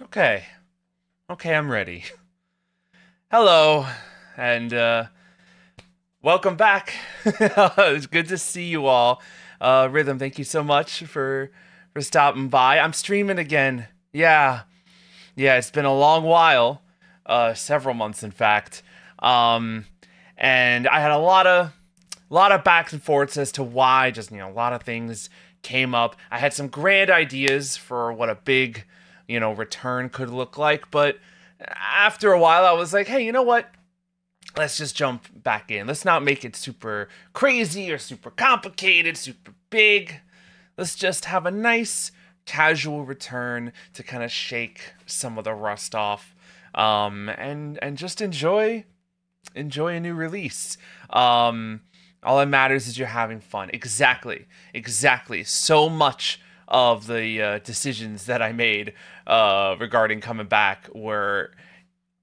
Okay. Okay, I'm ready. Hello, and welcome back. It's good to see you all. Rhythm, thank you so much for stopping by. I'm streaming again. Yeah. Yeah, it's been a long while. Several months in fact. Um and I had a lot of back and forths as to why. Just a lot of things came up. I had some grand ideas for what a big return could look like, but after a while I was like, hey, you know what, let's just jump back in. Let's not make it super crazy or super complicated, super big. Let's just have a nice casual return to kind of shake some of the rust off, and just enjoy a new release. All that matters is you're having fun. Exactly. So much of the decisions that I made regarding coming back were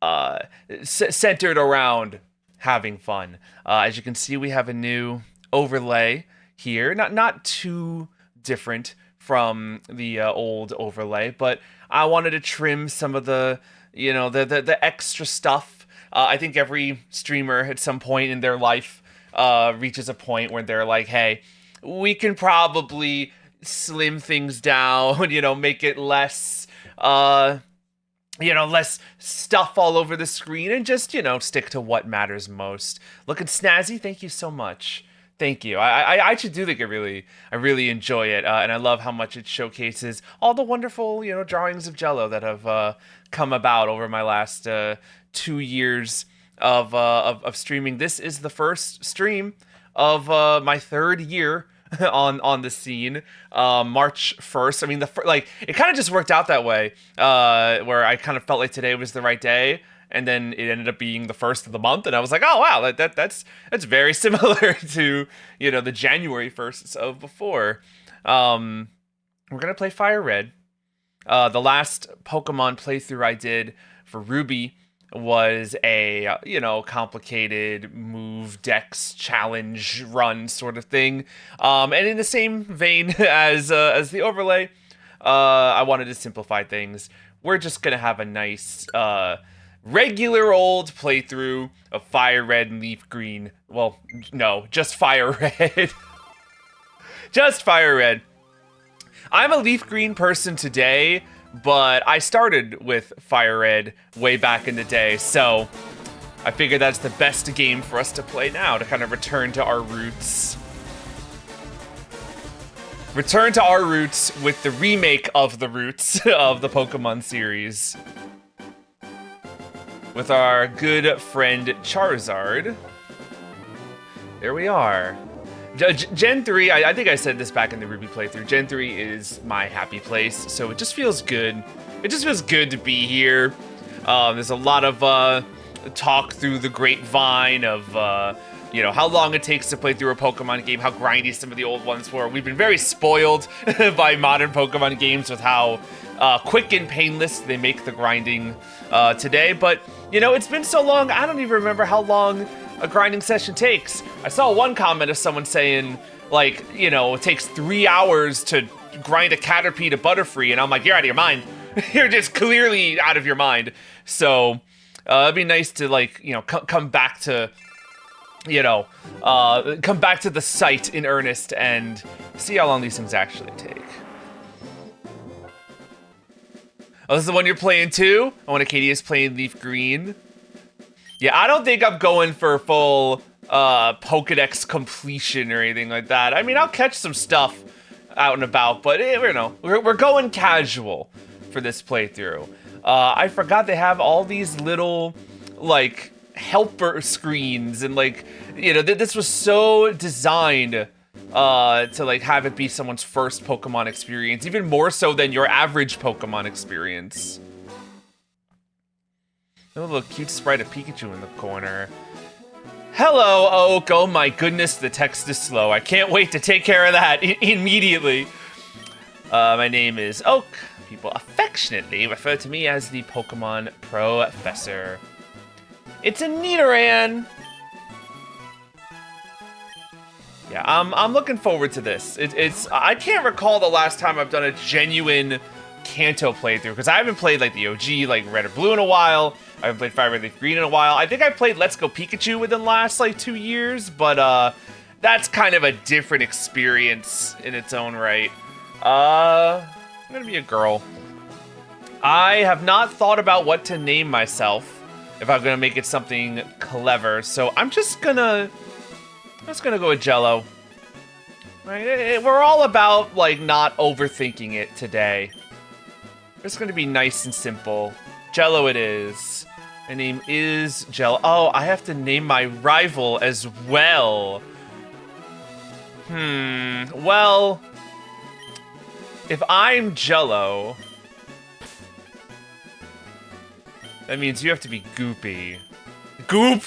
uh, centered around having fun. As you can see, we have a new overlay here. Not too different from the old overlay, but I wanted to trim some of the the extra stuff. I think every streamer at some point in their life reaches a point where they're like, hey, we can probably slim things down, make it less less stuff all over the screen, and just, stick to what matters most. Looking snazzy, thank you so much. Thank you. I actually do think I really enjoy it, and I love how much it showcases all the wonderful, drawings of Jello that have come about over my last 2 years of streaming. This is the first stream of my third year on the scene. March 1st. I mean, it kind of just worked out that way, where I kind of felt like today was the right day, and then it ended up being the first of the month, and I was like, oh wow, that's very similar to the January 1st of before. We're gonna play FireRed. The last Pokemon playthrough I did for Ruby was a complicated move dex challenge run sort of thing, and in the same vein as the overlay, I wanted to simplify things. We're just gonna have a nice regular old playthrough of Fire Red and Leaf Green. Well, no, just Fire Red. Just Fire Red. I'm a Leaf Green person today, but I started with FireRed way back in the day, so I figured that's the best game for us to play now, to kind of return to our roots. Return to our roots with the remake of the roots of the Pokemon series. With our good friend Charizard. There we are. Gen 3, I think I said this back in the Ruby playthrough, Gen 3 is my happy place, so it just feels good. It just feels good to be here. There's a lot of talk through the grapevine of, how long it takes to play through a Pokemon game, how grindy some of the old ones were. We've been very spoiled by modern Pokemon games with how quick and painless they make the grinding today, but, it's been so long, I don't even remember how long a grinding session takes. I saw one comment of someone saying, like, it takes 3 hours to grind a Caterpie to Butterfree, and I'm like, you're out of your mind. You're just clearly out of your mind. So, it'd be nice to, like, come back to, come back to the site in earnest and see how long these things actually take. Oh, this is the one you're playing too? I want Acadia is playing Leaf Green. Yeah, I don't think I'm going for full Pokedex completion or anything like that. I mean, I'll catch some stuff out and about, but we're going casual for this playthrough. I forgot they have all these little, like, helper screens, and, like, this was so designed to, like, have it be someone's first Pokemon experience, even more so than your average Pokemon experience. A little cute sprite of Pikachu in the corner. Hello, Oak. Oh my goodness, the text is slow. I can't wait to take care of that immediately. My name is Oak. People affectionately refer to me as the Pokemon Professor. It's a Nidoran. Yeah, I'm looking forward to this. I can't recall the last time I've done a genuine Kanto playthrough, because I haven't played like the OG, like Red or Blue in a while. I haven't played FireRed Leaf Green in a while. I think I played Let's Go Pikachu within the last like 2 years, but that's kind of a different experience in its own right. I'm gonna be a girl. I have not thought about what to name myself if I'm gonna make it something clever, so I'm just gonna go with Jello. Right? We're all about like not overthinking it today. It's gonna be nice and simple. Jello it is. My name is Jello. Oh, I have to name my rival as well. Well, if I'm Jello, that means you have to be Goopy. Goop!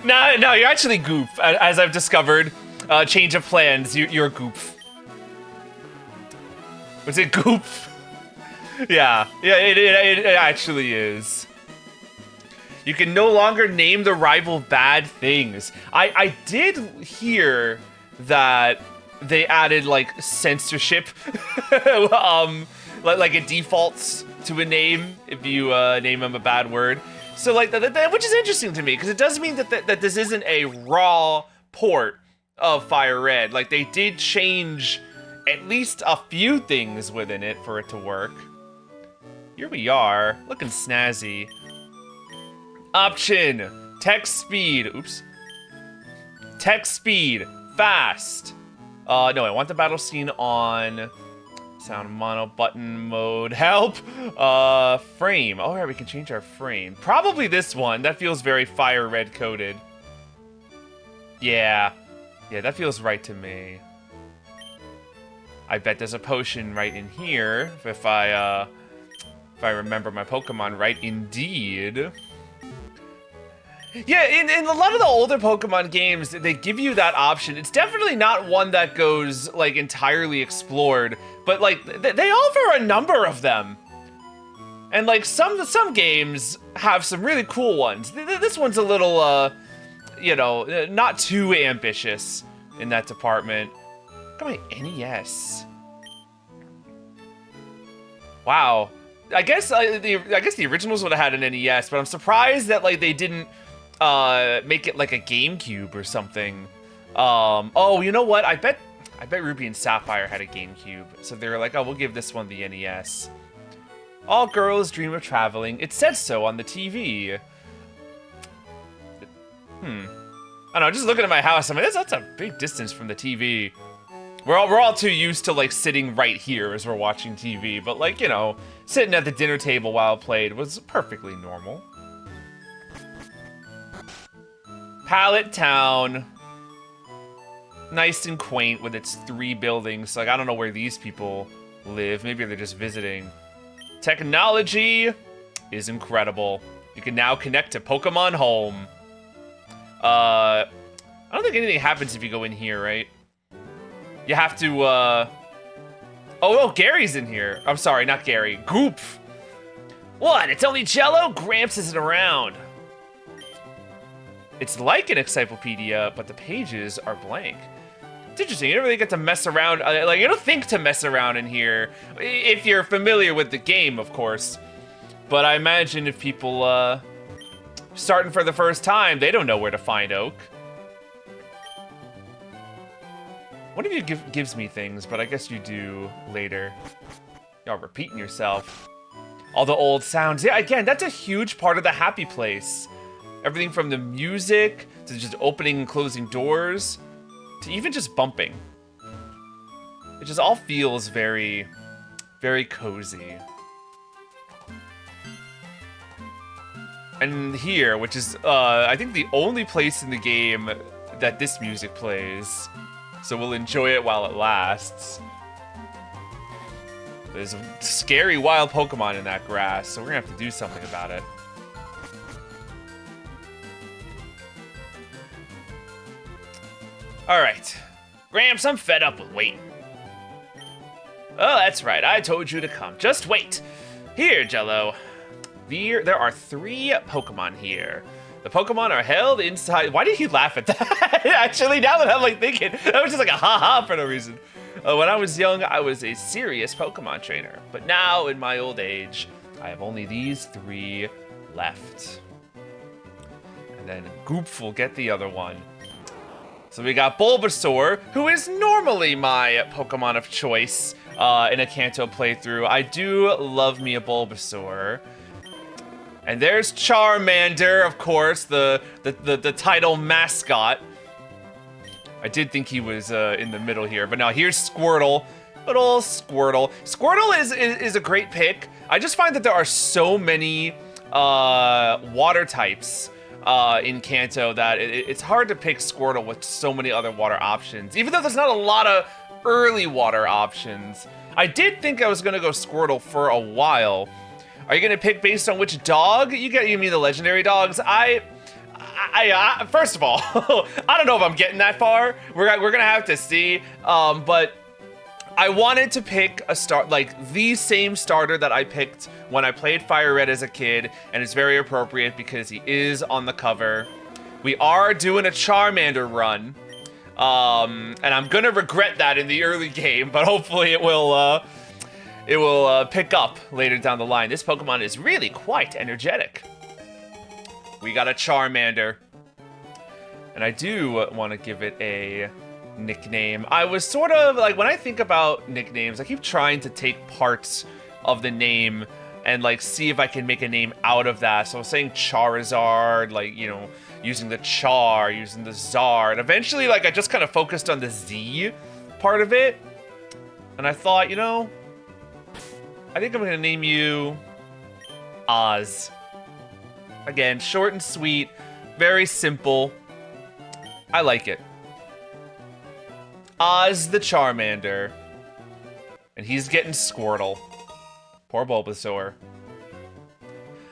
No, you're actually Goop, as I've discovered. Change of plans, you're Goop. Was it Goop? Yeah, it actually is. You can no longer name the rival bad things. I did hear that they added like censorship, like it defaults to a name if you name them a bad word. So like which is interesting to me because it does mean that this isn't a raw port of FireRed. Like they did change at least a few things within it for it to work. Here we are, looking snazzy. Option, text speed, oops. Text speed, fast. No, I want the battle scene on sound mono button mode, help. Frame, oh yeah, we can change our frame. Probably this one, that feels very FireRed coded. Yeah, that feels right to me. I bet there's a potion right in here if I remember my Pokemon right. Indeed. Yeah, in a lot of the older Pokemon games, they give you that option. It's definitely not one that goes like entirely explored, but like they offer a number of them. And like some games have some really cool ones. This one's a little you know, not too ambitious in that department. Look at my NES. Wow. I guess the originals would have had an NES, but I'm surprised that like they didn't make it like a GameCube or something. Oh, you know what? I bet Ruby and Sapphire had a GameCube, so they were like, oh, we'll give this one the NES. All girls dream of traveling. It said so on the TV. I don't know, just looking at my house, I mean, that's a big distance from the TV. We're all too used to like sitting right here as we're watching TV, but like, you know, sitting at the dinner table while it played was perfectly normal. Pallet Town. Nice and quaint with its 3 buildings. Like, I don't know where these people live. Maybe they're just visiting. Technology is incredible. You can now connect to Pokemon Home. I don't think anything happens if you go in here, right? You have to, Oh, Gary's in here. I'm sorry, not Gary. Goop. What? It's only Jello? Gramps isn't around. It's like an encyclopedia, but the pages are blank. It's interesting. You don't really get to mess around. Like, you don't think to mess around in here. If you're familiar with the game, of course. But I imagine if people, starting for the first time, they don't know where to find Oak. One of you gives me things, but I guess you do later. Y'all repeating yourself. All the old sounds. Yeah, again, that's a huge part of the happy place. Everything from the music, to just opening and closing doors, to even just bumping. It just all feels very, very cozy. And here, which is, I think the only place in the game that this music plays. So we'll enjoy it while it lasts. There's a scary wild Pokemon in that grass, so we're gonna have to do something about it. Alright. Gramps, I'm fed up with waiting. Oh, that's right, I told you to come. Just wait. Here, Jello. There are 3 Pokemon here. The Pokemon are held inside... Why did he laugh at that? Actually, now that I'm like thinking, that was just like a ha-ha for no reason. When I was young, I was a serious Pokemon trainer. But now, in my old age, I have only these 3 left. And then Goop will get the other one. So we got Bulbasaur, who is normally my Pokemon of choice in a Kanto playthrough. I do love me a Bulbasaur. And there's Charmander, of course, the title mascot. I did think he was in the middle here, but now here's Squirtle. Good old Squirtle. Squirtle is a great pick. I just find that there are so many water types in Kanto that it's hard to pick Squirtle with so many other water options, even though there's not a lot of early water options. I did think I was gonna go Squirtle for a while. Are you gonna pick based on which dog? You mean the legendary dogs? First of all, I don't know if I'm getting that far. We're gonna have to see. But I wanted to pick a the same starter that I picked when I played FireRed as a kid, and it's very appropriate because he is on the cover. We are doing a Charmander run, and I'm gonna regret that in the early game, but hopefully it will pick up later down the line. This Pokemon is really quite energetic. We got a Charmander. And I do want to give it a nickname. I was sort of, like, when I think about nicknames, I keep trying to take parts of the name and, like, see if I can make a name out of that. So I was saying Charizard, like, you know, using the Char, using the Zar. And eventually, like, I just kind of focused on the Z part of it. And I thought, you know, I think I'm going to name you Oz. Again, short and sweet, very simple. I like it. Oz the Charmander. And he's getting Squirtle. Poor Bulbasaur.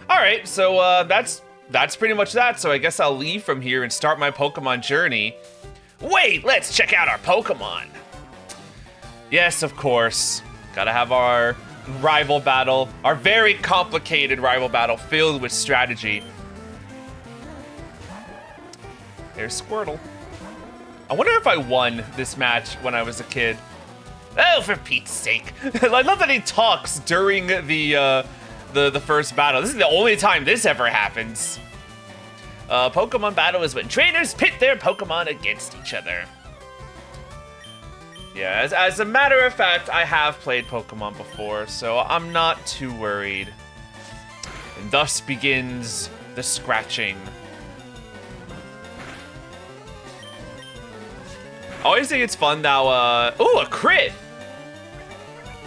Alright, so that's pretty much that. So I guess I'll leave from here and start my Pokemon journey. Wait, let's check out our Pokemon. Yes, of course. Gotta have our rival battle, our very complicated rival battle filled with strategy. There's Squirtle. I wonder if I won this match when I was a kid. Oh, for Pete's sake. I love that he talks during the first battle. This is the only time this ever happens. Pokemon battle is when trainers pit their Pokemon against each other. Yeah, as a matter of fact, I have played Pokemon before, so I'm not too worried. And thus begins the scratching. I always think it's fun now, ooh, a crit!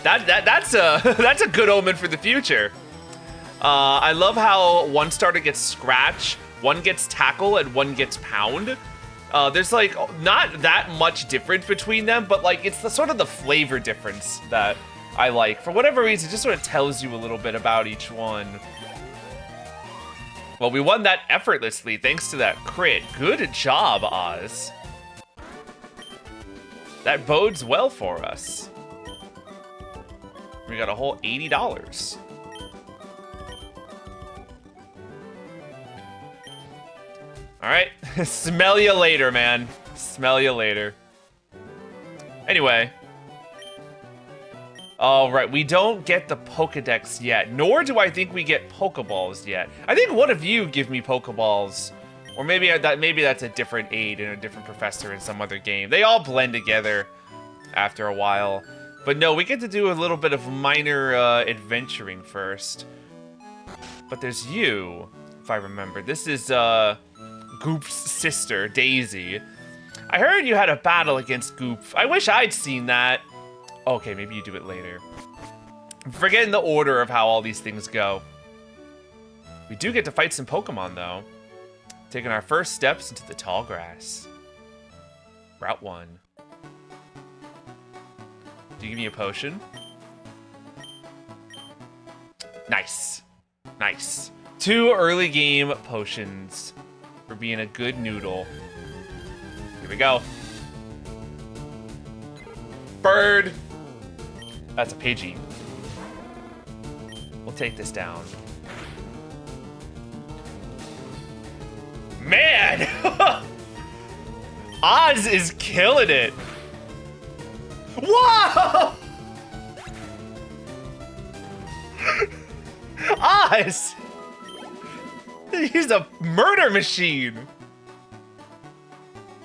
That's a good omen for the future. I love how one starter gets Scratch, one gets Tackle, and one gets Pound. There's like not that much difference between them, but like it's the sort of the flavor difference that I like. For whatever reason, it just sort of tells you a little bit about each one. Well, we won that effortlessly thanks to that crit. Good job, Oz. That bodes well for us. We got a whole $80. All right, smell you later, man. Smell you later. Anyway. All right, we don't get the Pokedex yet, nor do I think we get Pokeballs yet. I think one of you give me Pokeballs, or maybe that's a different aide and a different professor in some other game. They all blend together after a while. But no, we get to do a little bit of minor adventuring first. But there's you, if I remember. This is Goop's sister, Daisy. I heard you had a battle against Goop. I wish I'd seen that. Okay, maybe you do it later. I'm forgetting the order of how all these things go. We do get to fight some Pokemon, though. Taking our first steps into the tall grass. Route 1. Do you give me a potion? Nice. Nice. 2 early game potions for being a good noodle. Here we go. Bird. That's a Pidgey. We'll take this down. Man! Oz is killing it. Whoa! Oz! He's a murder machine!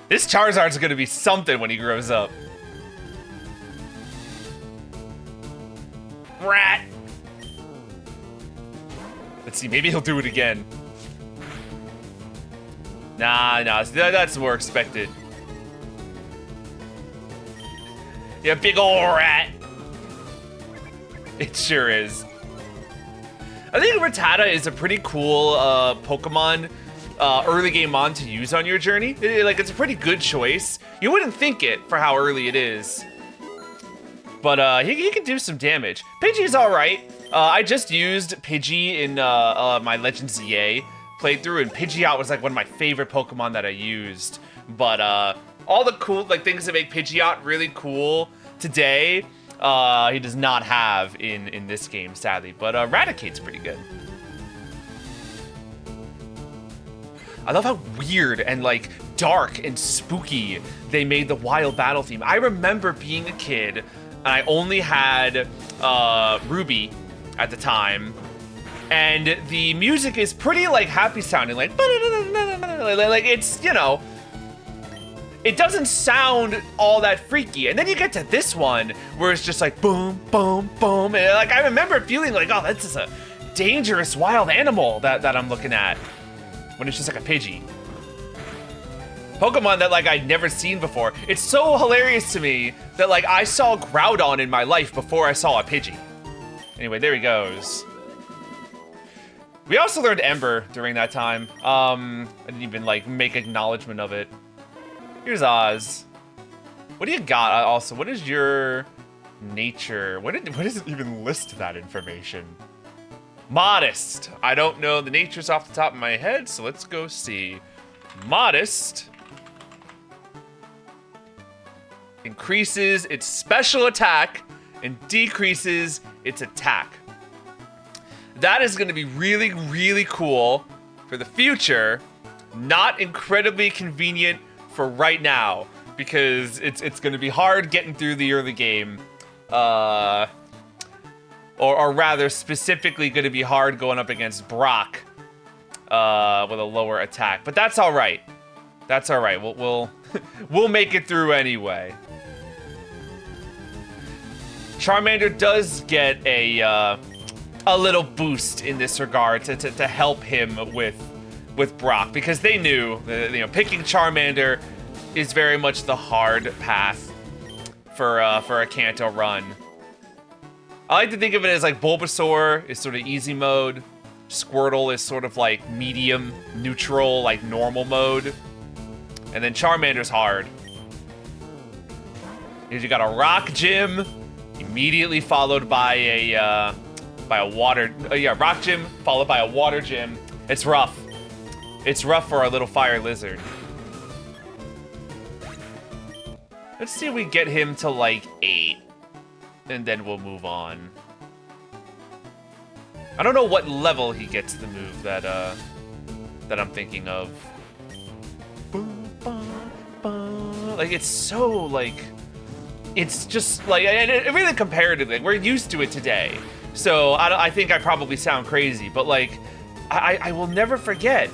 This Charizard's gonna be something when he grows up. Rat! Let's see, maybe he'll do it again. Nah, that's more expected. Yeah, big ol' rat. It sure is. I think Rattata is a pretty cool Pokemon early game on to use on your journey. It's a pretty good choice. You wouldn't think it for how early it is. But he can do some damage. Pidgey's alright. I just used Pidgey in my Legends ZA playthrough, and Pidgeot was like one of my favorite Pokemon that I used. But all the cool things that make Pidgeot really cool today, he does not have in this game, sadly. But Raticate's pretty good. I love how weird and dark and spooky they made the wild battle theme. I remember being a kid and I only had Ruby at the time, and the music is pretty happy sounding, it's, you know, it doesn't sound all that freaky. And then you get to this one where it's just boom, boom, boom. And I remember feeling oh, this is a dangerous wild animal that I'm looking at, when it's just a Pidgey. Pokemon that I'd never seen before. It's so hilarious to me that I saw Groudon in my life before I saw a Pidgey. Anyway, there he goes. We also learned Ember during that time. I didn't even make acknowledgement of it. Here's Oz. What do you got? Also, what is your nature? What does it even list that information? Modest. I don't know the natures off the top of my head, so let's go see. Modest increases its special attack and decreases its attack. That is going to be really, really cool for the future. Not incredibly convenient for right now, because it's going to be hard getting through the early game. Or rather, specifically going to be hard going up against Brock with a lower attack. But that's all right. That's all right. We'll make it through anyway. Charmander does get a little boost in this regard to help him with Brock, because they knew that, picking Charmander is very much the hard path for a Kanto run. I like to think of it as Bulbasaur is sort of easy mode, Squirtle is sort of medium, neutral, normal mode, and then Charmander's hard. You got a Rock Gym, immediately followed by a water, Rock Gym followed by a Water Gym. It's rough. It's rough for our little fire lizard. Let's see if we get him to 8. And then we'll move on. I don't know what level he gets the move that I'm thinking of. It's so it's just it really comparatively, we're used to it today. So I think I probably sound crazy, but I will never forget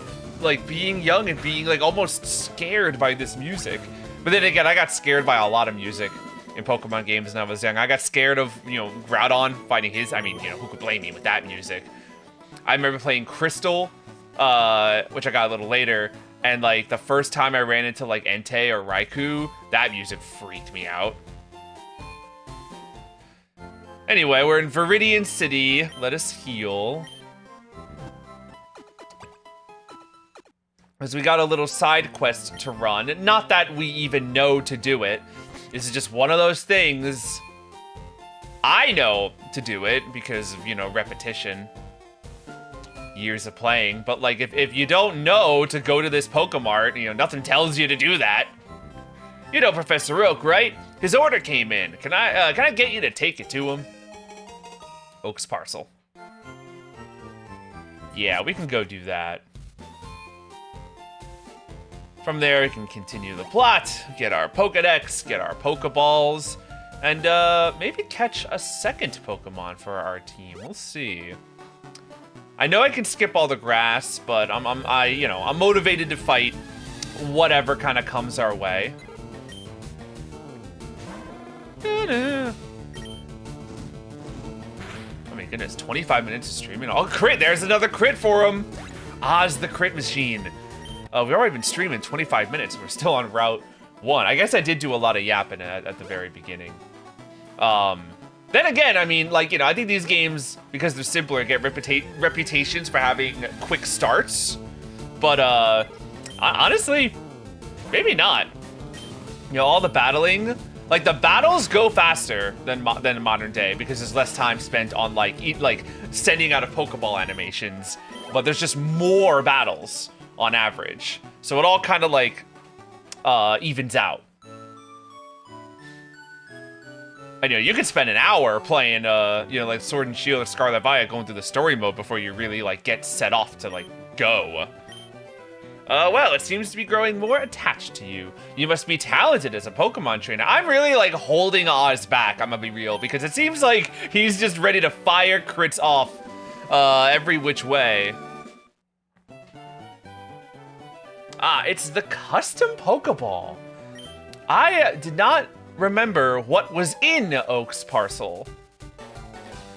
being young and being almost scared by this music. But then again, I got scared by a lot of music in Pokemon games when I was young. I got scared of, Groudon fighting his, who could blame me with that music? I remember playing Crystal, which I got a little later, and the first time I ran into Entei or Raikou, that music freaked me out. Anyway, we're in Viridian City. Let us heal. Because we got a little side quest to run. Not that we even know to do it. This is just one of those things. I know to do it because of, repetition. Years of playing. But, if you don't know to go to this Pokemart, nothing tells you to do that. You know Professor Oak, right? His order came in. Can I get you to take it to him? Oak's parcel. Yeah, we can go do that. From there, we can continue the plot, get our Pokedex, get our Pokeballs, And maybe catch a second Pokemon for our team. We'll see. I know I can skip all the grass, but I'm motivated to fight whatever kind of comes our way. Oh my goodness, 25 minutes of streaming. Oh, crit! There's another crit for him. Oz the crit machine. We've already been streaming 25 minutes. We're still on Route 1. I guess I did do a lot of yapping at the very beginning. Then again, I mean, like, I think these games, because they're simpler, get reputations for having quick starts. But, honestly, maybe not. All the battling, like, the battles go faster than modern day because there's less time spent on, like, sending out of Pokeball animations. But there's just more battles on average. So it all kind of, like, evens out. I know you could spend an hour playing, like Sword and Shield or Scarlet Violet, going through the story mode before you really, like, get set off to, like, go. Well, it seems to be growing more attached to you. You must be talented as a Pokemon trainer. I'm really, like, holding Oz back, I'm gonna be real, because it seems like he's just ready to fire crits off, every which way. Ah, it's the custom Pokeball. I did not remember what was in Oak's parcel.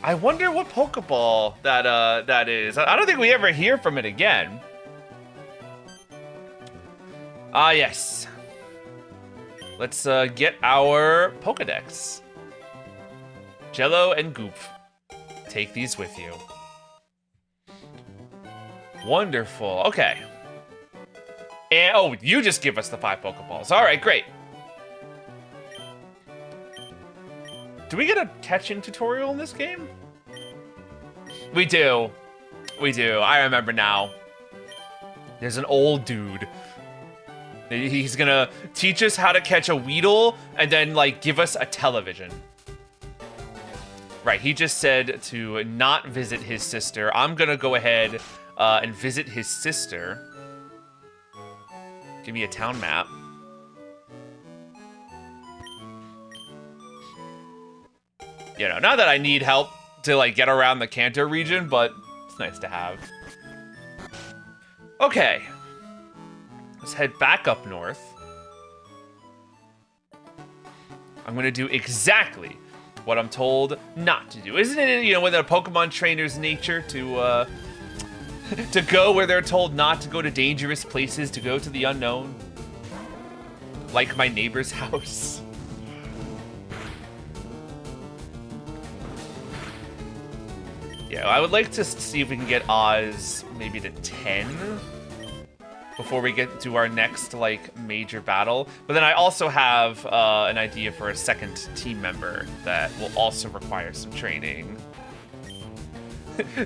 I wonder what Pokeball that is. I don't think we ever hear from it again. Ah, yes. Let's get our Pokedex. Jello and Goop. Take these with you. Wonderful. Okay. And, oh, you just give us the 5 Pokeballs. All right, great. Do we get a catching tutorial in this game? We do. We do. I remember now. There's an old dude. He's gonna teach us how to catch a Weedle and then, like, give us a television. Right, he just said to not visit his sister. I'm gonna go ahead and visit his sister. Give me a town map. Not that I need help to, like, get around the Kanto region, but it's nice to have. Okay. Let's head back up north. I'm gonna do exactly what I'm told not to do. Isn't it, within a Pokemon trainer's nature to to go where they're told not to go to dangerous places, to go to the unknown? Like my neighbor's house. Yeah, I would like to see if we can get Oz maybe to 10 before we get to our next, like, major battle. But then I also have an idea for a second team member that will also require some training.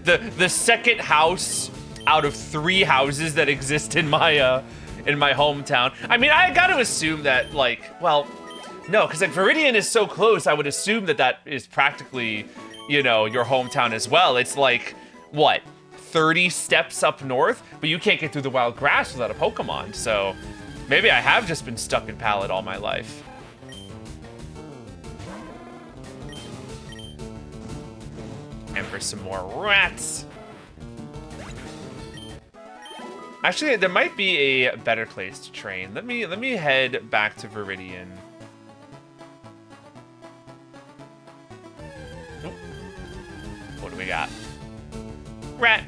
the second house out of 3 houses that exist in my hometown. I mean, I got to assume that, like, well, no, because, like, Viridian is so close. I would assume that is practically, your hometown as well. It's like, what, 30 steps up north? But you can't get through the wild grass without a Pokemon, so maybe I have just been stuck in Pallet all my life. And for some more rats. Actually, there might be a better place to train. Let me head back to Viridian. What do we got? Rat.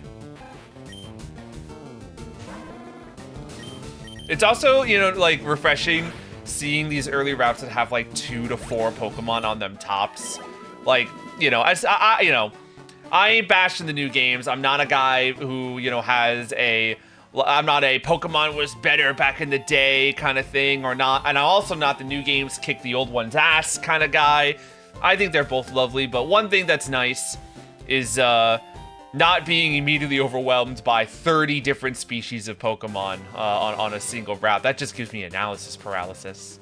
It's also, like, refreshing seeing these early routes that have, like, 2 to 4 Pokemon on them tops. Like, I ain't bashing the new games. I'm not a guy who, I'm not a Pokemon was better back in the day kind of thing, or not. And I'm also not the new games kick the old one's ass kind of guy. I think they're both lovely, but one thing that's nice is not being immediately overwhelmed by 30 different species of Pokemon on a single route. That just gives me analysis paralysis.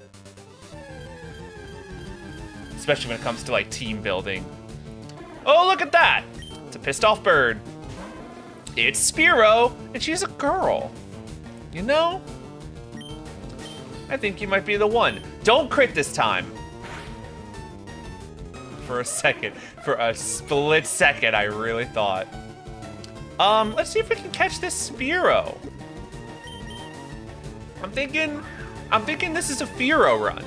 Especially when it comes to, like, team building. Oh, look at that! It's a pissed off bird. It's Spearow, and she's a girl. I think you might be the one. Don't crit this time. For a second. For a split second, I really thought. Let's see if we can catch this Spearow. I'm thinking this is a Fearow run.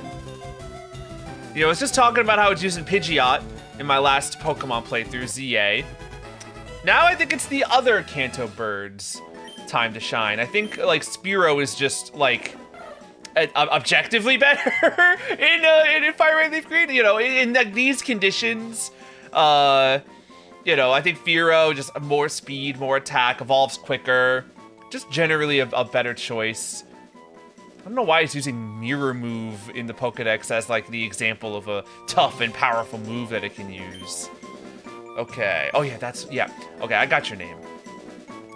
You know, I was just talking about how it's using Pidgeot in my last Pokemon playthrough, ZA. Now I think it's the other Kanto Bird's time to shine. I think, like, Spearow is just, like, objectively better in FireRed Leaf Green. You know, in like, these conditions, you know, I think Fearow, just more speed, more attack, evolves quicker. Just generally a better choice. I don't know why it's using Mirror Move in the Pokedex as, like, the example of a tough and powerful move that it can use. Okay. Oh, yeah, yeah. Okay, I got your name.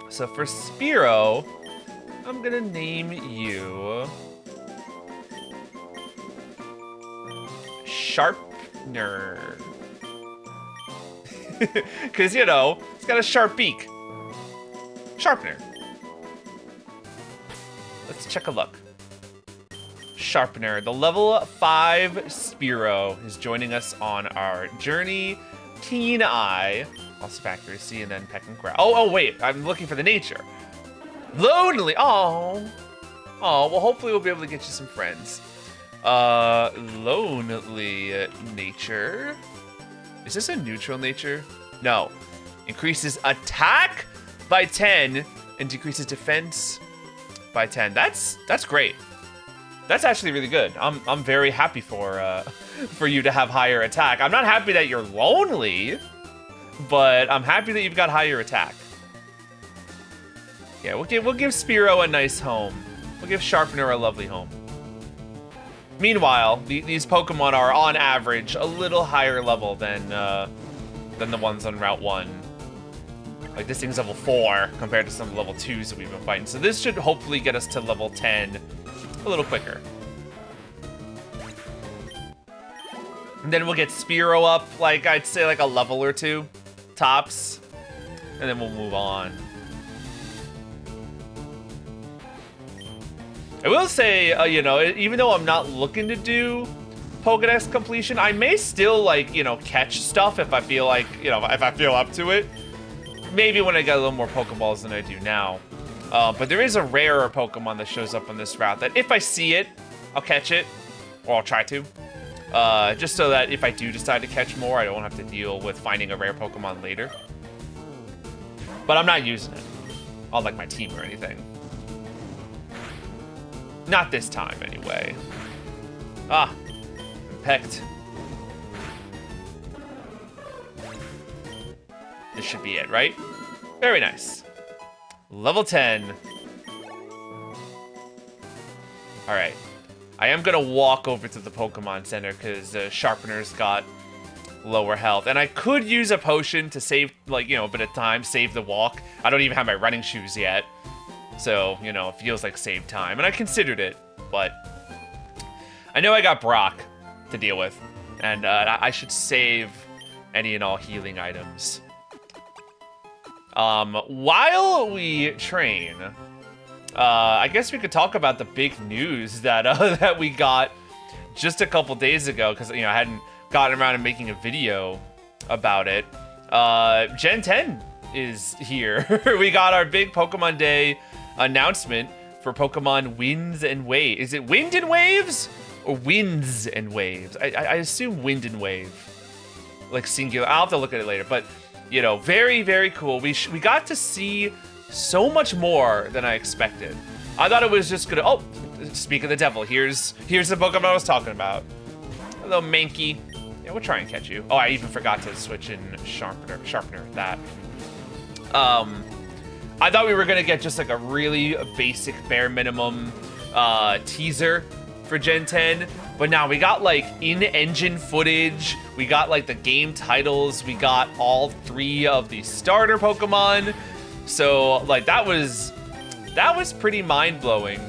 So for Spearow, I'm gonna name you Sharpener. Because, you know, it's got a sharp beak. Sharpener. Let's check a look. Sharpener, the level 5 Spearow, is joining us on our journey. Keen Eye, also accuracy, and then Peck and Growl. Oh, wait, I'm looking for the nature. Lonely, oh, well, hopefully we'll be able to get you some friends. Lonely nature. Is this a neutral nature? No. Increases attack by 10 and decreases defense by 10. That's great. That's actually really good. I'm very happy for you to have higher attack. I'm not happy that you're lonely, but I'm happy that you've got higher attack. Yeah, we'll give Spearow a nice home. We'll give Sharpener a lovely home. Meanwhile, these Pokemon are on average a little higher level than the ones on Route 1. Like, this thing's level 4 compared to some level 2s that we've been fighting. So this should hopefully get us to level 10 a little quicker. And then we'll get Spearow up, like, I'd say like a level or 2, tops. And then we'll move on. I will say, you know, even though I'm not looking to do Pokedex completion, I may still, like, you know, catch stuff if I feel like, you know, if I feel up to it. Maybe when I get a little more Pokeballs than I do now. But there is a rarer Pokemon that shows up on this route that if I see it, I'll catch it. Or I'll try to. Just so that if I do decide to catch more, I don't have to deal with finding a rare Pokemon later. But I'm not using it on, like, my team or anything. Not this time, anyway. Ah, pecked. This should be it, right? Very nice. Level 10. All right. I am gonna walk over to the Pokemon Center because Sharpener's got lower health. And I could use a potion to save, like, you know, a bit of time, save the walk. I don't even have my running shoes yet. So, you know, it feels like save time. And I considered it, but I know I got Brock to deal with. And I should save any and all healing items. While we train, I guess we could talk about the big news that that we got just a couple days ago, because, you know, I hadn't gotten around to making a video about it. Gen 10 is here. We got our big Pokemon Day announcement for Pokemon Winds and Waves. Is it Wind and Waves or Winds and Waves? I assume Wind and Wave, like singular. I'll have to look at it later, but, you know, very, very cool. We got to see so much more than I expected. I thought it was just gonna, oh, speak of the devil, here's the Pokemon I was talking about. Hello, Mankey. Yeah, we'll try and catch you. Oh, I even forgot to switch in Sharpener with that. I thought we were gonna get just like a really basic bare minimum teaser for Gen 10, but now we got like in-engine footage, we got like the game titles, we got all 3 of the starter Pokemon. So, like, that was pretty mind-blowing.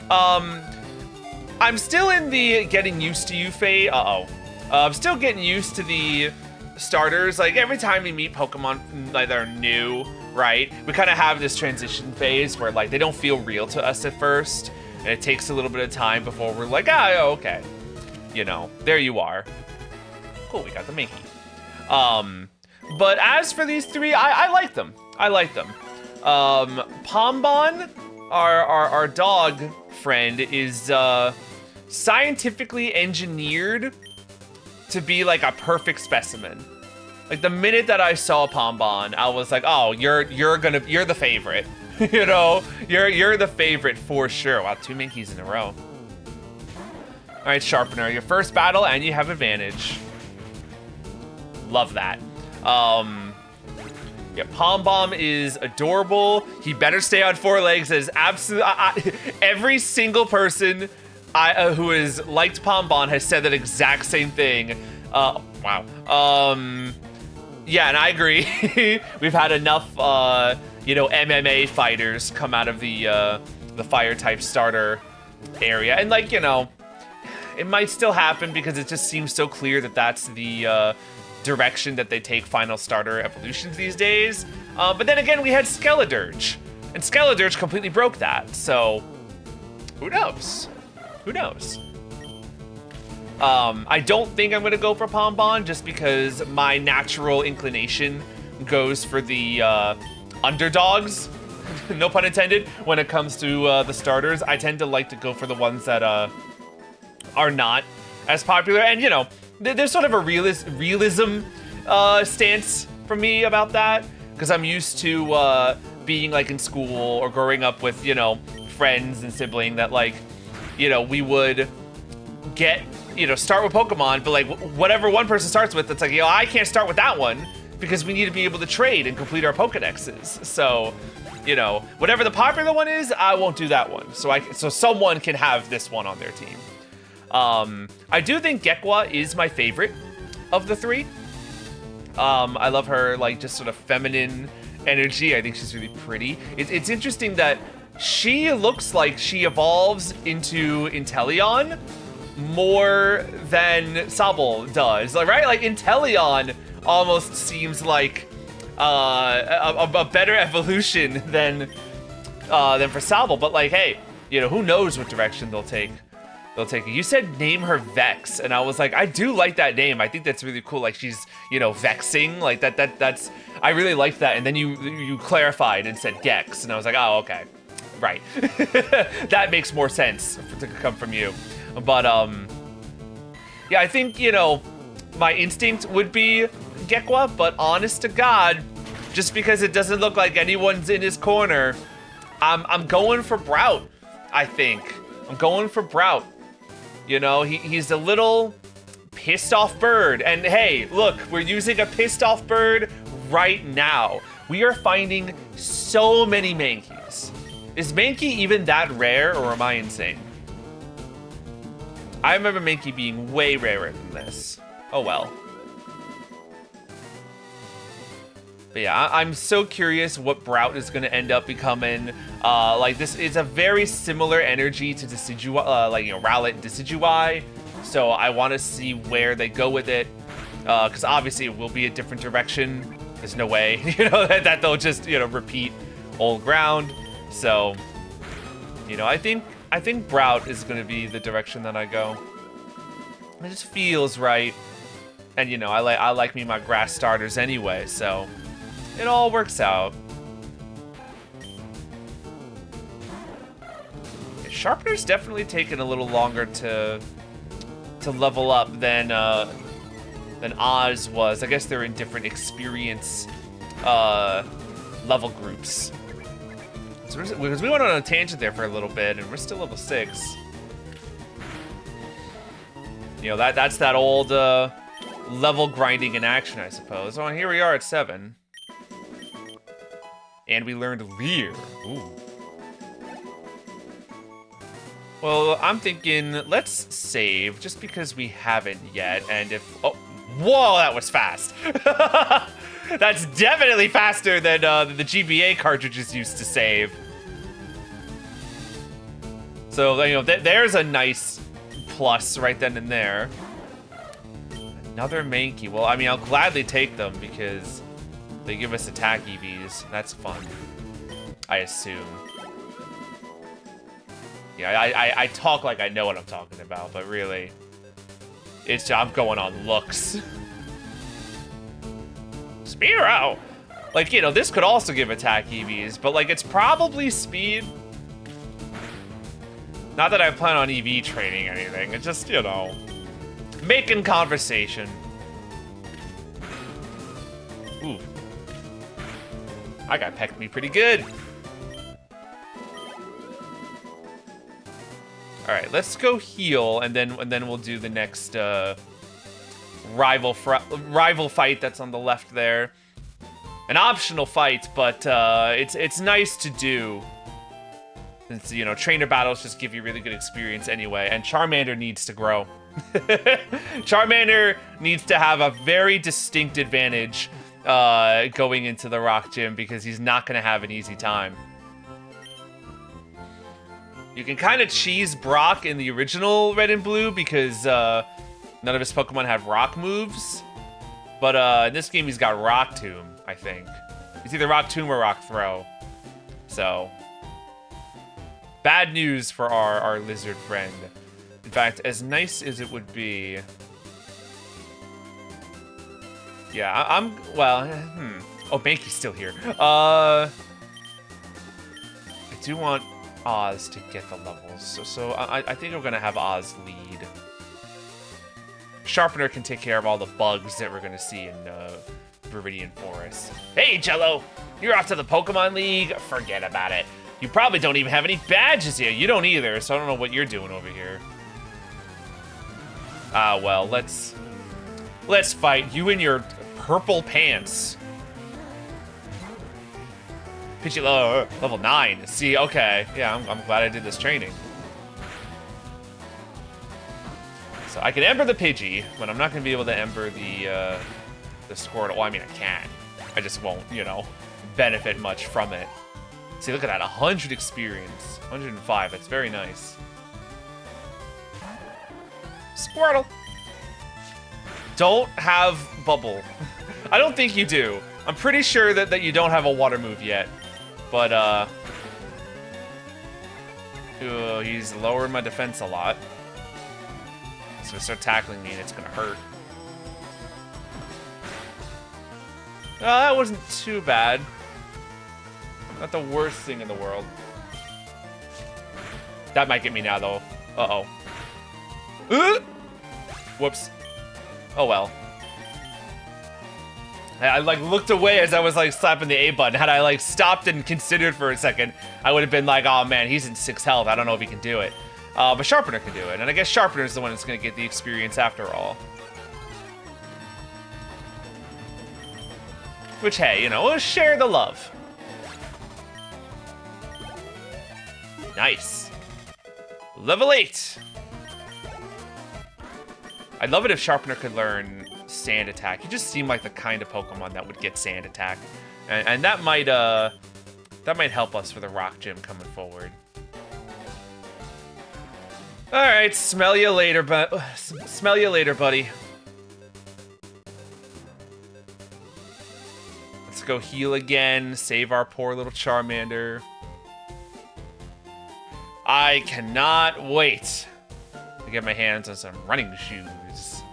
I'm still in the getting used to you phase. I'm still getting used to the starters. Like, every time we meet Pokemon like, that are new, right, we kind of have this transition phase where, like, they don't feel real to us at first, and it takes a little bit of time before we're like, okay. You know, there you are. Cool, we got the Mankey. But as for these three, I like them. I like them. Pombon, our dog friend, is scientifically engineered to be like a perfect specimen. Like the minute that I saw Pombon, I was like, oh, you're the favorite. You know, you're the favorite for sure. Wow, 2 Minkies in a row. All right, Sharpener, your first battle and you have advantage. Love that. Yeah, Pombom is adorable. He better stay on 4 legs. As absolute, every single person who has liked Pombon has said that exact same thing. Wow. Yeah, and I agree. We've had enough, you know, MMA fighters come out of the fire type starter area, and like, you know, it might still happen because it just seems so clear that that's the direction that they take final starter evolutions these days. But then again, we had Skeledirge, and Skeledirge completely broke that. So who knows? Who knows? I don't think I'm gonna go for Pombon just because my natural inclination goes for the underdogs, no pun intended, when it comes to the starters. I tend to like to go for the ones that are not as popular, and you know, there's sort of a realism stance for me about that, because I'm used to being like in school or growing up with, you know, friends and sibling that, like, you know, we would get, you know, start with Pokemon, but like whatever one person starts with, it's like, you know, I can't start with that one because we need to be able to trade and complete our Pokedexes. So, you know, whatever the popular one is, I won't do that one. So someone can have this one on their team. I do think Gekwa is my favorite of the 3. I love her, like, just sort of feminine energy. I think she's really pretty. It's interesting that she looks like she evolves into Inteleon more than Sobble does, like, right? Like, Inteleon almost seems like a better evolution than for Sobble. But like, hey, you know, who knows what direction they'll take. You said name her Vex, and I was like, I do like that name. I think that's really cool. Like, she's, you know, vexing, like that's I really liked that. And then you clarified and said Gex, and I was like, oh, okay, right. That makes more sense to come from you. But yeah, I think, you know, my instinct would be Gekwa, but honest to God, just because it doesn't look like anyone's in his corner, I'm going for Brout. I think I'm going for Brout. You know, he's a little pissed off bird, and hey, look, we're using a pissed off bird right now. We are finding so many Mankeys. Is Mankey even that rare, or am I insane? I remember Mankey being way rarer than this. Oh well. But yeah, I'm so curious what Brout is going to end up becoming. Like, this is a very similar energy to Decidueye, like, you know, Rowlet and Decidueye. So I want to see where they go with it. Because obviously it will be a different direction. There's no way, you know, that they'll just, you know, repeat old ground. So, you know, I think Brout is going to be the direction that I go. It just feels right. And, you know, I like me my grass starters anyway, so it all works out. Sharpener's definitely taken a little longer to level up than Oz was. I guess they're in different experience level groups. So because we went on a tangent there for a little bit, and we're still level 6. You know, that's that old level grinding in action, I suppose. Oh, and here we are at 7. And we learned Leer. Ooh. Well, I'm thinking let's save just because we haven't yet. And if, oh, whoa, that was fast. That's definitely faster than the GBA cartridges used to save. So, you know, there's a nice plus right then and there. Another Mankey. Well, I mean, I'll gladly take them because they give us attack EVs. That's fun, I assume. Yeah, I talk like I know what I'm talking about, but really, I'm going on looks. Miro! Like, you know, this could also give attack EVs, but like, it's probably speed. Not that I plan on EV training anything, it's just, you know, making conversation. Ooh. I got pecked me pretty good. All right, let's go heal, and then we'll do the next rival fight that's on the left there. An optional fight, but it's nice to do. Since, you know, trainer battles just give you really good experience anyway, and Charmander needs to grow. Charmander needs to have a very distinct advantage going into the Rock Gym because he's not going to have an easy time. You can kind of cheese Brock in the original Red and Blue because none of his Pokemon have rock moves. But in this game, he's got Rock Tomb, I think. It's either Rock Tomb or Rock Throw. So, bad news for our lizard friend. In fact, as nice as it would be... Yeah, Oh, Mankey's still here. I do want Oz to get the levels, so I think we're gonna have Oz lead. Sharpener can take care of all the bugs that we're gonna see in Viridian Forest. Hey, Jello! You're off to the Pokemon League? Forget about it. You probably don't even have any badges here. You don't either, so I don't know what you're doing over here. Ah, well, let's fight. You in your purple pants. Pidgeot level 9. See, okay. Yeah, I'm glad I did this training. So I can Ember the Pidgey, but I'm not going to be able to Ember the Squirtle. Well, I mean, I can. I just won't, you know, benefit much from it. See, look at that. 100 experience. 105. That's very nice. Squirtle. Don't have Bubble. I don't think you do. I'm pretty sure that you don't have a water move yet. But, ooh, he's lowering my defense a lot. So start tackling me and it's gonna hurt. That wasn't too bad. Not the worst thing in the world. That might get me now, though. Uh-oh. Whoops. Oh, well. I like looked away as I was like slapping the A button. Had I like stopped and considered for a second, I would have been like, oh man, he's in 6 health. I don't know if he can do it. But Sharpener can do it. And I guess Sharpener is the one that's going to get the experience after all. Which, hey, you know, we'll share the love. Nice. Level 8. I'd love it if Sharpener could learn Sand Attack. He just seemed like the kind of Pokemon that would get Sand Attack. And that might help us for the Rock Gym coming forward. Alright, smell you later, buddy. Let's go heal again, save our poor little Charmander. I cannot wait to get my hands on some running shoes.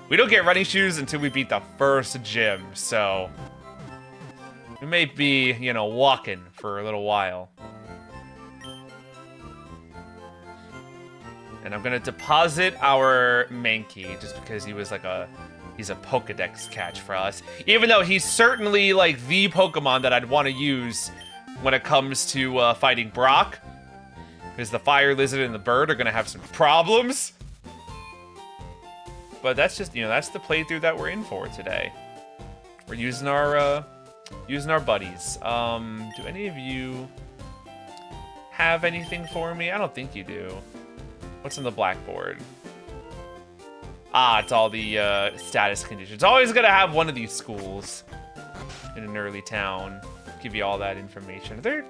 We don't get running shoes until we beat the first gym, so we may be, you know, walking for a little while. And I'm gonna deposit our Mankey just because he was like he's a Pokedex catch for us. Even though he's certainly like the Pokemon that I'd want to use when it comes to fighting Brock. Because the Fire Lizard and the Bird are gonna have some problems. But that's just, you know, that's the playthrough that we're in for today. We're using our buddies. Do any of you have anything for me? I don't think you do. What's on the blackboard? Ah, it's all the status conditions. Always gotta have one of these schools in an early town. Give you all that information. Because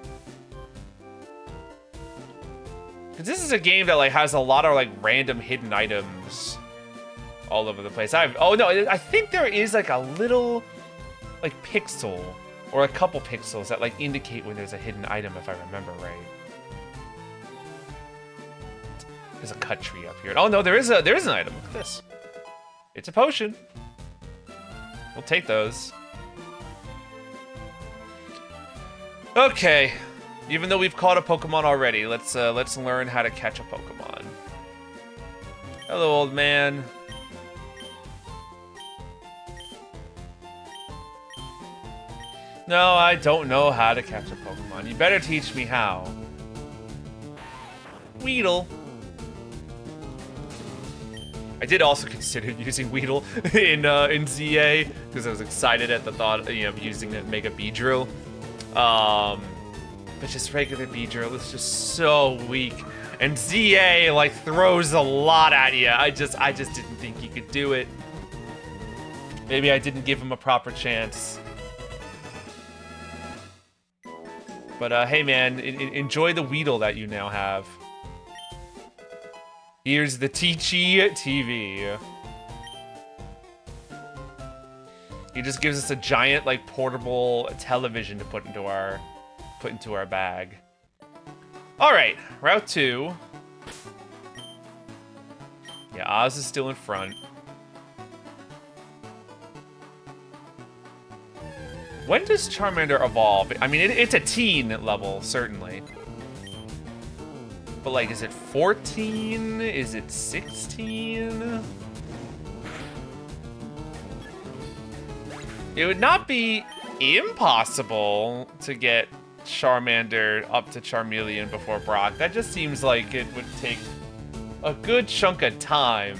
this is a game that like has a lot of like random hidden items all over the place. Oh no, I think there is like a little like pixel or a couple pixels that like indicate when there's a hidden item, if I remember right. There's a cut tree up here. Oh no, there is an item. Look at this. It's a potion. We'll take those. Okay. Even though we've caught a Pokemon already, let's learn how to catch a Pokemon. Hello, old man. No, I don't know how to catch a Pokemon. You better teach me how. Weedle. I did also consider using Weedle in ZA because I was excited at the thought, of using it Mega Beedrill. But just regular Beedrill is just so weak, and ZA like throws a lot at you. I just didn't think he could do it. Maybe I didn't give him a proper chance. But hey man, enjoy the Weedle that you now have. Here's the Teachy TV. He just gives us a giant, like, portable television to put into our bag. All right, Route 2. Yeah, Oz is still in front. When does Charmander evolve? I mean, it's a teen level, certainly. But, like, is it 14? Is it 16? It would not be impossible to get Charmander up to Charmeleon before Brock. That just seems like it would take a good chunk of time.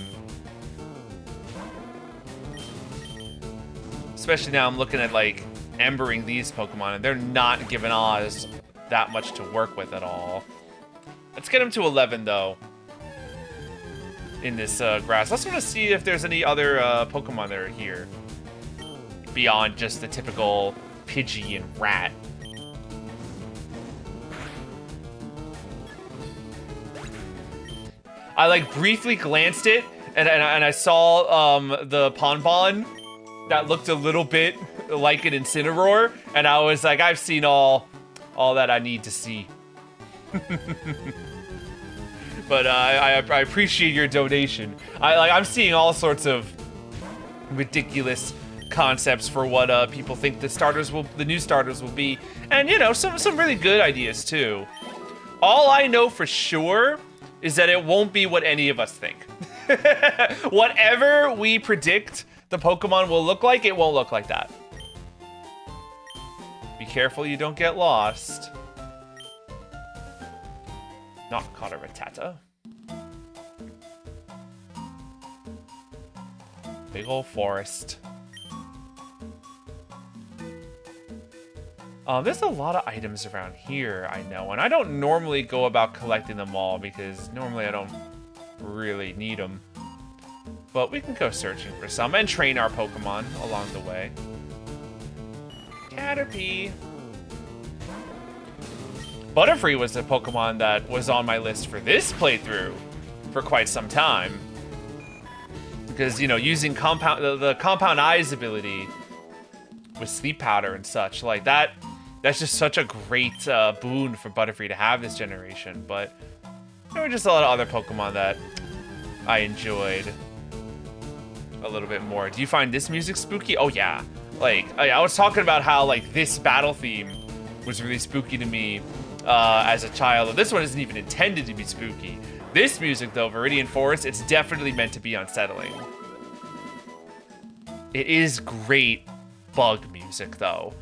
Especially now I'm looking at, like, embering these Pokemon, and they're not giving Oz that much to work with at all. Let's get him to 11, though, in this grass. Let's want to see if there's any other Pokemon that are here beyond just the typical Pidgey and Rat. I, like, briefly glanced it, and I saw the Ponbon that looked a little bit like an Incineroar, and I was like, I've seen all that I need to see. But I appreciate your donation. I'm seeing all sorts of ridiculous concepts for what people think the new starters will be, and some really good ideas too. All I know for sure is that it won't be what any of us think. Whatever we predict the Pokemon will look like, it won't look like that. Be careful you don't get lost. Not caught a Rattata. Big old forest. There's a lot of items around here, I know, and I don't normally go about collecting them all because normally I don't really need them. But we can go searching for some and train our Pokemon along the way. Caterpie. Butterfree was a Pokemon that was on my list for this playthrough for quite some time. Because, using the Compound Eyes ability with Sleep Powder and such, like that's just such a great boon for Butterfree to have this generation. But there were just a lot of other Pokemon that I enjoyed a little bit more. Do you find this music spooky? Oh yeah. Like, I was talking about how, like, this battle theme was really spooky to me as a child. This one isn't even intended to be spooky. This music, though, Viridian Forest, it's definitely meant to be unsettling. It is great bug music, though.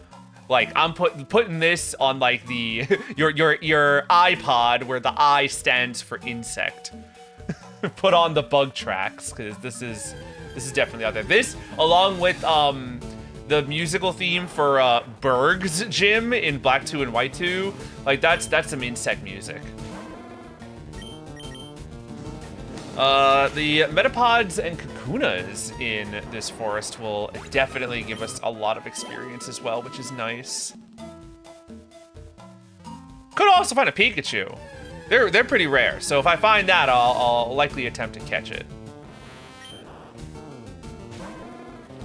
Like, I'm putting this on, like, the your iPod where the I stands for insect. Put on the bug tracks, because this is definitely out there. This, along with the musical theme for Berg's Gym in Black 2 and White 2, like, that's some insect music. The Metapods and Kakunas in this forest will definitely give us a lot of experience as well, which is nice. Could also find a Pikachu. They're pretty rare, so if I find that, I'll likely attempt to catch it.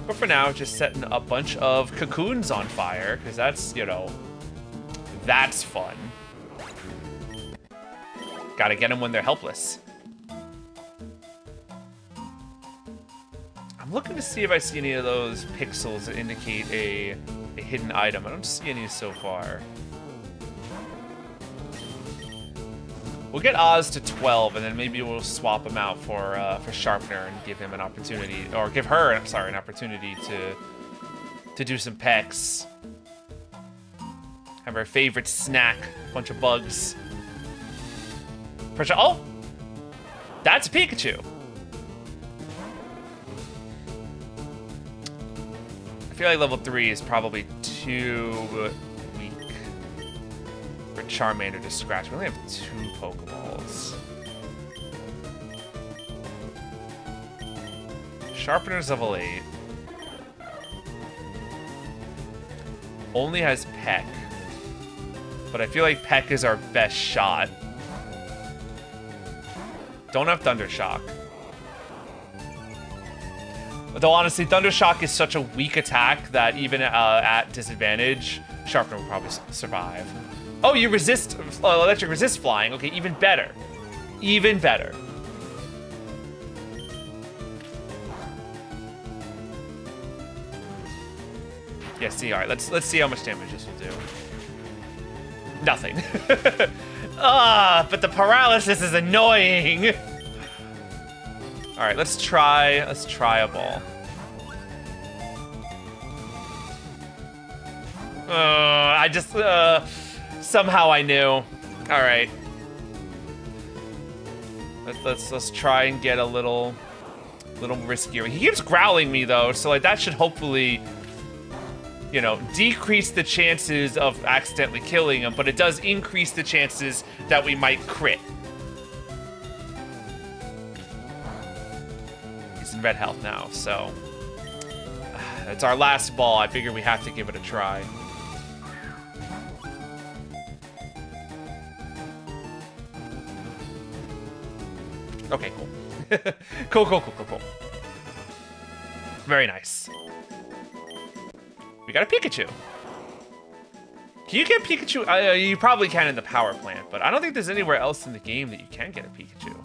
But for now, just setting a bunch of cocoons on fire, because that's, that's fun. Gotta get them when they're helpless. I'm looking to see if I see any of those pixels that indicate a hidden item. I don't see any so far. We'll get Oz to 12, and then maybe we'll swap him out for Sharpener and give him an opportunity, or give her, I'm sorry, an opportunity to do some pecs. Have our favorite snack, bunch of bugs. Pressure. Oh, that's a Pikachu. I feel like level 3 is probably too weak for Charmander to scratch. We only have 2 Pokeballs. Sharpener's level 8. Only has Peck. But I feel like Peck is our best shot. Don't have Thundershock. Though honestly, Thundershock is such a weak attack that even at disadvantage, Sharpener will probably survive. Oh, you resist, electric resist flying. Okay, even better. Even better. Yeah, see, all right, let's see how much damage this will do. Nothing. But the paralysis is annoying. All right, let's try a ball. I just, somehow I knew. All right. Let's try and get a little riskier. He keeps growling me though, so like that should hopefully, you know, decrease the chances of accidentally killing him, but it does increase the chances that we might crit. He's in red health now, so it's our last ball. I figure we have to give it a try. Okay, cool. Cool. Very nice. We got a Pikachu. Can you get Pikachu? You probably can in the power plant, but I don't think there's anywhere else in the game that you can get a Pikachu.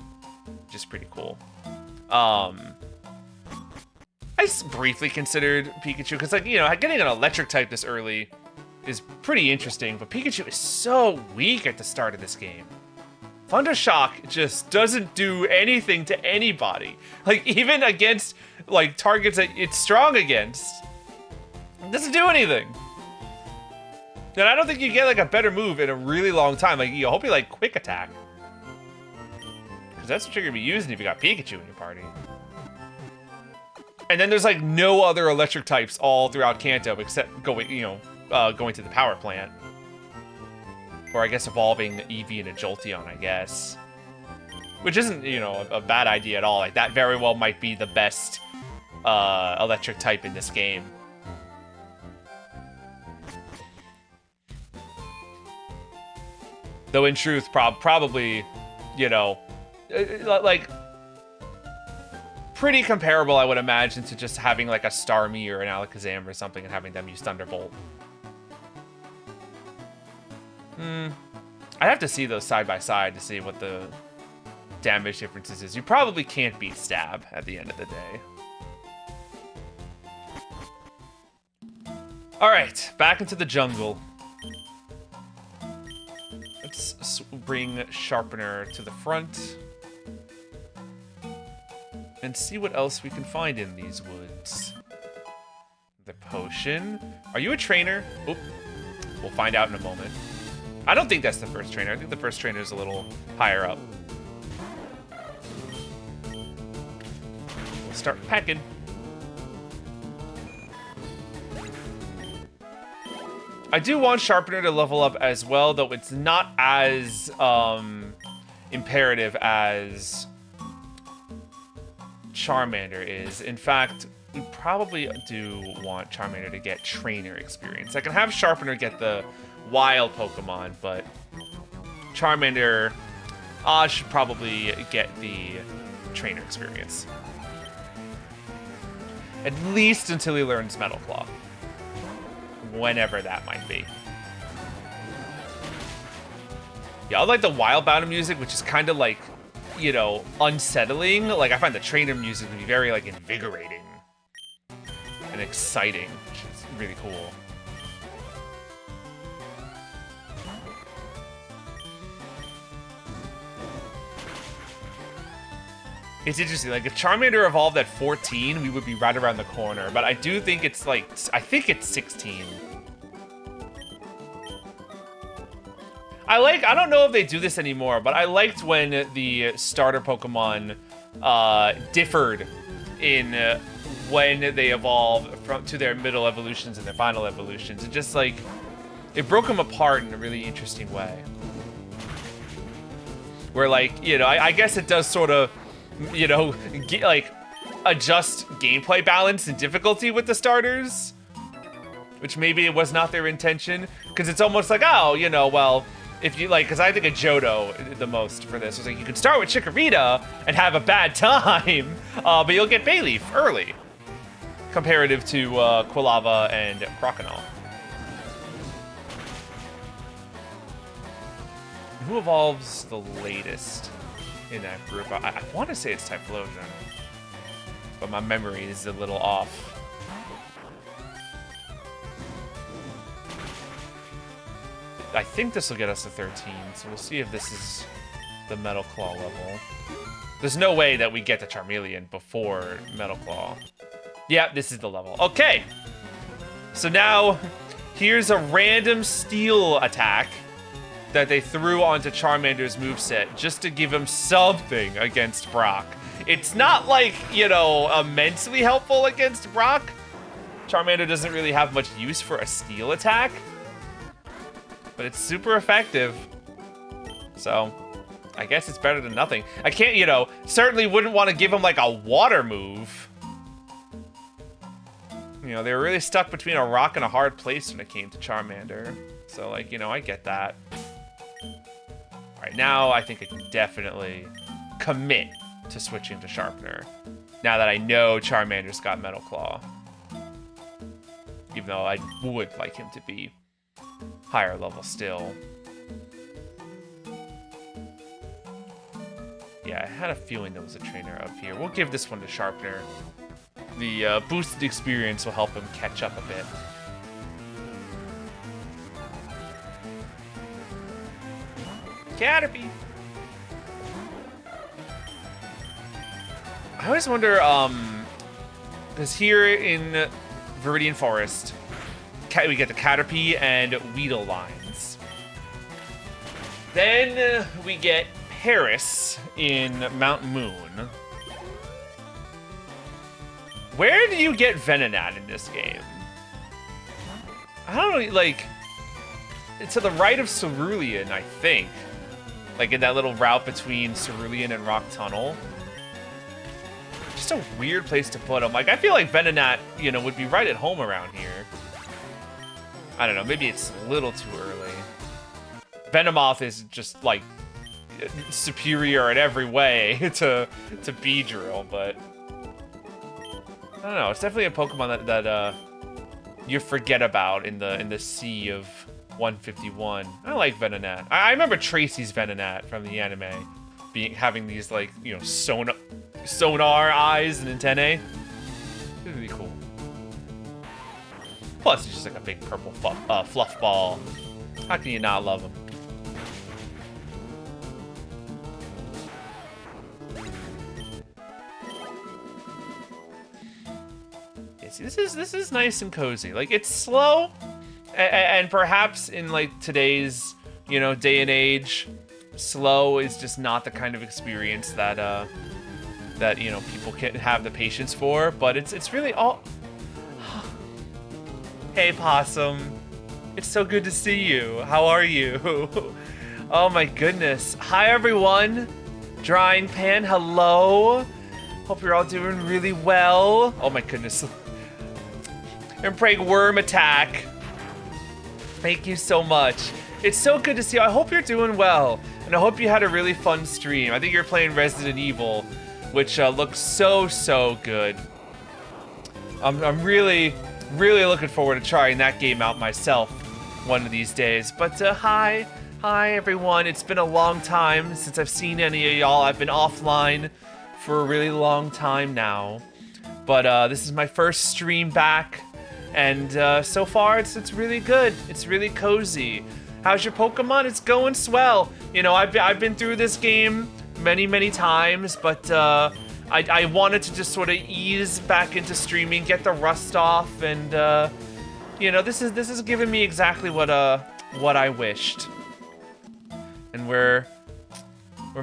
Which is pretty cool. I briefly considered Pikachu, because, like, you know, getting an electric type this early is pretty interesting, but Pikachu is so weak at the start of this game. Thundershock just doesn't do anything to anybody. Like, even against, like, targets that it's strong against. It doesn't do anything. And I don't think you get, like, a better move in a really long time. Like, you hope you, like, quick attack. Because that's what you're going to be using if you got Pikachu in your party. And then there's, like, no other electric types all throughout Kanto except going to the power plant. Or I guess evolving Eevee into Jolteon, I guess. Which isn't, you know, a bad idea at all. Like, that very well might be the best electric type in this game. Though in truth, probably, you know, like, pretty comparable, I would imagine, to just having, like, a Starmie or an Alakazam or something and having them use Thunderbolt. I'd have to see those side by side to see what the damage differences is. You probably can't beat Stab at the end of the day. All right, back into the jungle. Let's bring Sharpener to the front and see what else we can find in these woods. The potion. Are you a trainer? Oop. We'll find out in a moment. I don't think that's the first trainer. I think the first trainer is a little higher up. We'll start packing. I do want Sharpener to level up as well, though it's not as imperative as Charmander is. In fact, we probably do want Charmander to get trainer experience. I can have Sharpener get the wild Pokemon, but Charmander should probably get the trainer experience. At least until he learns Metal Claw. Whenever that might be. Yeah, I like the wild battle music, which is kind of like, you know, unsettling. Like, I find the trainer music to be very, like, invigorating. and exciting, which is really cool. It's interesting, like if Charmander evolved at 14, we would be right around the corner, but I do think it's like, I think it's 16. I don't know if they do this anymore, but I liked when the starter Pokemon differed in when they evolved to their middle evolutions and their final evolutions. It just like, it broke them apart in a really interesting way. Where like, you know, I guess it does sort of, you know, like adjust gameplay balance and difficulty with the starters, which maybe it was not their intention, because it's almost like, oh, you know, well, if you like, because I think of Johto the most for this. It's like you can start with Chikorita and have a bad time, but you'll get Bayleaf early, comparative to Quilava and Croconaw. Who evolves the latest in that group? I want to say it's Typhlosion, but my memory is a little off. I think this will get us to 13, so we'll see if this is the Metal Claw level. There's no way that we get the Charmeleon before Metal Claw. Yeah, this is the level. Okay, so now here's a random steel attack that they threw onto Charmander's moveset just to give him something against Brock. It's not like, you know, immensely helpful against Brock. Charmander doesn't really have much use for a steel attack, but it's super effective. So I guess it's better than nothing. I can't, you know, certainly wouldn't want to give him like a water move. You know, they were really stuck between a rock and a hard place when it came to Charmander. So like, you know, I get that. All right, now I think I can definitely commit to switching to Sharpener, now that I know Charmander's got Metal Claw. Even though I would like him to be higher level still. Yeah, I had a feeling there was a trainer up here. We'll give this one to Sharpener. The boosted experience will help him catch up a bit. Caterpie! I always wonder, because here in Viridian Forest, we get the Caterpie and Weedle lines. Then we get Paris in Mount Moon. Where do you get Venonat in this game? I don't know, like, to the right of Cerulean, I think. Like in that little route between Cerulean and Rock Tunnel. Just a weird place to put him. Like, I feel like Venonat, you know, would be right at home around here. I don't know, maybe it's a little too early. Venomoth is just, like, superior in every way to Beedrill, but I don't know. It's definitely a Pokemon that you forget about in the sea of 151. I like Venonat. I remember Tracy's Venonat from the anime, having these, like, you know, sonar eyes and antennae. It was really cool. Plus, he's just like a big purple fluff ball. How can you not love him? Yeah, see, this is nice and cozy. Like, it's slow, and perhaps in like today's, you know, day and age, slow is just not the kind of experience that that, you know, people can have the patience for. But it's really all. Hey, Possum. It's so good to see you. How are you? Oh my goodness. Hi, everyone. Drying Pan, hello. Hope you're all doing really well. Oh my goodness. And praying Worm Attack. Thank you so much. It's so good to see you. I hope you're doing well. And I hope you had a really fun stream. I think you're playing Resident Evil, which looks so good. I'm really looking forward to trying that game out myself one of these days. But hi everyone. It's been a long time since I've seen any of y'all. I've been offline for a really long time now. But this is my first stream back, and so far it's really good. It's really cozy. How's your Pokemon? It's going swell. You know, I've been through this game many times, but I wanted to just sort of ease back into streaming, get the rust off, and you know, this is giving me exactly what I wished. And we're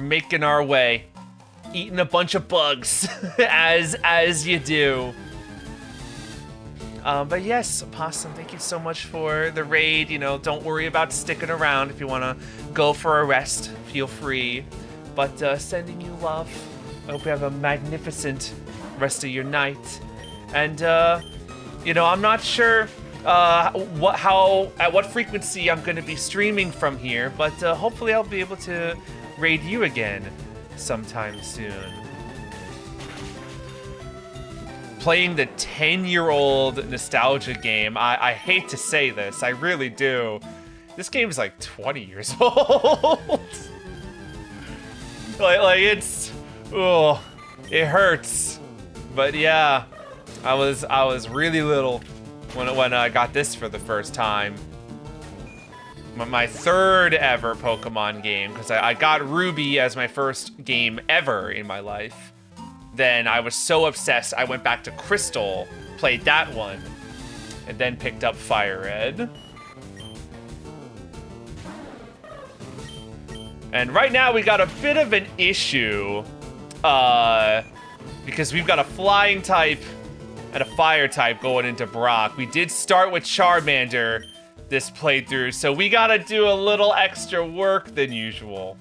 making our way, eating a bunch of bugs, as you do. But yes, Possum, thank you so much for the raid. You know, don't worry about sticking around. If you want to go for a rest, feel free. But sending you love. I hope you have a magnificent rest of your night. And you know, I'm not sure at what frequency I'm going to be streaming from here, but hopefully I'll be able to raid you again sometime soon. Playing the 10-year-old nostalgia game. I hate to say this, I really do. This game is like 20 years old. like it's, oh, it hurts. But yeah, I was really little when I got this for the first time. My third ever Pokemon game, because I got Ruby as my first game ever in my life. Then I was so obsessed, I went back to Crystal, played that one, and then picked up FireRed. And right now we got a bit of an issue, because we've got a flying type and a fire type going into Brock. We did start with Charmander this playthrough, so we gotta do a little extra work than usual.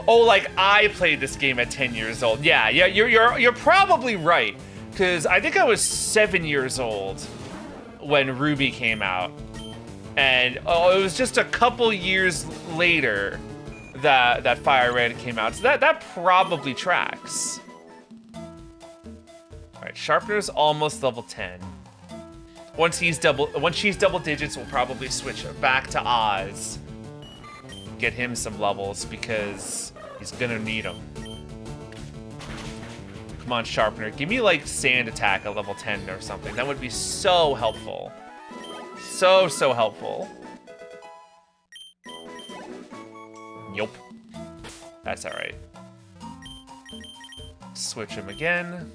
Oh, like I played this game at 10 years old. Yeah, you're probably right, because I think I was 7 years old when Ruby came out, and it was just a couple years later that FireRed came out. So that probably tracks. All right, Sharpener's almost level 10. Once she's double digits, we'll probably switch back to Oz. Get him some levels because he's gonna need them. Come on, Sharpener. Give me like Sand Attack at level 10 or something. That would be so helpful. So helpful. Yup. That's alright. Switch him again.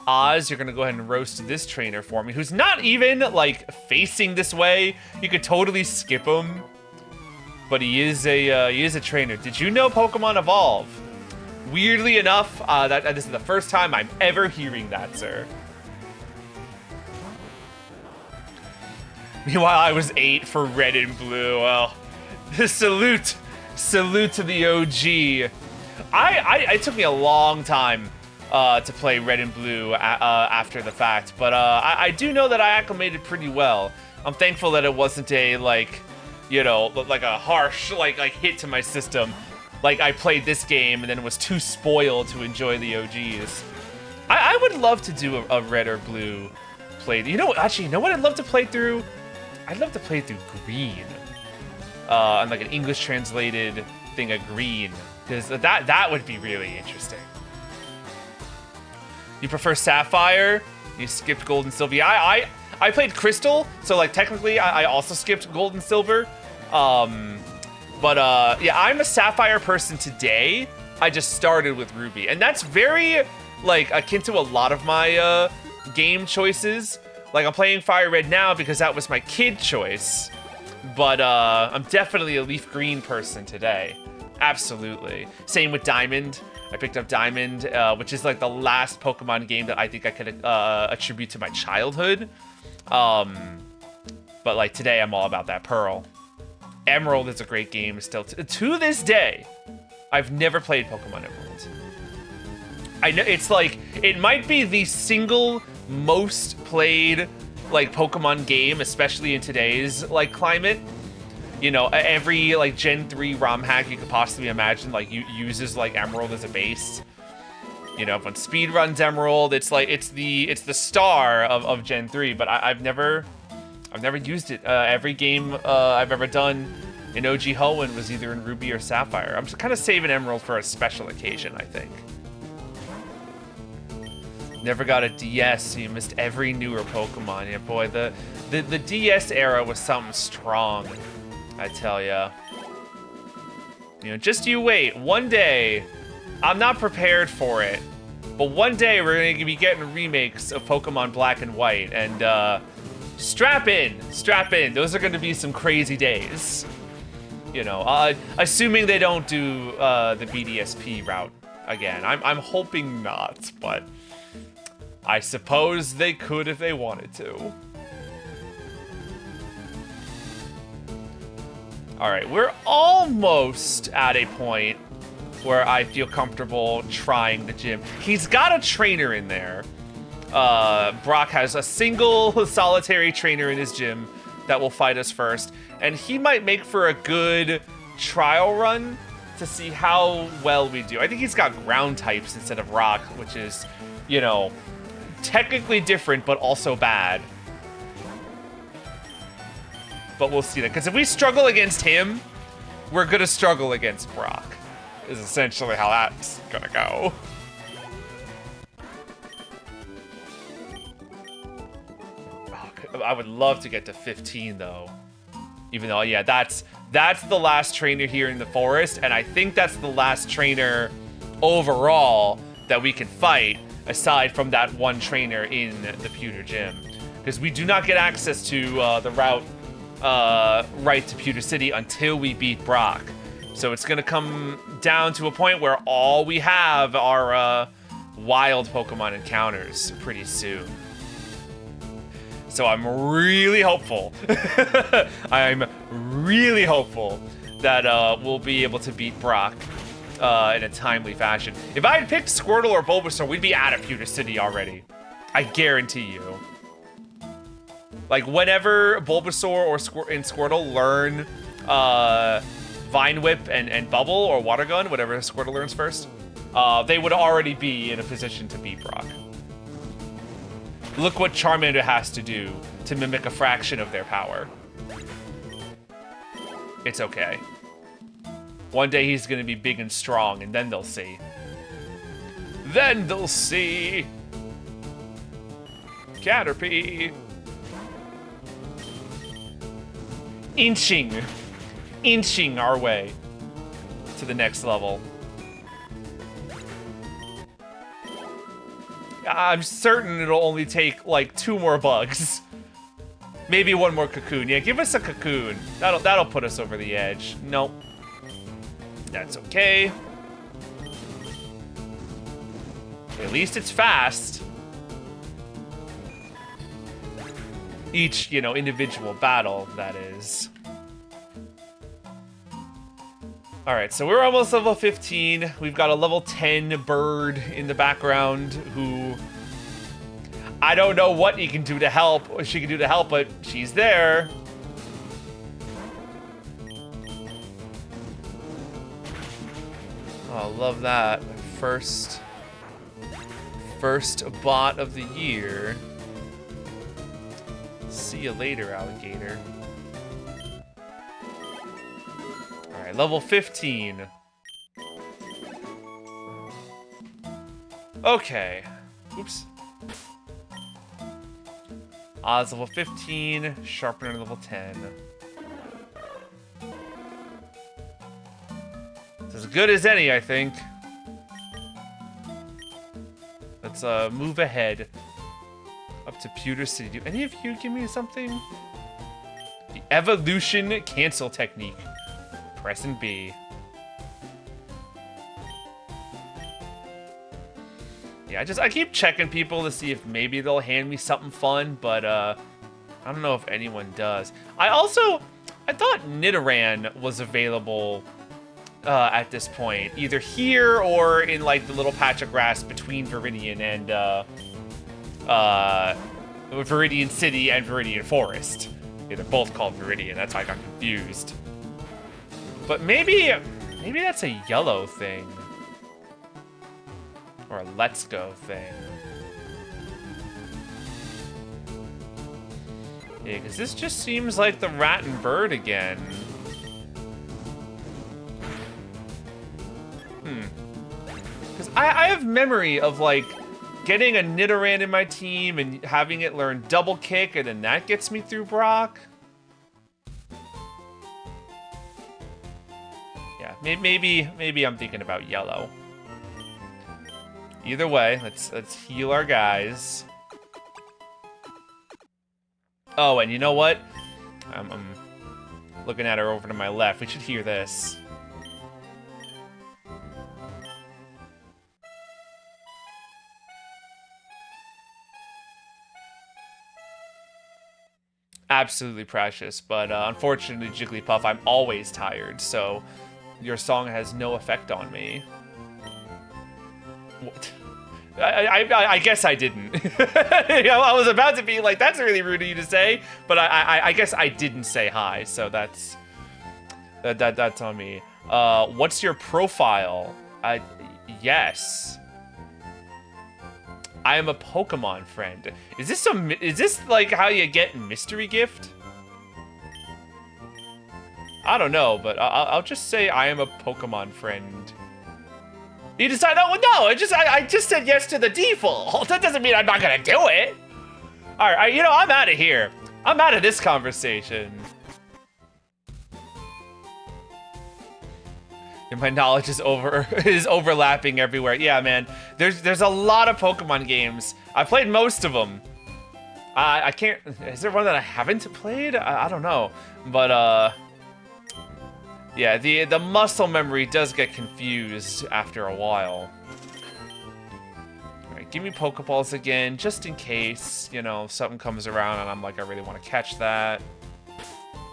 Oz, you're gonna go ahead and roast this trainer for me, who's not even like facing this way. You could totally skip him. But he is a trainer. Did you know Pokemon evolve? Weirdly enough, this is the first time I'm ever hearing that, sir. Meanwhile, I was 8 for Red and Blue. Well, salute to the OG. It took me a long time to play Red and Blue after the fact, but I do know that I acclimated pretty well. I'm thankful that it wasn't a like, you know, like a harsh like hit to my system. Like I played this game and then was too spoiled to enjoy the OGs. I would love to do a Red or Blue play. You know, actually, you know what I'd love to play through? I'd love to play through Green. On like an English translated thing of Green, because that would be really interesting. You prefer Sapphire? You skipped Gold and Silver. Yeah, I played Crystal, so like technically I also skipped Gold and Silver. Yeah, I'm a Sapphire person today. I just started with Ruby, and that's very like akin to a lot of my game choices. Like I'm playing FireRed now because that was my kid choice, but I'm definitely a Leaf Green person today. Absolutely. Same with Diamond. I picked up Diamond, which is like the last Pokemon game that I think I could attribute to my childhood. But like today, I'm all about that Pearl. Emerald is a great game still. To this day, I've never played Pokemon Emerald. I know it's like, it might be the single most played like Pokemon game, especially in today's like climate. You know, every like Gen 3 ROM hack you could possibly imagine like uses like Emerald as a base. You know, everyone speedruns Emerald. It's like it's the star of Gen 3, but I've never used it. Every game I've ever done in OG Hoenn was either in Ruby or Sapphire. I'm just kind of saving Emerald for a special occasion, I think. Never got a DS, so you missed every newer Pokemon. Yeah, boy, the DS era was something strong, I tell ya. You know, just you wait. One day, I'm not prepared for it, but one day we're going to be getting remakes of Pokemon Black and White, and strap in. Those are going to be some crazy days. You know, assuming they don't do the BDSP route again. I'm hoping not, but I suppose they could if they wanted to. All right, we're almost at a point where I feel comfortable trying the gym. He's got a trainer in there. Brock has a single solitary trainer in his gym that will fight us first, and he might make for a good trial run to see how well we do. I think he's got ground types instead of rock, which is, you know, technically different, but also bad. But we'll see that, because if we struggle against him, we're gonna struggle against Brock, is essentially how that's gonna go. I would love to get to 15 though. Even though, yeah, that's the last trainer here in the forest, and I think that's the last trainer overall that we can fight, aside from that one trainer in the Pewter Gym. Because we do not get access to the route right to Pewter City until we beat Brock. So it's gonna come down to a point where all we have are wild Pokemon encounters pretty soon. So I'm really hopeful. I'm really hopeful that we'll be able to beat Brock in a timely fashion. If I had picked Squirtle or Bulbasaur, we'd be out of Pewter City already. I guarantee you. Like, whenever Bulbasaur or Squirtle learn Vine Whip and Bubble or Water Gun, whatever Squirtle learns first, they would already be in a position to beat Brock. Look what Charmander has to do to mimic a fraction of their power. It's okay. One day he's gonna be big and strong, and then they'll see. Then they'll see. Caterpie. Inching our way to the next level. I'm certain it'll only take like 2 more bugs. Maybe 1 more cocoon. Yeah, give us a cocoon. That'll put us over the edge. Nope. That's okay. At least it's fast. Each, you know, individual battle, that is. All right, so we're almost level 15. We've got a level 10 bird in the background who I don't know what he can do to help, or she can do to help, but she's there. Oh, love that. First bot of the year. See you later, alligator. Alright, level 15. Okay. Oops. Oz level 15, Sharpener level 10. It's as good as any, I think. Let's move ahead up to Pewter City. Do any of you give me something? The evolution cancel technique. Press and B. Yeah, I keep checking people to see if maybe they'll hand me something fun, but I don't know if anyone does. I thought Nidoran was available at this point, either here or in like the little patch of grass between Viridian and Viridian City and Viridian Forest. Yeah, they're both called Viridian. That's why I got confused. But maybe that's a yellow thing. Or a Let's Go thing. Yeah, because this just seems like the rat and bird again. Because I have memory of, like, getting a Nidoran in my team and having it learn double kick, and then that gets me through Brock. Yeah, maybe I'm thinking about yellow. Either way, let's heal our guys. Oh, and you know what? I'm looking at her over to my left. We should hear this. Absolutely precious, but unfortunately, Jigglypuff, I'm always tired, so your song has no effect on me. What? I guess I didn't. I was about to be like, that's really rude of you to say, but I guess I didn't say hi, so that's on me. What's your profile? Yes. I am a Pokemon friend. Is this like how you get mystery gift? I don't know, but I'll just say I am a Pokemon friend. You decide, oh, no, I just said yes to the default. That doesn't mean I'm not gonna do it. All right, you know, I'm out of here. I'm out of this conversation. And my knowledge is overlapping everywhere. Yeah, man, there's a lot of Pokemon games. I played most of them. I can't, is there one that I haven't played? I don't know, but yeah, the muscle memory does get confused after a while. All right, give me Pokeballs again, just in case, you know, something comes around and I'm like, I really want to catch that.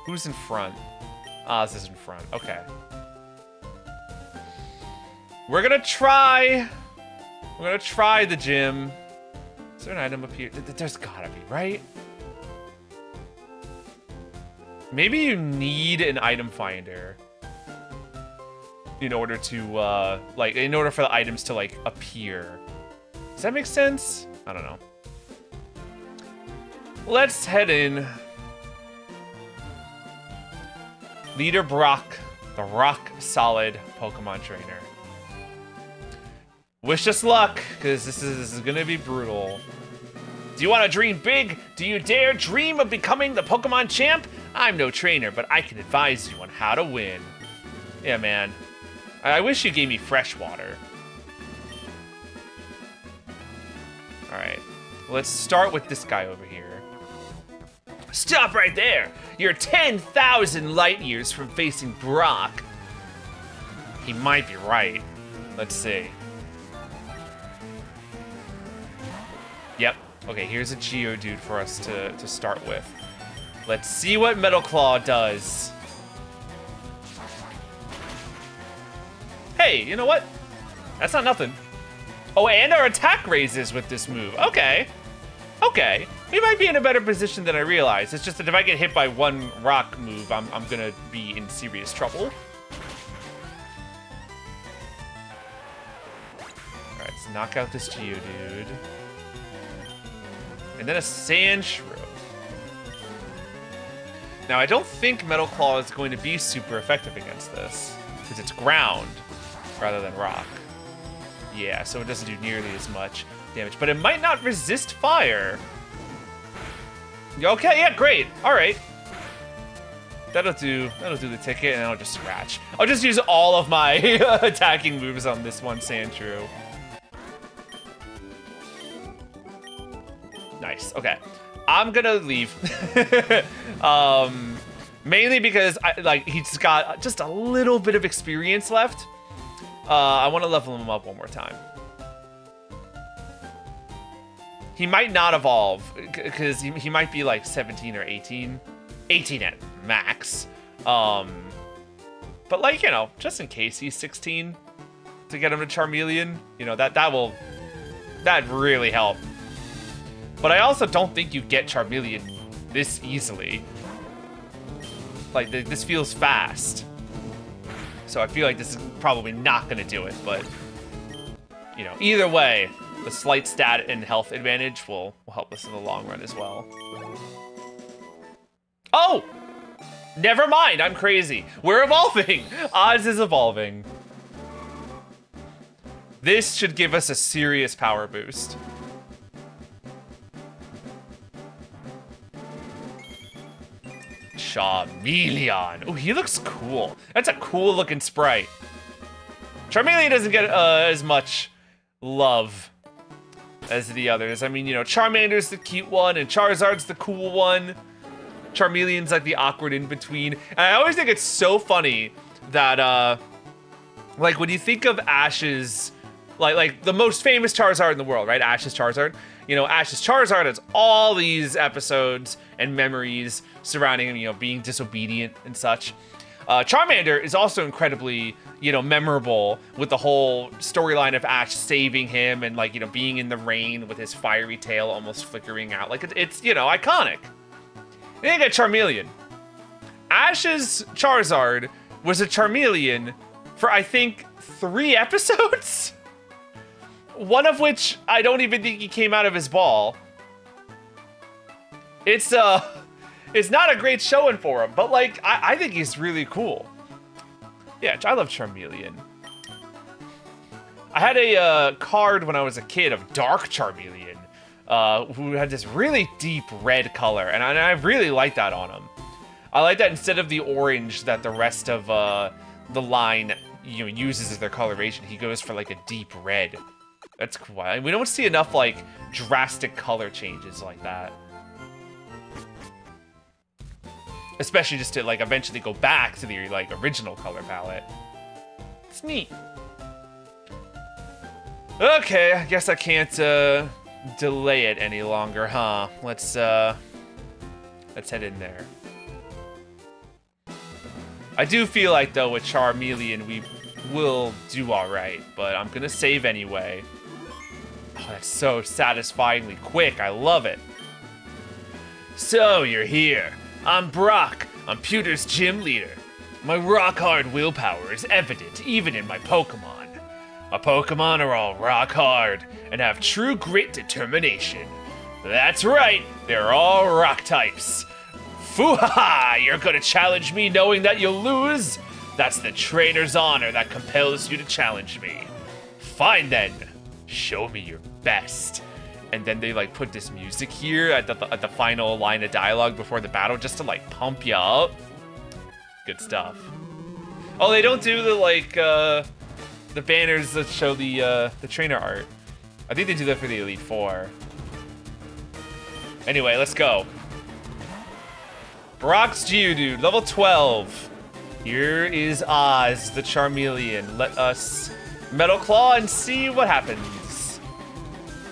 Who's in front? Ah, this is in front. Okay. We're gonna try the gym. Is there an item up here? There's gotta be, right? Maybe you need an item finder in order to, in order for the items to, like, appear. Does that make sense? I don't know. Let's head in. Leader Brock, the rock-solid Pokemon trainer. Wish us luck, because this is gonna be brutal. Do you want to dream big? Do you dare dream of becoming the Pokemon champ? I'm no trainer, but I can advise you on how to win. Yeah, man. I wish you gave me fresh water. Alright. Let's start with this guy over here. Stop right there! You're 10,000 light years from facing Brock. He might be right. Let's see. Yep. Okay, here's a Geodude for us to start with. Let's see what Metal Claw does. Hey, you know what? That's not nothing. Oh, and our attack raises with this move. Okay. Okay. We might be in a better position than I realized. It's just that if I get hit by one rock move, I'm gonna be in serious trouble. Alright, let's knock out this Geodude. And then a Sandshrew. Now, I don't think Metal Claw is going to be super effective against this, because it's ground rather than rock. Yeah, so it doesn't do nearly as much damage, but it might not resist fire. Okay, yeah, great. All right. That'll do the ticket, and I'll just scratch. I'll just use all of my attacking moves on this one Sandshrew. Nice. Okay. I'm gonna leave. Mainly because he's got just a little bit of experience left. I want to level him up one more time. He might not evolve because he might be like 17 or 18. 18 at max. But like, you know, just in case he's 16 to get him to Charmeleon, you know, that'd really help. But I also don't think you get Charmeleon this easily. Like, this feels fast. So I feel like this is probably not going to do it, but, you know, either way, the slight stat and health advantage will help us in the long run as well. Oh! Never mind, I'm crazy. We're evolving! Oz is evolving. This should give us a serious power boost. Charmeleon. Oh, he looks cool. That's a cool looking sprite. Charmeleon doesn't get as much love as the others. I mean, you know, Charmander's the cute one, and Charizard's the cool one. Charmeleon's like the awkward in between. And I always think it's so funny that, like, when you think of Ash's, like the most famous Charizard in the world, right? Ash's Charizard. You know, Ash's Charizard has all these episodes and memories surrounding him, you know, being disobedient and such. Charmander is also incredibly, you know, memorable with the whole storyline of Ash saving him and, like, you know, being in the rain with his fiery tail almost flickering out. Like, it's you know, iconic. And then you got Charmeleon. Ash's Charizard was a Charmeleon for, I think, 3 episodes? One of which I don't even think he came out of his ball. It's not a great showing for him, but, like, I think he's really cool. Yeah, I love Charmeleon. I had a card when I was a kid of Dark Charmeleon, who had this really deep red color, and I really like that on him. I like that instead of the orange that the rest of the line, you know, uses as their coloration, he goes for, like, a deep red. That's cool. We don't see enough, like, drastic color changes like that. Especially just to, like, eventually go back to the, like, original color palette. It's neat. Okay, I guess I can't delay it any longer, huh? Let's head in there. I do feel like, though, with Charmeleon, we will do all right, but I'm gonna save anyway. Oh, that's so satisfyingly quick. I love it. So, you're here. I'm Brock. I'm Pewter's gym leader. My rock-hard willpower is evident even in my Pokemon. My Pokemon are all rock-hard and have true grit determination. That's right, they're all rock types. Foo-ha-ha! You're gonna challenge me knowing that you'll lose? That's the trainer's honor that compels you to challenge me. Fine then. Show me your best. And then they, like, put this music here at the final line of dialogue before the battle just to, like, pump you up. Good stuff. Oh, they don't do the, like, the banners that show the trainer art. I think they do that for the Elite Four. Anyway, let's go. Brock's Geodude, level 12. Here is Oz, the Charmeleon. Let us Metal Claw and see what happens.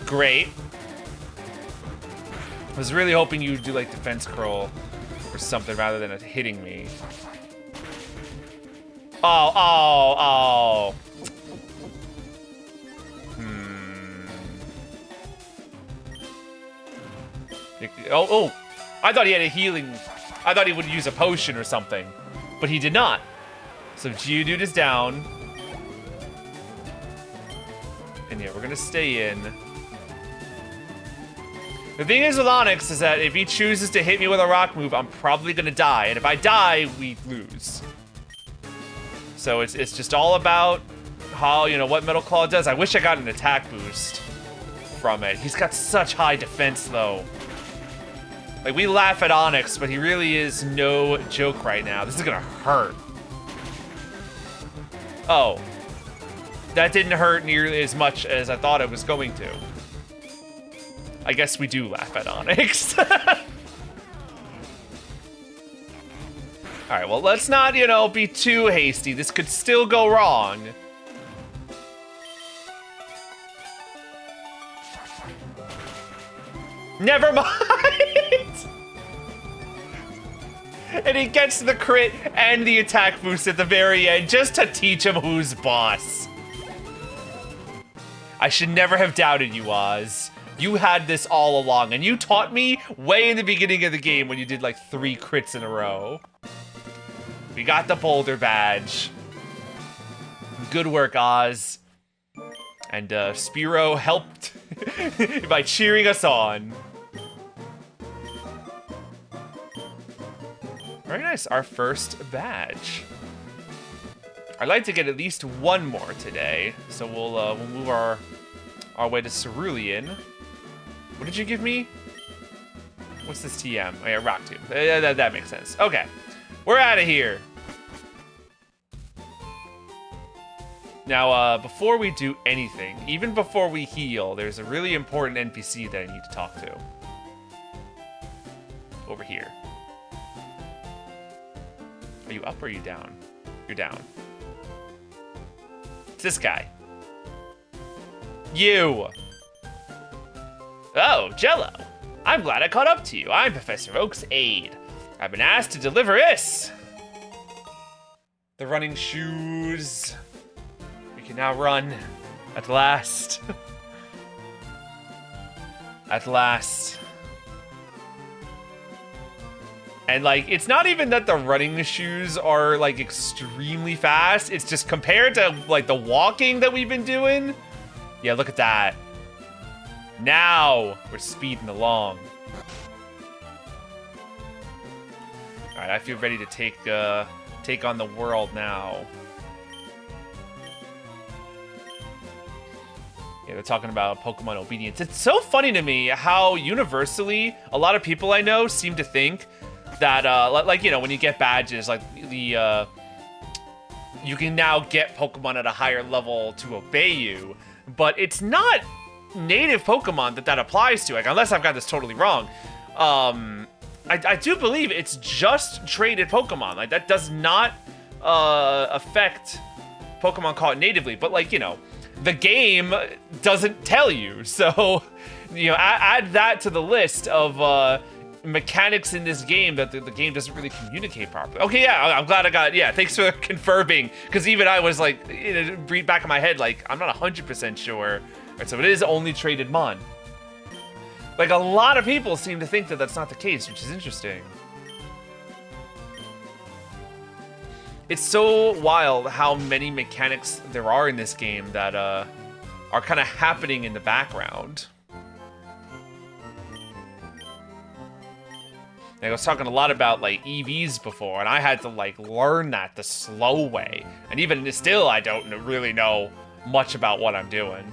Great. I was really hoping you'd do, like, defense curl or something rather than it hitting me. Oh. Oh. I thought he had a healing. I thought he would use a potion or something, but he did not. So Geodude is down. And yeah, we're gonna stay in. The thing is with Onix is that if he chooses to hit me with a rock move, I'm probably gonna die. And if I die, we lose. So it's just all about how, you know, what Metal Claw does. I wish I got an attack boost from it. He's got such high defense, though. Like, we laugh at Onix, but he really is no joke right now. This is gonna hurt. Oh. That didn't hurt nearly as much as I thought it was going to. I guess we do laugh at Onix. Alright, well, let's not, you know, be too hasty. This could still go wrong. Never mind! And he gets the crit and the attack boost at the very end just to teach him who's boss. I should never have doubted you, Oz. You had this all along, and you taught me way in the beginning of the game when you did like 3 crits in a row. We got the Boulder badge. Good work, Oz. And Spearow helped by cheering us on. Very nice, our first badge. I'd like to get at least 1 more today, so we'll move our way to Cerulean. What did you give me? What's this TM? Oh yeah, rock tube. That makes sense. Okay, we're out of here. Now, before we do anything, even before we heal, there's a really important NPC that I need to talk to. Over here. Are you up or are you down? You're down. It's this guy. You! Oh, Jello. I'm glad I caught up to you. I'm Professor Oak's aide. I've been asked to deliver this. The running shoes. We can now run. At last. At last. And, like, it's not even that the running shoes are, like, extremely fast. It's just compared to, like, the walking that we've been doing. Yeah, look at that. Now we're speeding along. All right, I feel ready to take on the world now. Yeah, they're talking about Pokemon obedience. It's so funny to me how universally a lot of people I know seem to think that, like, you know, when you get badges, like, you can now get Pokemon at a higher level to obey you, but it's not native Pokemon that applies to, like, unless I've got this totally wrong. I do believe it's just traded Pokemon. Like, that does not affect Pokemon caught natively, but, like, you know, the game doesn't tell you, so, you know, add that to the list of mechanics in this game that the game doesn't really communicate properly. Okay, yeah, I'm glad I got, yeah, thanks for confirming, because even I was like, in the back of my head, like, I'm not 100% sure. Right, so it is only traded Mon. Like, a lot of people seem to think that that's not the case, which is interesting. It's so wild how many mechanics there are in this game that are kind of happening in the background. I was talking a lot about, like, EVs before, and I had to, like, learn that the slow way. And even still, I don't really know much about what I'm doing.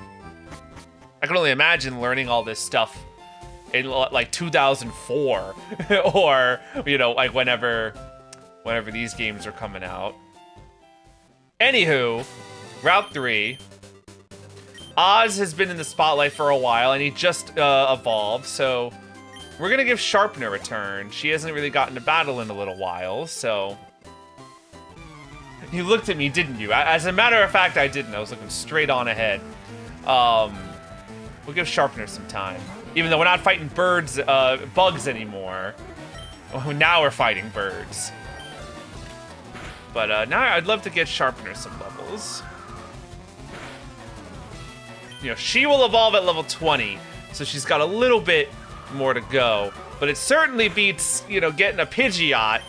I can only imagine learning all this stuff in, like, 2004. Or, you know, like, whenever these games are coming out. Anywho, Route 3. Oz has been in the spotlight for a while, and he just evolved, so we're gonna give Sharpener a turn. She hasn't really gotten to battle in a little while, so... You looked at me, didn't you? As a matter of fact, I didn't. I was looking straight on ahead. We'll give Sharpener some time. Even though we're not fighting bugs anymore. Now we're fighting birds. But now I'd love to get Sharpener some levels. You know, she will evolve at level 20, so she's got a little bit more to go. But it certainly beats, you know, getting a Pidgeot.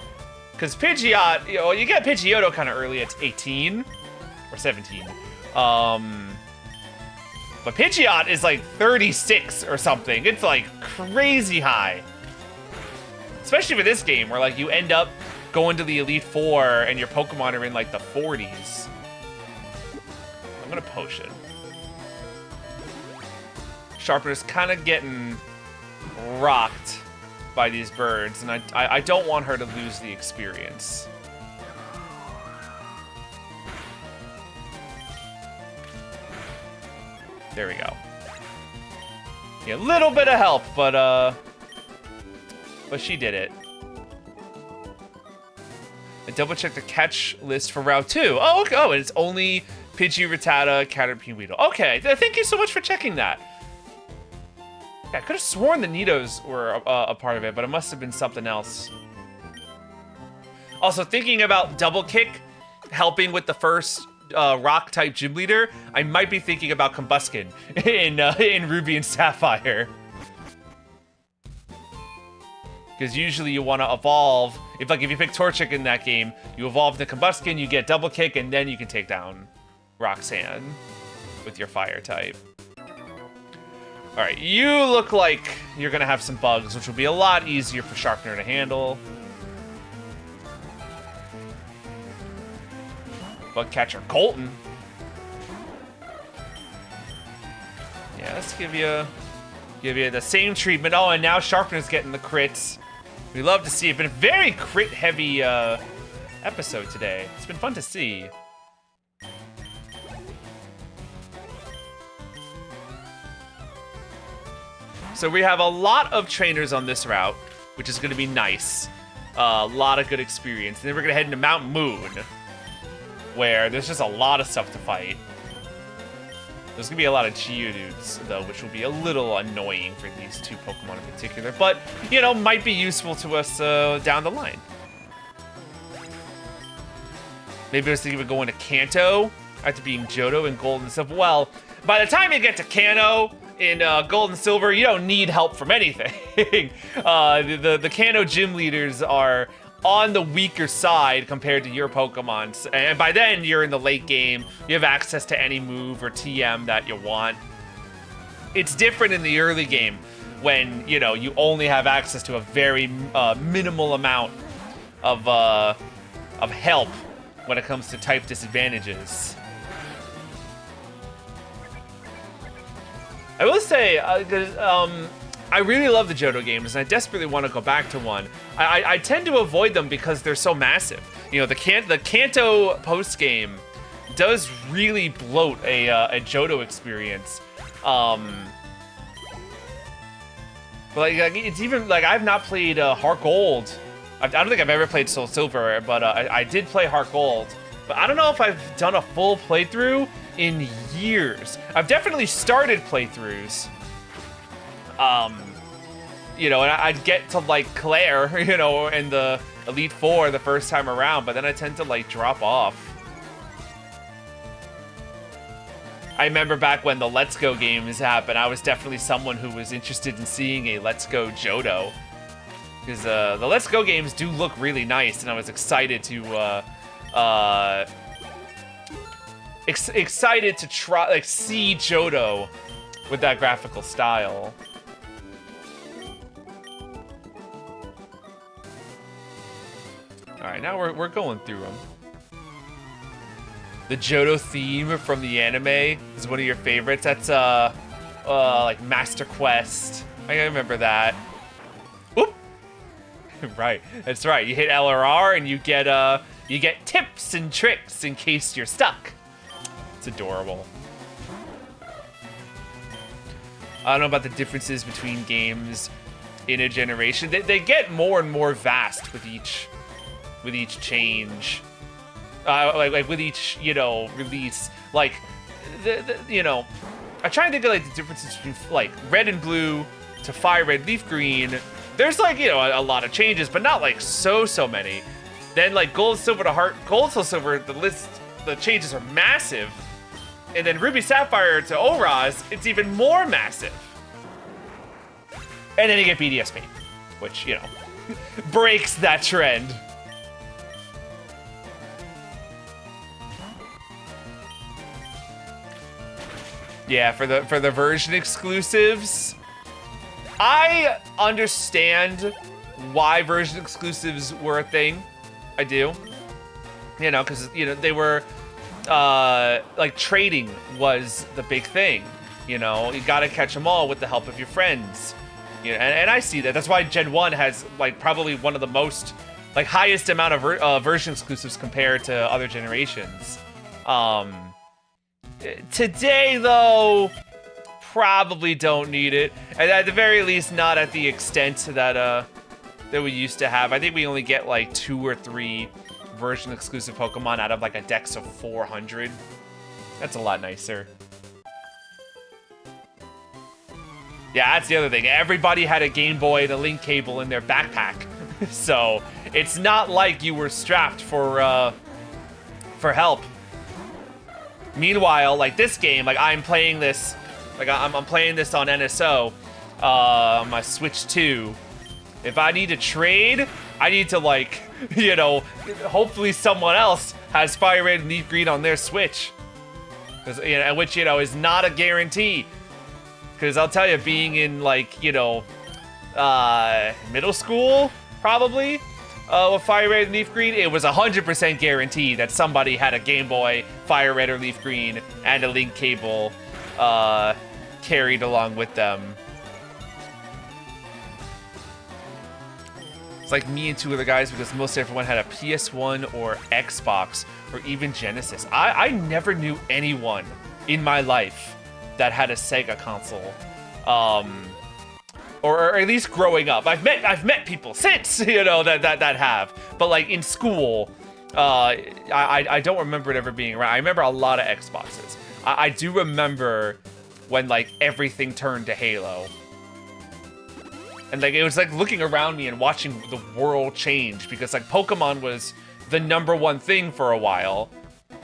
Because Pidgeot, you know, you get Pidgeotto kind of early at 18 or 17. But Pidgeot is like 36 or something. It's like crazy high. Especially for this game where, like, you end up going to the Elite Four and your Pokemon are in like the 40s. I'm gonna potion. Sharpener's kind of getting rocked by these birds, and I don't want her to lose the experience. There we go. Yeah, a little bit of help, but she did it. I double checked the catch list for Route 2. Oh, okay. Oh, and it's only Pidgey, Rattata, Caterpie, Weedle. Okay, thank you so much for checking that. Yeah, I could have sworn the Nidos were a part of it, but it must have been something else. Also, thinking about Double Kick helping with the first rock-type gym leader, I might be thinking about Combuskin in Ruby and Sapphire. Because usually you want to evolve. If you pick Torchic in that game, you evolve the Combuskin, you get Double Kick, and then you can take down Roxanne with your fire type. Alright, you look like you're going to have some bugs, which will be a lot easier for Sharpener to handle. Bug catcher Colton. Yeah, let's give you Give you the same treatment. Oh, and now Sharpener's getting the crits. We love to see it. Been a very crit-heavy episode today. It's been fun to see. So we have a lot of trainers on this route, which is going to be nice. A lot of good experience. And then we're going to head into Mount Moon, where there's just a lot of stuff to fight. There's going to be a lot of Geodudes, though, which will be a little annoying for these two Pokemon in particular. But, you know, might be useful to us down the line. Maybe I was thinking of going to Kanto after being Johto and Gold and Silver. Well, by the time you get to Kanto in Gold and Silver, you don't need help from anything. The Kanto gym leaders are on the weaker side compared to your Pokemon. And by then, you're in the late game. You have access to any move or TM that you want. It's different in the early game when, you know, you only have access to a very minimal amount of help when it comes to type disadvantages. I will say, I really love the Johto games, and I desperately want to go back to one. I tend to avoid them because they're so massive. You know, the Kanto post-game does really bloat a Johto experience. But like, it's even, like, I've not played Heart Gold. I don't think I've ever played Soul Silver, but I did play Heart Gold. But I don't know if I've done a full playthrough in years. I've definitely started playthroughs. You know, and I'd get to, like, Claire, you know, in the Elite Four the first time around, but then I tend to, like, drop off. I remember back when the Let's Go games happened, I was definitely someone who was interested in seeing a Let's Go Johto. Because the Let's Go games do look really nice, and I was excited to, excited to try, like, see Johto with that graphical style. All right, now we're going through them. The Johto theme from the anime is one of your favorites. That's like Master Quest. I remember that. Whoop. Right, that's right. You hit LRR and you get tips and tricks in case you're stuck. It's adorable. I don't know about the differences between games in a generation. They get more and more vast with each change. Like with each, you know, release. Like, you know, I try to think of, like, the differences between, like, Red and Blue to FireRed, Leaf Green. There's, like, you know, a lot of changes, but not, like, so many. Then, like, Gold, Silver to Heart, Gold, Silver, the changes are massive. And then Ruby, Sapphire to ORAS, it's even more massive. And then you get BDSP, which, you know, breaks that trend. Yeah, for the version exclusives, I understand why version exclusives were a thing. I do. You know, because, you know, they were, like, trading was the big thing. You know, you gotta catch them all with the help of your friends. You know, and I see that. That's why Gen 1 has, like, probably one of the most, like, highest amount of version exclusives compared to other generations. Today, though, probably don't need it. And at the very least, not at the extent that we used to have. I think we only get, like, 2 or 3 version exclusive Pokemon out of, like, a dex of 400. That's a lot nicer. Yeah, that's the other thing. Everybody had a Game Boy and a link cable in their backpack. So it's not like you were strapped for help. Meanwhile, like, this game, like, I'm playing this, like, I'm playing this on NSO, on my Switch 2. If I need to trade, I need to, like, you know, hopefully someone else has FireRed and Leaf Green on their Switch. You know, which, you know, is not a guarantee. Because I'll tell you, being in, like, you know, middle school, probably, with FireRed and Leaf Green, it was 100% guaranteed that somebody had a Game Boy, FireRed or Leaf Green, and a link cable carried along with them. It's like me and two other guys because most everyone had a PS1 or Xbox or even Genesis. I never knew anyone in my life that had a Sega console. Or at least growing up. I've met people since, you know, that have. But like in school, I don't remember it ever being around. I remember a lot of Xboxes. I do remember when like everything turned to Halo. And like it was like looking around me and watching the world change because like Pokemon was the #1 thing for a while.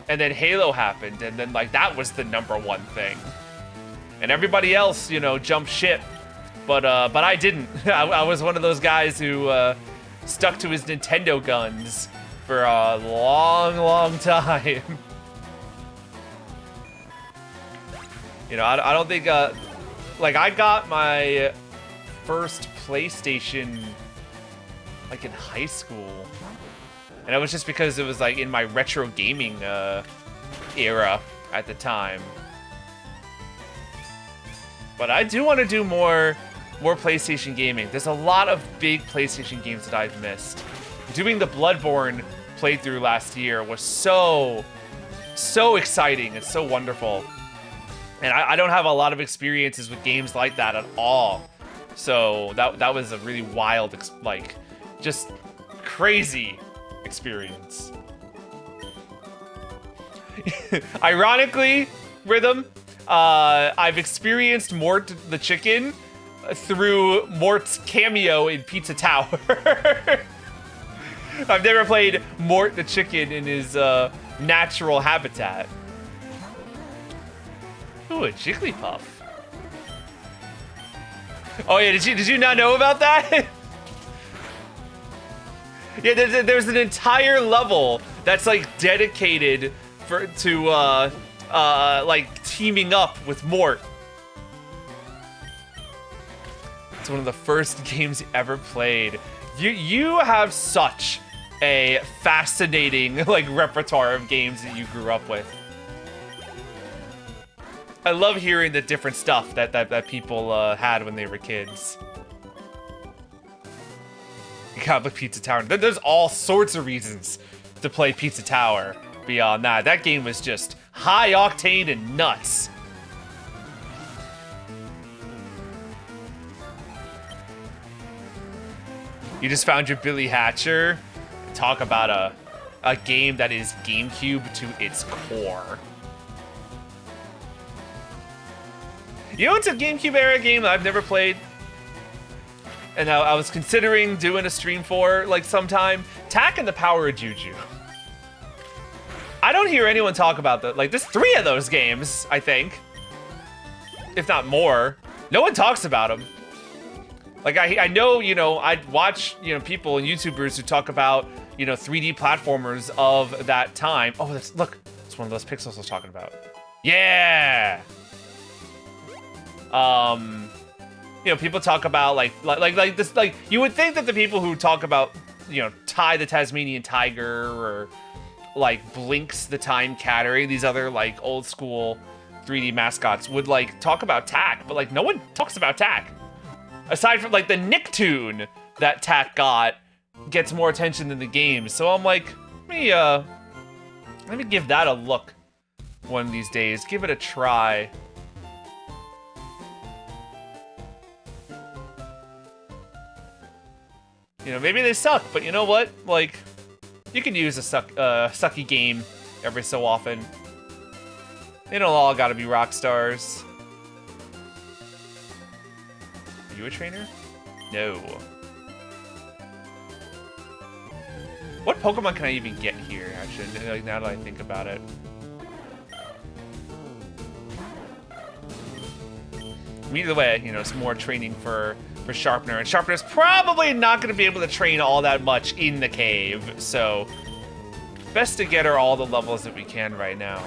And then Halo happened and then like that was the #1 thing. And everybody else, you know, jumped ship. But I didn't. I was one of those guys who stuck to his Nintendo guns for a long, long time. You know, I don't think, like, I got my first PlayStation, like, in high school. And it was just because it was, like, in my retro gaming era at the time. But I do want to do more PlayStation gaming. There's a lot of big PlayStation games that I've missed. Doing the Bloodborne playthrough last year was so exciting and so wonderful. And I don't have a lot of experiences with games like that at all. So that was a really wild, like, just crazy experience. Ironically, Rhythm, I've experienced Mort the Chicken through Mort's cameo in Pizza Tower. I've never played Mort the Chicken in his natural habitat. Ooh, a Jigglypuff. Oh yeah, did you not know about that? Yeah, there's an entire level that's like dedicated to like teaming up with Mort. It's one of the first games ever played. You have such a fascinating like repertoire of games that you grew up with. I love hearing the different stuff that people had when they were kids. Comic Pizza Tower. There's all sorts of reasons to play Pizza Tower beyond that. That game was just high octane and nuts. You just found your Billy Hatcher. Talk about a game that is GameCube to its core. You know, it's a GameCube era game that I've never played, and I was considering doing a stream for like sometime. Tak and the Power of Juju. I don't hear anyone talk about that. Like, there's 3 of those games, I think, if not more. No one talks about them. Like, I know, you know, I'd watch, you know, people and YouTubers who talk about, you know, 3D platformers of that time. Oh, look, it's one of those pixels I was talking about. Yeah. You know, people talk about like this, like you would think that the people who talk about, you know, Ty the Tasmanian Tiger or like Blinks the Time Cat or any of these other like old school 3D mascots would like talk about Tak, but like no one talks about Tak. Aside from like the Nicktoon that Tak got gets more attention than the game. So I'm like, let me give that a look one of these days. Give it a try. You know, maybe they suck, but you know what? Like, you can use a sucky game every so often. They don't all gotta be rock stars. Are you a trainer? No. What Pokemon can I even get here, actually, like, now that I think about it? Either way, you know, it's more training for Sharpener, and Sharpener's probably not going to be able to train all that much in the cave, so best to get her all the levels that we can right now.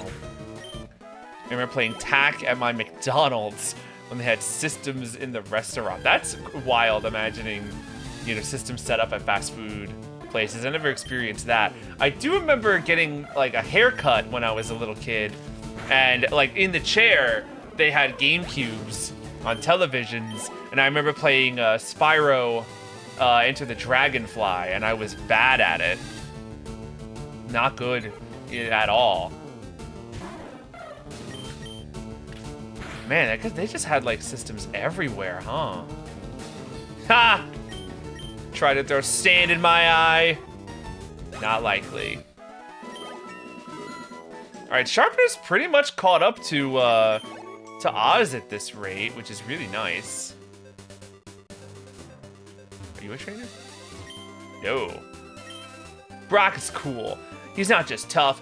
I remember playing Tak at my McDonald's when they had systems in the restaurant. That's wild, imagining, you know, systems set up at fast food places. I never experienced that. I do remember getting like a haircut when I was a little kid, and like in the chair they had GameCubes on televisions, and I remember playing Spyro Enter the Dragonfly, and I was bad at it. Not good at all. Man, they just had like systems everywhere, huh? Ha! Try to throw sand in my eye. Not likely. All right, Sharpener's pretty much caught up to Oz at this rate, which is really nice. Are you a trainer? No. Brock is cool. He's not just tough.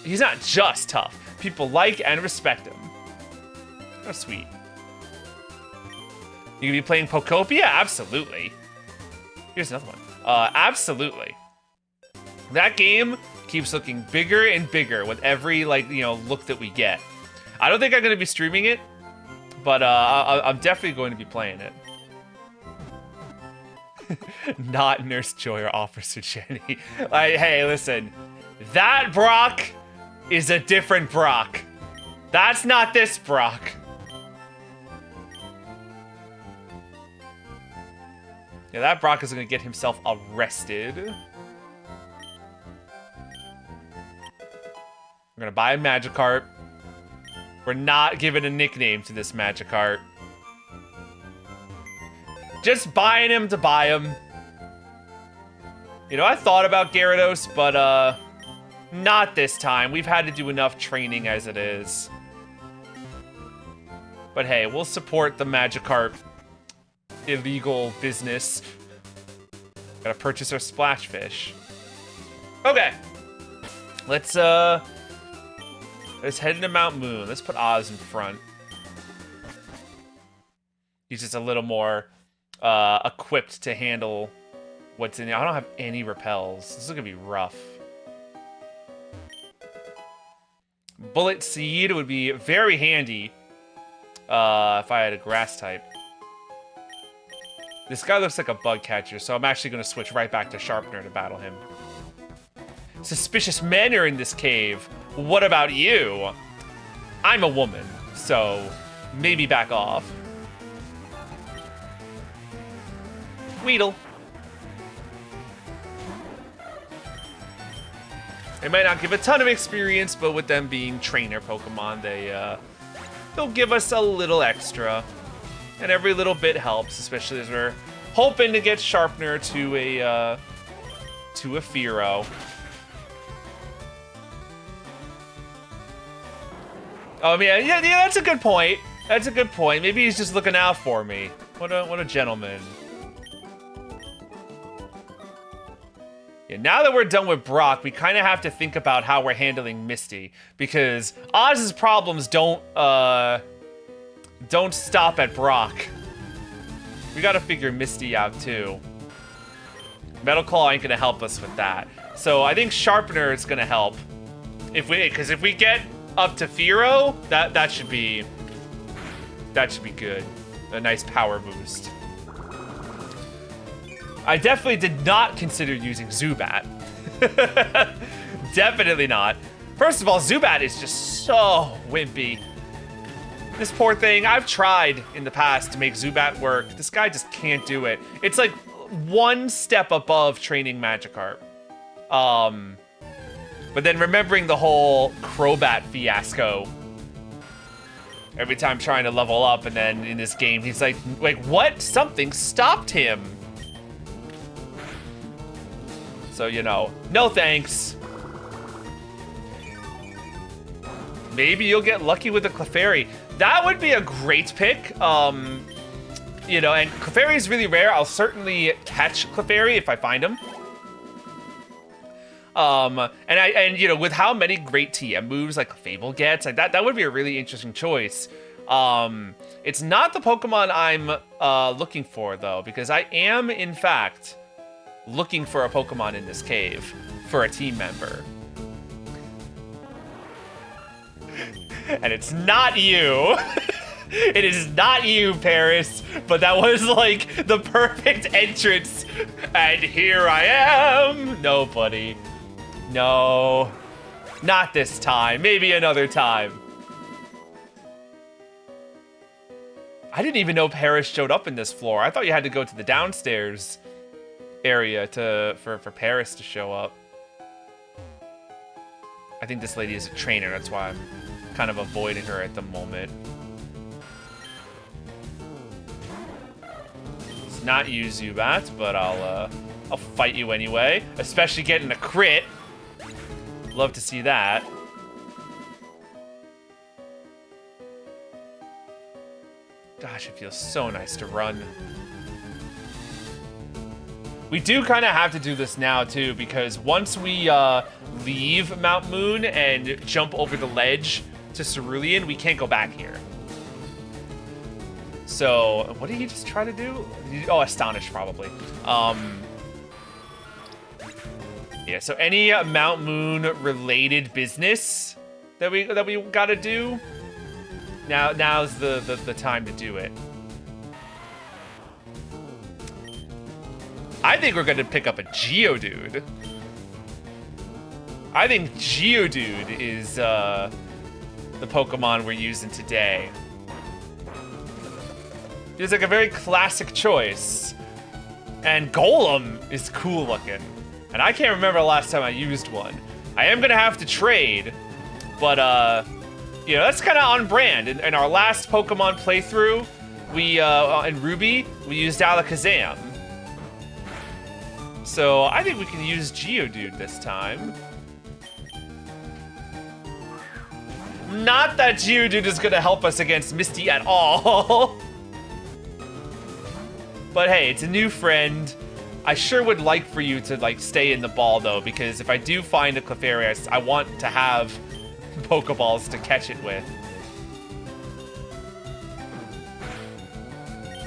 He's not just tough. People like and respect him. Oh, sweet. You gonna be playing Pokopia? Absolutely. Here's another one. Absolutely. That game keeps looking bigger and bigger with every, like, you know, look that we get. I don't think I'm gonna be streaming it, but I'm definitely going to be playing it. Not Nurse Joy or Officer Jenny. Like, hey, listen. That Brock is a different Brock. That's not this Brock. Yeah, that Brock is gonna get himself arrested. We're gonna buy a Magikarp. We're not giving a nickname to this Magikarp. Just buying him to buy him. You know, I thought about Gyarados, but not this time. We've had to do enough training as it is. But hey, we'll support the Magikarp illegal business. Gotta purchase our splash fish. Okay. Let's head into Mount Moon. Let's put Oz in front. He's just a little more equipped to handle what's in there. I don't have any repels. This is gonna be rough. Bullet Seed would be very handy if I had a grass type. This guy looks like a bug catcher, so I'm actually gonna switch right back to Sharpener to battle him. Suspicious men are in this cave. What about you? I'm a woman, so maybe back off. Weedle. They might not give a ton of experience, but with them being trainer Pokemon, they'll give us a little extra. And every little bit helps, especially as we're hoping to get Sharpener to a Fearow. Oh man, yeah, that's a good point. That's a good point. Maybe he's just looking out for me. What a gentleman. Yeah, now that we're done with Brock, we kind of have to think about how we're handling Misty, because Oz's problems don't stop at Brock. We gotta figure Misty out too. Metal Claw ain't gonna help us with that. So I think Sharpener is gonna help. Because if we get up to Fearow, that should be good. A nice power boost. I definitely did not consider using Zubat. Definitely not. First of all, Zubat is just so wimpy. This poor thing, I've tried in the past to make Zubat work. This guy just can't do it. It's like one step above training Magikarp. But then remembering the whole Crobat fiasco. Every time trying to level up, and then in this game, he's like what? Something stopped him. So, you know, no thanks. Maybe you'll get lucky with a Clefairy. That would be a great pick. You know, and Clefairy is really rare. I'll certainly catch Clefairy if I find him. And you know, with how many great TM moves like Fable gets, like that would be a really interesting choice. It's not the Pokemon I'm looking for though, because I am in fact looking for a Pokemon in this cave for a team member. And it's not you. It is not you, Paris, but that was like the perfect entrance. And here I am. No, buddy. No. Not this time. Maybe another time. I didn't even know Paris showed up in this floor. I thought you had to go to the downstairs area for Paris to show up. I think this lady is a trainer. That's why I'm kind of avoiding her at the moment. Let's not use Zubat, but I'll fight you anyway. Especially getting a crit. Love to see that. Gosh, it feels so nice to run. We do kind of have to do this now, too, because once we leave Mount Moon and jump over the ledge to Cerulean, we can't go back here. So, what did he just try to do? Oh, Astonish, probably. Yeah, so any Mount Moon-related business that we gotta do, now's the time to do it. I think we're gonna pick up a Geodude. I think Geodude is the Pokemon we're using today. Feels like a very classic choice. And Golem is cool looking. And I can't remember the last time I used one. I am gonna have to trade, but you know, that's kind of on brand. In our last Pokemon playthrough, we in Ruby, we used Alakazam. So I think we can use Geodude this time. Not that Geodude is gonna help us against Misty at all. But hey, it's a new friend. I sure would like for you to like stay in the ball though, because if I do find a Clefairy, I want to have Pokeballs to catch it with.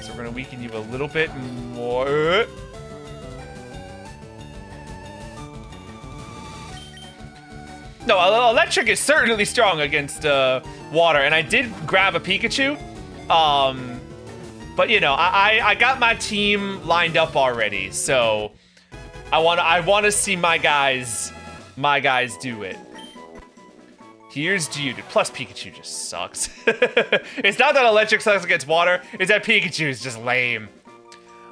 So we're gonna weaken you a little bit more. No, Electric is certainly strong against water, and I did grab a Pikachu. But you know, I got my team lined up already, so I want to see my guys do it. Here's Geodude. Plus Pikachu just sucks. It's not that Electric sucks against water, it's that Pikachu is just lame.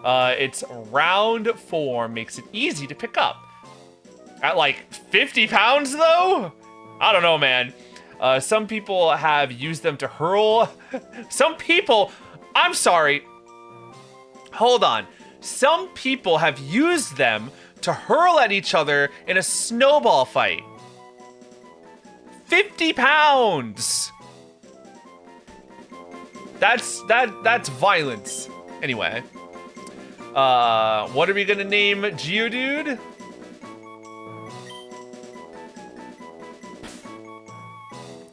Its round form makes it easy to pick up. At like 50 pounds though? I don't know, man. Some people have used them to hurl. Some people, I'm sorry. Hold on. Some people have used them to hurl at each other in a snowball fight. 50 pounds. That's violence. Anyway. What are we gonna name Geodude?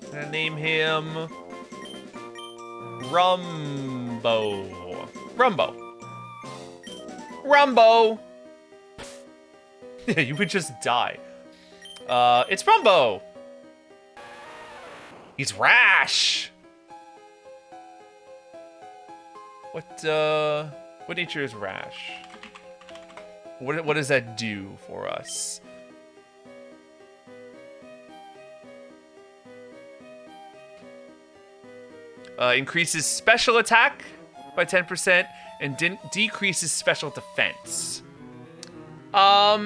I'm gonna name him Rumbo. Yeah, you would just die. It's Rumbo. He's rash. What nature is rash? What does that do for us? Increases special attack by 10% and decreases special defense. I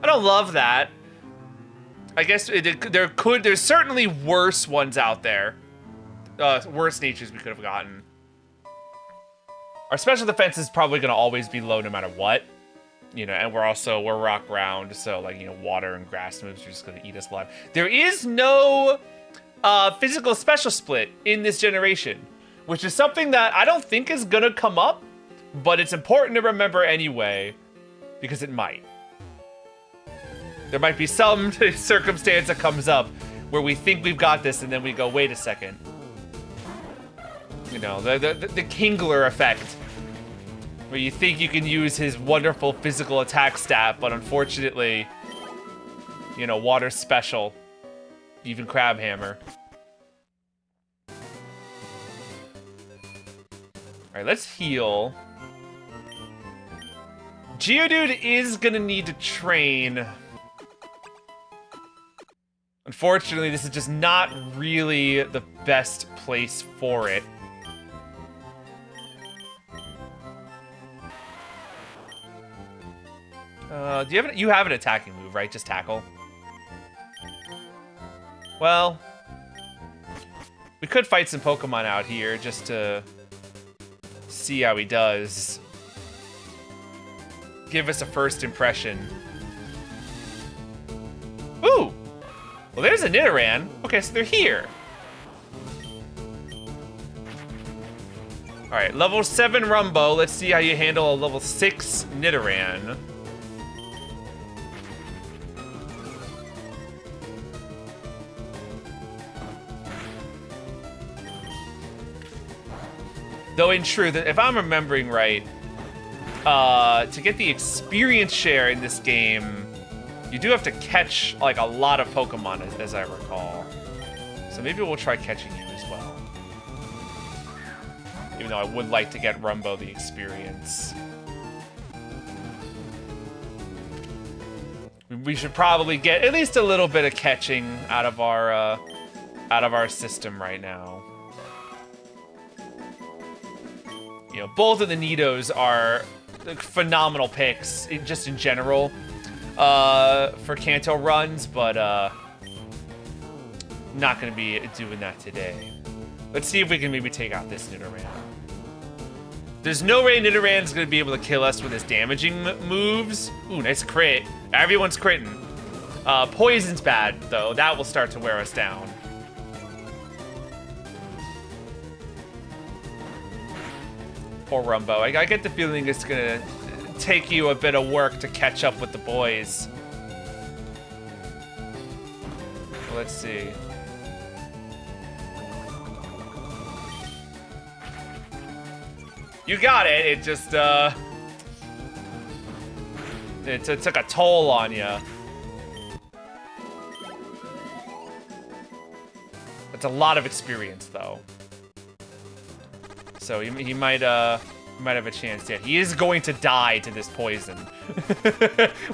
don't love that. I guess there's certainly worse ones out there. Worse natures we could have gotten. Our special defense is probably going to always be low no matter what. You know, and we're rock ground, so like, you know, water and grass moves are just going to eat us alive. There is no physical special split in this generation, which is something that I don't think is going to come up, but it's important to remember anyway, because it might. There might be some circumstance that comes up where we think we've got this, and then we go, wait a second. You know, the Kingler effect, where you think you can use his wonderful physical attack stat, but unfortunately, you know, water's special. Even Crabhammer. Alright, let's heal. Geodude is gonna need to train. Unfortunately, this is just not really the best place for it. Do you have an attacking move, right? Just tackle. Well, we could fight some Pokemon out here just to see how he does. Give us a first impression. Ooh! Well, there's a Nidoran. Okay, so they're here. Alright, level 7 Rumbo. Let's see how you handle a level 6 Nidoran. Though in truth, if I'm remembering right, to get the experience share in this game, you do have to catch like a lot of Pokemon, as I recall. So maybe we'll try catching you as well. Even though I would like to get Rumbo the experience. We should probably get at least a little bit of catching out of our system right now. You know, both of the Nidos are phenomenal picks, just in general, for Kanto runs, but not going to be doing that today. Let's see if we can maybe take out this Nidoran. There's no way Nidoran's going to be able to kill us with his damaging moves. Ooh, nice crit. Everyone's critting. Poison's bad, though. That will start to wear us down. Poor Rumbo. I get the feeling it's gonna take you a bit of work to catch up with the boys. Well, let's see. You got it. It just it took a toll on you. It's a lot of experience, though. So he might have a chance. Yeah, he is going to die to this poison.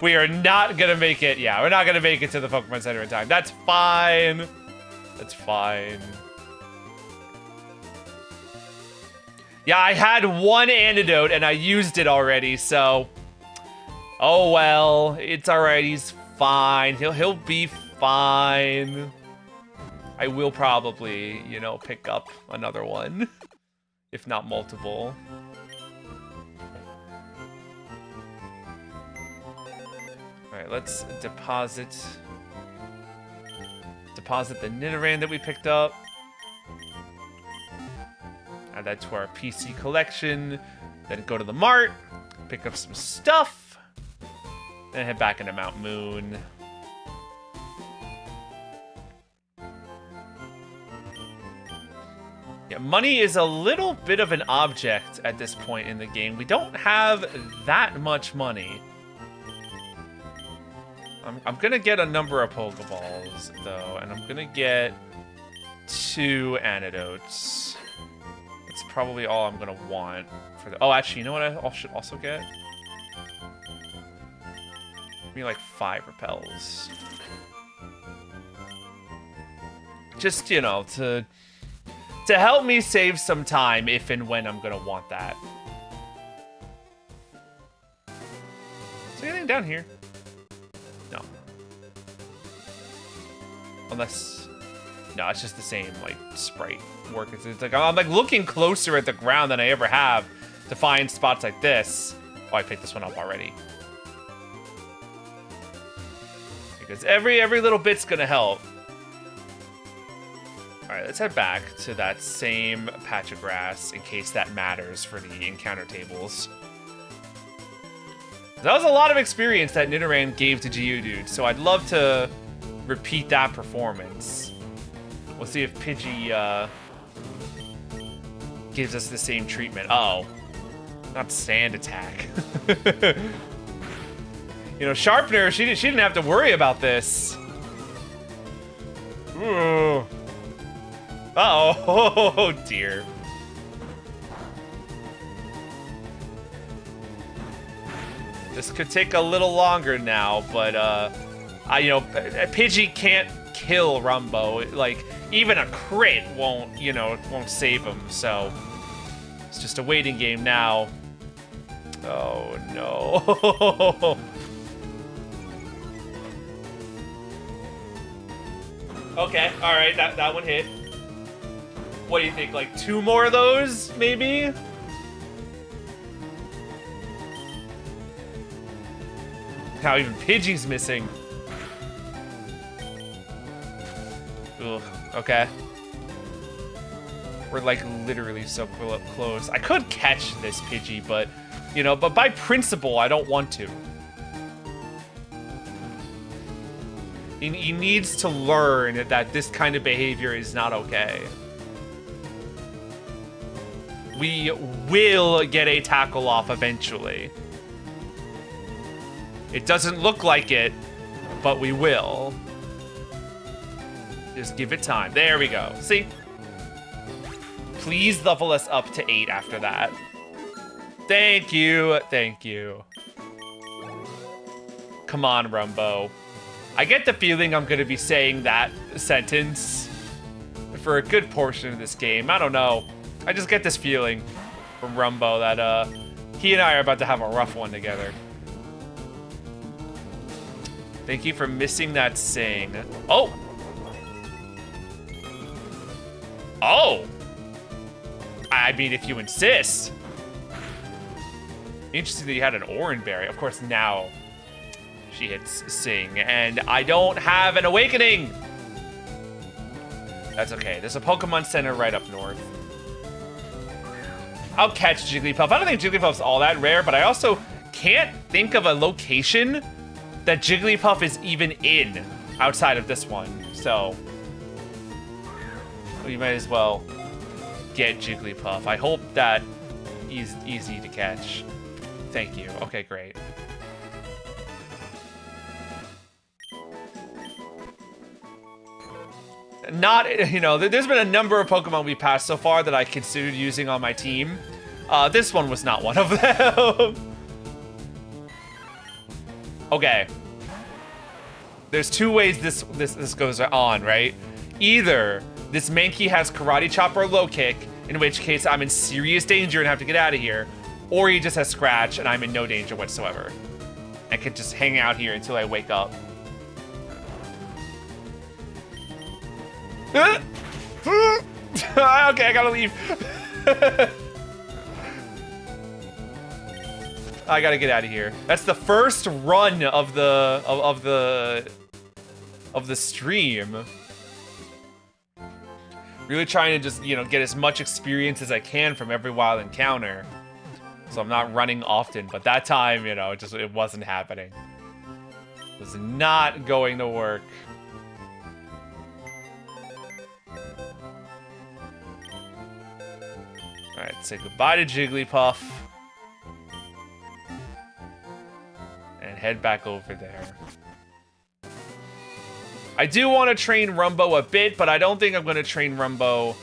We are not gonna make it. Yeah, we're not gonna make it to the Pokemon Center in time. That's fine. That's fine. Yeah, I had one antidote and I used it already. So, oh well, it's alright. He's fine. He'll be fine. I will probably, you know, pick up another one. If not multiple. Alright, let's deposit the Nidoran that we picked up. Add that to our PC collection. Then go to the mart, pick up some stuff, then head back into Mount Moon. Yeah, money is a little bit of an object at this point in the game. We don't have that much money. I'm gonna get a number of Pokeballs, though, and I'm gonna get 2 antidotes. That's probably all I'm gonna want for the... Oh, actually, you know what I should also get? Maybe like 5 repels. Just, you know, to help me save some time if and when I'm gonna want that. Is there anything down here? No. Unless... No, it's just the same, like, sprite work. It's like, I'm like looking closer at the ground than I ever have to find spots like this. Oh, I picked this one up already. Because every little bit's gonna help. Alright, let's head back to that same patch of grass in case that matters for the encounter tables. That was a lot of experience that Nidoran gave to Geodude, so I'd love to repeat that performance. We'll see if Pidgey gives us the same treatment. Oh, not Sand Attack. You know, Sharpener, she didn't have to worry about this. Ooh. Uh-oh, oh dear. This could take a little longer now, but you know, Pidgey can't kill Rumbo. Like, even a crit won't save him, so it's just a waiting game now. Oh no. Okay, alright, that one hit. What do you think, like 2 more of those, maybe? How even Pidgey's missing. Ugh, okay. We're like literally so close. I could catch this Pidgey, but, you know, but by principle, I don't want to. He needs to learn that this kind of behavior is not okay. We will get a tackle off eventually. It doesn't look like it, but we will. Just give it time. There we go. See? Please level us up to 8 after that. Thank you. Thank you. Come on, Rumbo. I get the feeling I'm going to be saying that sentence for a good portion of this game. I don't know. I just get this feeling from Rumbo that he and I are about to have a rough one together. Thank you for missing that sing. Oh! Oh! I mean, if you insist. Interesting that you had an orange berry. Of course, now she hits sing, and I don't have an awakening! That's okay. There's a Pokemon Center right up north. I'll catch Jigglypuff. I don't think Jigglypuff's all that rare, but I also can't think of a location that Jigglypuff is even in outside of this one, so we might as well get Jigglypuff. I hope that he's easy to catch. Thank you. Okay, great. Not, you know, there's been a number of Pokemon we passed so far that I considered using on my team. This one was not one of them. Okay. There's 2 ways this goes on, right? Either this Mankey has Karate Chop or Low Kick, in which case I'm in serious danger and have to get out of here, or he just has Scratch and I'm in no danger whatsoever. I could just hang out here until I wake up. Okay, I gotta leave. I gotta get out of here. That's the first run of the stream. Really trying to just, you know, get as much experience as I can from every wild encounter. So I'm not running often, but that time, you know, it wasn't happening. It was not going to work. Alright, say goodbye to Jigglypuff. And head back over there. I do want to train Rumbo a bit, but I don't think I'm going to train Rumbo,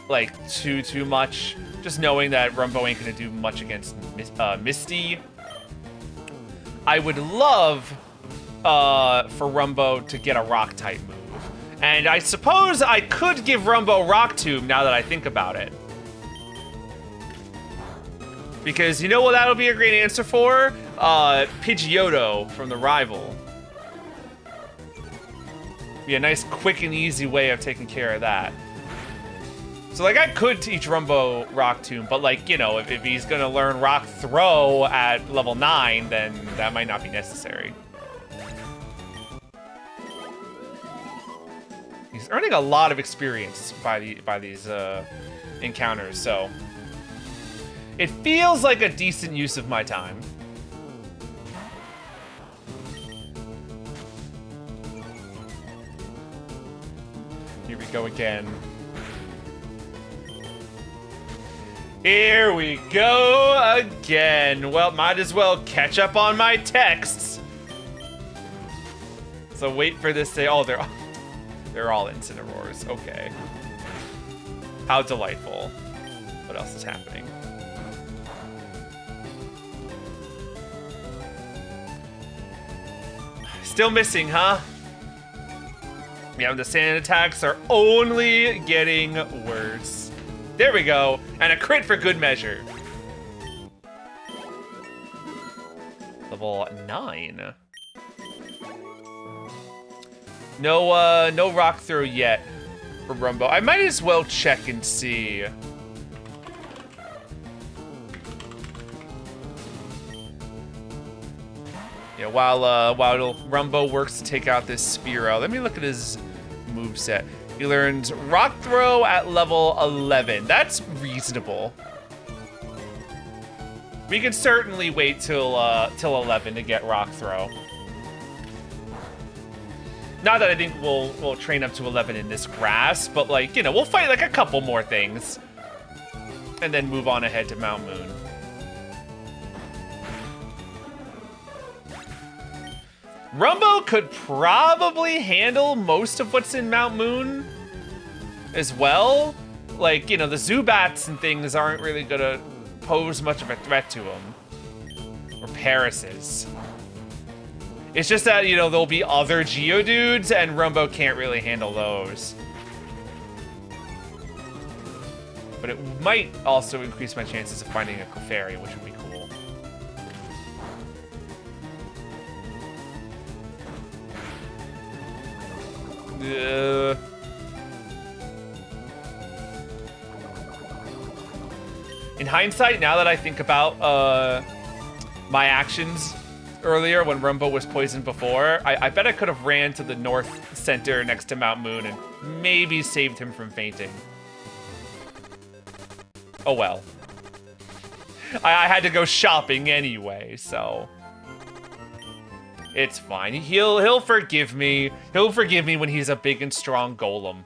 like, too much. Just knowing that Rumbo ain't going to do much against Misty. I would love for Rumbo to get a Rock-type move. And I suppose I could give Rumbo Rock Tomb now that I think about it. Because you know what that'll be a great answer for? Pidgeotto from the rival. Be a nice, quick, and easy way of taking care of that. So, like, I could teach Rumbo Rock Tomb, but, like, you know, if he's gonna learn Rock Throw at level 9, then that might not be necessary. He's earning a lot of experience by these encounters, so it feels like a decent use of my time. Here we go again. Here we go again. Well, might as well catch up on my texts. So wait for this to... Oh, they're all Incineroars. Okay. How delightful. What else is happening? Still missing, huh? Yeah, the sand attacks are only getting worse. There we go. And a crit for good measure. Level 9. No rock throw yet for Rumbo. I might as well check and see. Yeah, while Rumbo works to take out this Spearow, let me look at his moveset. He learns Rock Throw at level 11. That's reasonable. We can certainly wait till 11 to get Rock Throw. Not that I think we'll train up to 11 in this grass, but like, you know, we'll fight like a couple more things. And then move on ahead to Mount Moon. Rumbo could probably handle most of what's in Mount Moon as well. Like, you know, the Zubats and things aren't really gonna pose much of a threat to him. Or Parises. It's just that, you know, there'll be other Geodudes and Rumbo can't really handle those. But it might also increase my chances of finding a Clefairy, which would be cool. In hindsight, now that I think about my actions earlier when Rumbo was poisoned before, I bet I could have ran to the north center next to Mount Moon and maybe saved him from fainting. Oh well. I had to go shopping anyway, so it's fine. He'll forgive me. He'll forgive me when he's a big and strong golem.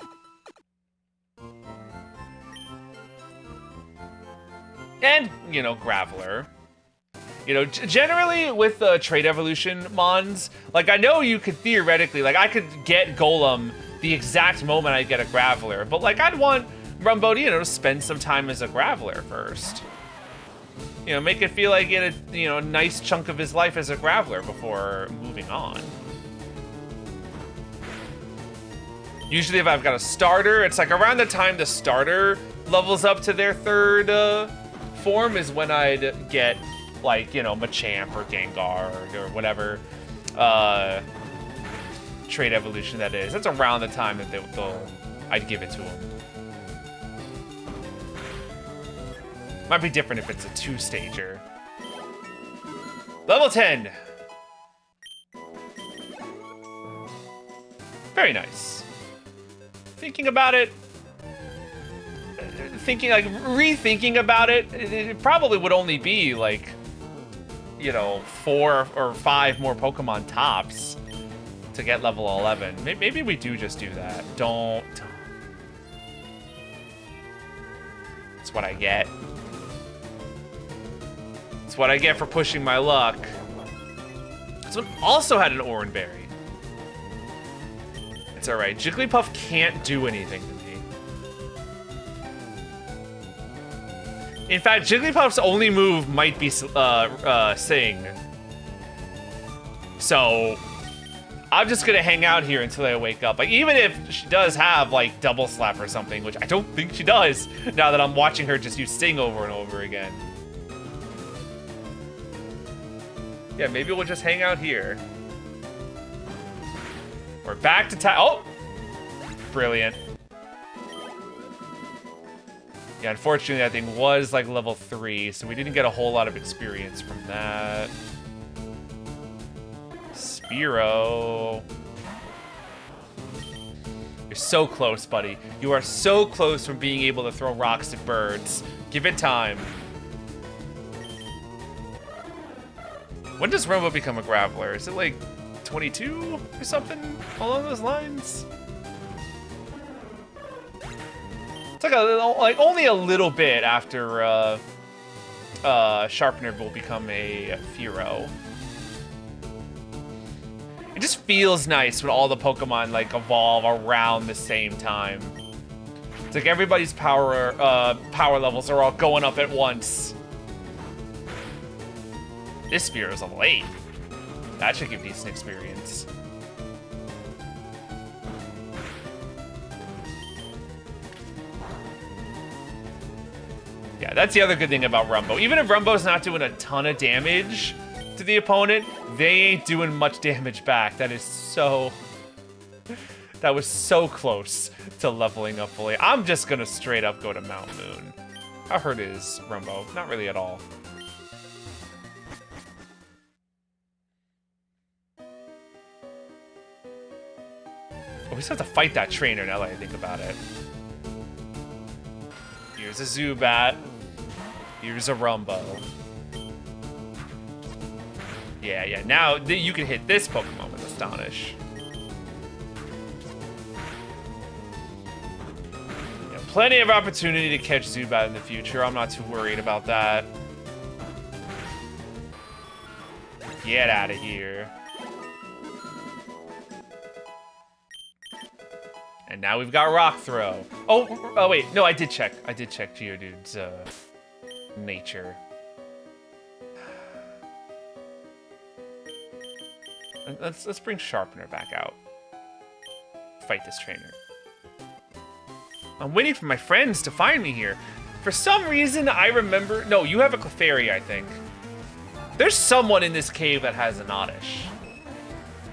And, you know, Graveler. You know, generally with trait evolution mons, like I know you could theoretically, like I could get Golem the exact moment I get a Graveler, but like I'd want Rumbo to, you know, spend some time as a Graveler first. You know, make it feel like he had a, you know, nice chunk of his life as a Graveler before moving on. Usually if I've got a starter, it's like around the time the starter levels up to their third form is when I'd get, like, you know, Machamp or Gengar or whatever trait evolution that is. That's around the time that I'd give it to him. Might be different if it's a two-stager. Level 10. Very nice. Thinking about it, rethinking about it, it probably would only be like, you know, 4 or 5 more Pokemon tops to get level 11. Maybe we do just do that. Don't. That's what I get. That's what I get for pushing my luck. This one also had an Oranberry. It's alright. Jigglypuff can't do anything to me. In fact, Jigglypuff's only move might be Sing. So, I'm just gonna hang out here until I wake up. Like, even if she does have, like, Double Slap or something, which I don't think she does, now that I'm watching her just use Sting over and over again. Yeah, maybe we'll just hang out here. We're back to time. Oh! Brilliant. Yeah, unfortunately, that thing was like level 3, so we didn't get a whole lot of experience from that. Spearow. You're so close, buddy. You are so close from being able to throw rocks at birds. Give it time. When does Rumbo become a Graveler? Is it like 22 or something along those lines? It's like only a little bit after Sharpener will become a Fearow. It just feels nice when all the Pokemon like evolve around the same time. It's like everybody's power levels are all going up at once. This Spear is level 8. That should give decent experience. Yeah, that's the other good thing about Rumbo. Even if Rumbo's not doing a ton of damage to the opponent, they ain't doing much damage back. That is so That was so close to leveling up fully. I'm just gonna straight up go to Mount Moon. How hurt is Rumbo? Not really at all. Oh, we still have to fight that trainer now that I think about it. Here's a Zubat. Here's a Rumbo. Yeah. Now you can hit this Pokemon with Astonish. Yeah, plenty of opportunity to catch Zubat in the future. I'm not too worried about that. Get out of here. And now we've got Rock Throw. Oh wait, no, I did check Geodude's nature. Let's bring Sharpener back out. Fight this trainer. I'm waiting for my friends to find me here. For some reason, I remember... No, you have a Clefairy, I think. There's someone in this cave that has an Oddish.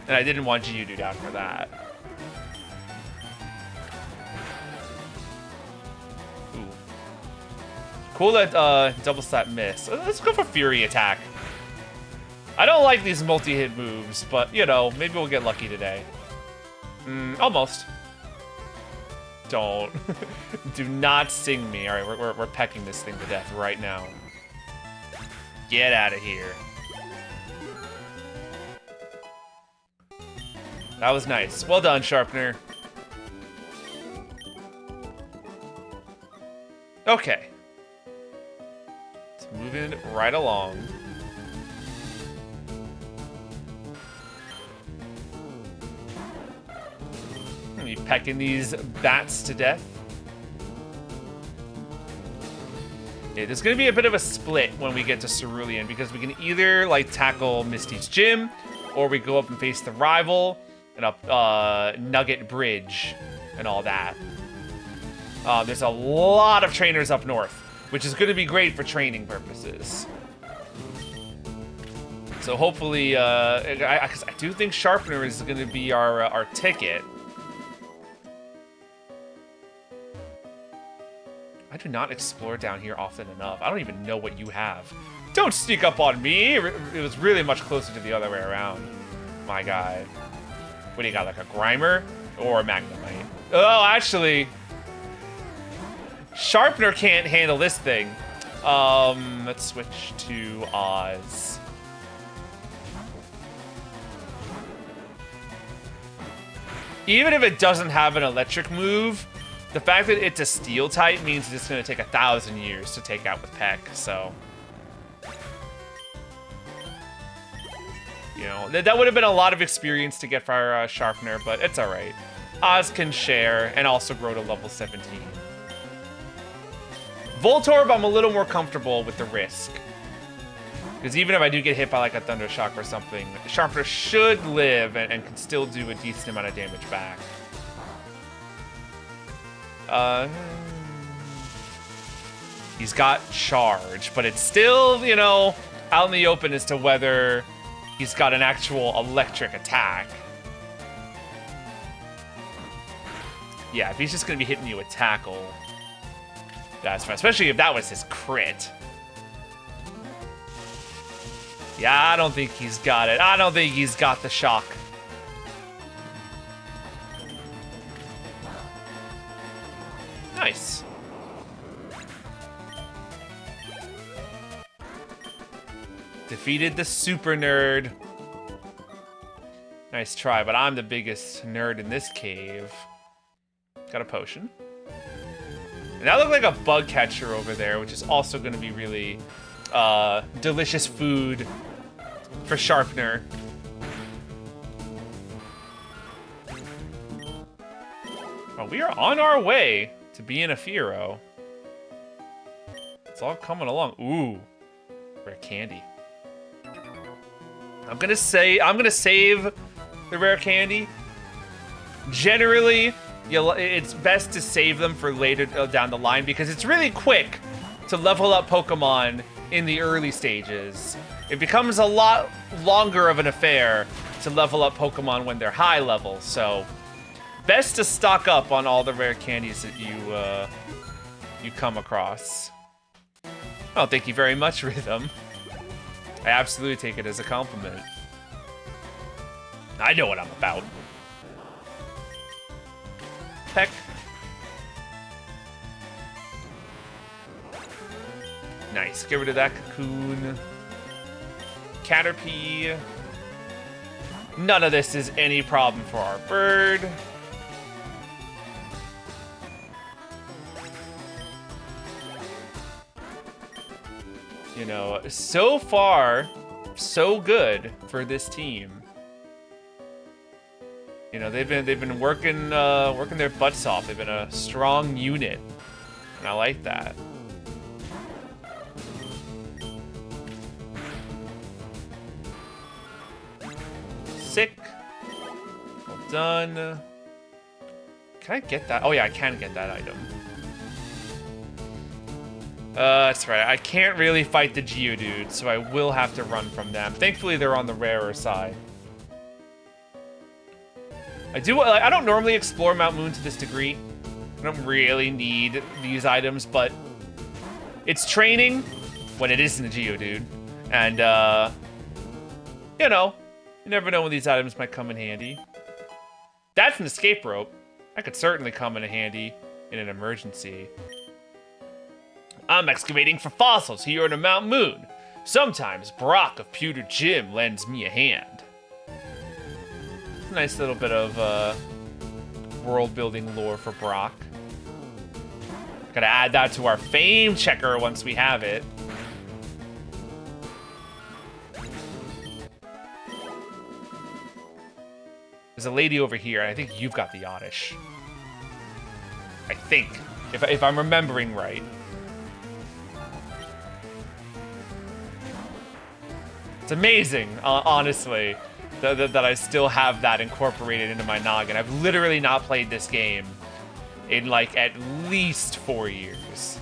And I didn't want Geodude out for that. Ooh. Cool that double slap miss. Let's go for Fury Attack. I don't like these multi-hit moves, but, you know, maybe we'll get lucky today. Almost. Don't. Do not sing me. All right, we're pecking this thing to death right now. Get out of here. That was nice. Well done, Sharpener. Okay. It's moving right along. You pecking these bats to death. Yeah, there's gonna be a bit of a split when we get to Cerulean because we can either like tackle Misty's gym, or we go up and face the rival and up Nugget Bridge and all that. There's a lot of trainers up north, which is gonna be great for training purposes. So hopefully, because I do think Sharpener is gonna be our ticket. I do not explore down here often enough. I don't even know what you have. Don't sneak up on me! It was really much closer to the other way around. My guy. What do you got, like a Grimer? Or a Magnemite? Oh, actually... Sharpener can't handle this thing. Let's switch to Oz. Even if it doesn't have an electric move, the fact that it's a steel type means it's going to take 1,000 years to take out with Peck, so... You know, that would have been a lot of experience to get for Sharpener, but it's alright. Oz can share and also grow to level 17. Voltorb, I'm a little more comfortable with the risk. Because even if I do get hit by like a Thunder Shock or something, Sharpener should live and can still do a decent amount of damage back. He's got Charge, but it's still, you know, out in the open as to whether he's got an actual electric attack. Yeah, if he's just going to be hitting you with Tackle, that's fine, especially if that was his crit. Yeah, I don't think he's got it. I don't think he's got the shock. Nice. Defeated the super nerd. Nice try, but I'm the biggest nerd in this cave. Got a potion. And that looked like a bug catcher over there, which is also going to be really delicious food for Sharpener. Oh, we are on our way to being a Fearow. It's all coming along. Ooh, rare candy. I'm gonna save the rare candy. Generally, it's best to save them for later down the line because it's really quick to level up Pokemon in the early stages. It becomes a lot longer of an affair to level up Pokemon when they're high level, so best to stock up on all the rare candies that you come across. Oh, thank you very much, Rhythm. I absolutely take it as a compliment. I know what I'm about. Peck. Nice. Get rid of that cocoon. Caterpie. None of this is any problem for our bird. You know, so far, so good for this team. You know, they've been working their butts off. They've been a strong unit, and I like that. Sick. Well done. Can I get that? Oh yeah, I can get that item. That's right. I can't really fight the Geodude, so I will have to run from them. Thankfully, they're on the rarer side. I don't normally explore Mount Moon to this degree. I don't really need these items, but it's training when it isn't a Geodude. And, you know, you never know when these items might come in handy. That's an escape rope. That could certainly come in handy in an emergency. I'm excavating for fossils here on Mount Moon. Sometimes Brock of Pewter Gym lends me a hand. Nice little bit of world-building lore for Brock. Gotta add that to our fame checker once we have it. There's a lady over here, and I think you've got the Oddish. I think, if I'm remembering right. It's amazing, honestly, that I still have that incorporated into my noggin. I've literally not played this game in, like, at least 4 years.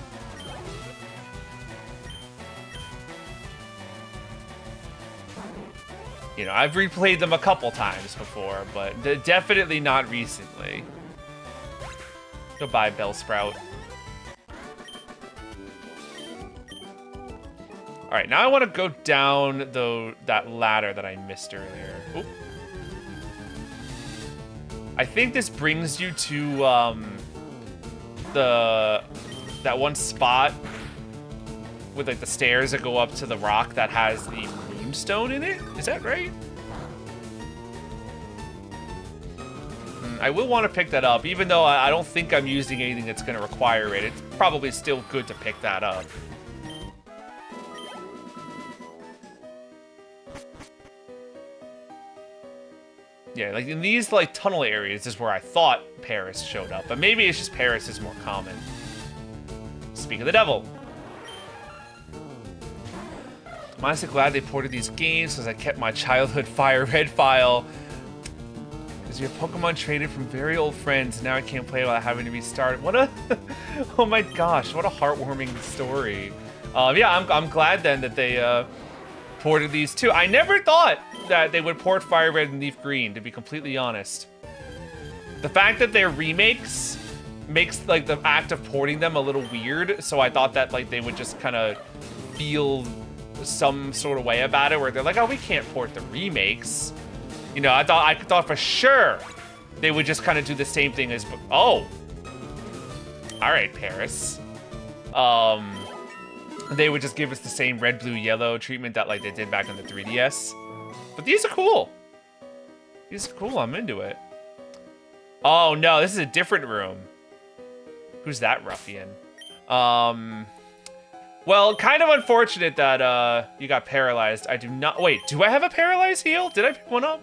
You know, I've replayed them a couple times before, but definitely not recently. Goodbye, Bellsprout. All right, now I want to go down that ladder that I missed earlier. Oop. I think this brings you to that one spot with like the stairs that go up to the rock that has the moonstone in it. Is that right? I will want to pick that up, even though I don't think I'm using anything that's going to require it. It's probably still good to pick that up. Yeah, like in these like tunnel areas is where I thought Paris showed up, but maybe it's just Paris is more common. Speak of the devil. I'm honestly glad they ported these games because I kept my childhood FireRed file. Because your Pokemon traded from very old friends, now I can't play without having to restart. What a, oh my gosh, what a heartwarming story. Yeah, I'm glad then that they ported these too. I never thought that they would port FireRed and Leaf Green, to be completely honest. The fact that they're remakes makes like the act of porting them a little weird, so I thought that like they would just kind of feel some sort of way about it, where they're like, oh, we can't port the remakes. You know, I thought for sure they would just kind of do the same thing as, oh, all right, Paris. They would just give us the same red, blue, yellow treatment that like they did back on the 3DS. But these are cool. These are cool. I'm into it. Oh no, this is a different room. Who's that ruffian? Well, kind of unfortunate that you got paralyzed. I do not. Wait, do I have a paralyzed heal? Did I pick one up?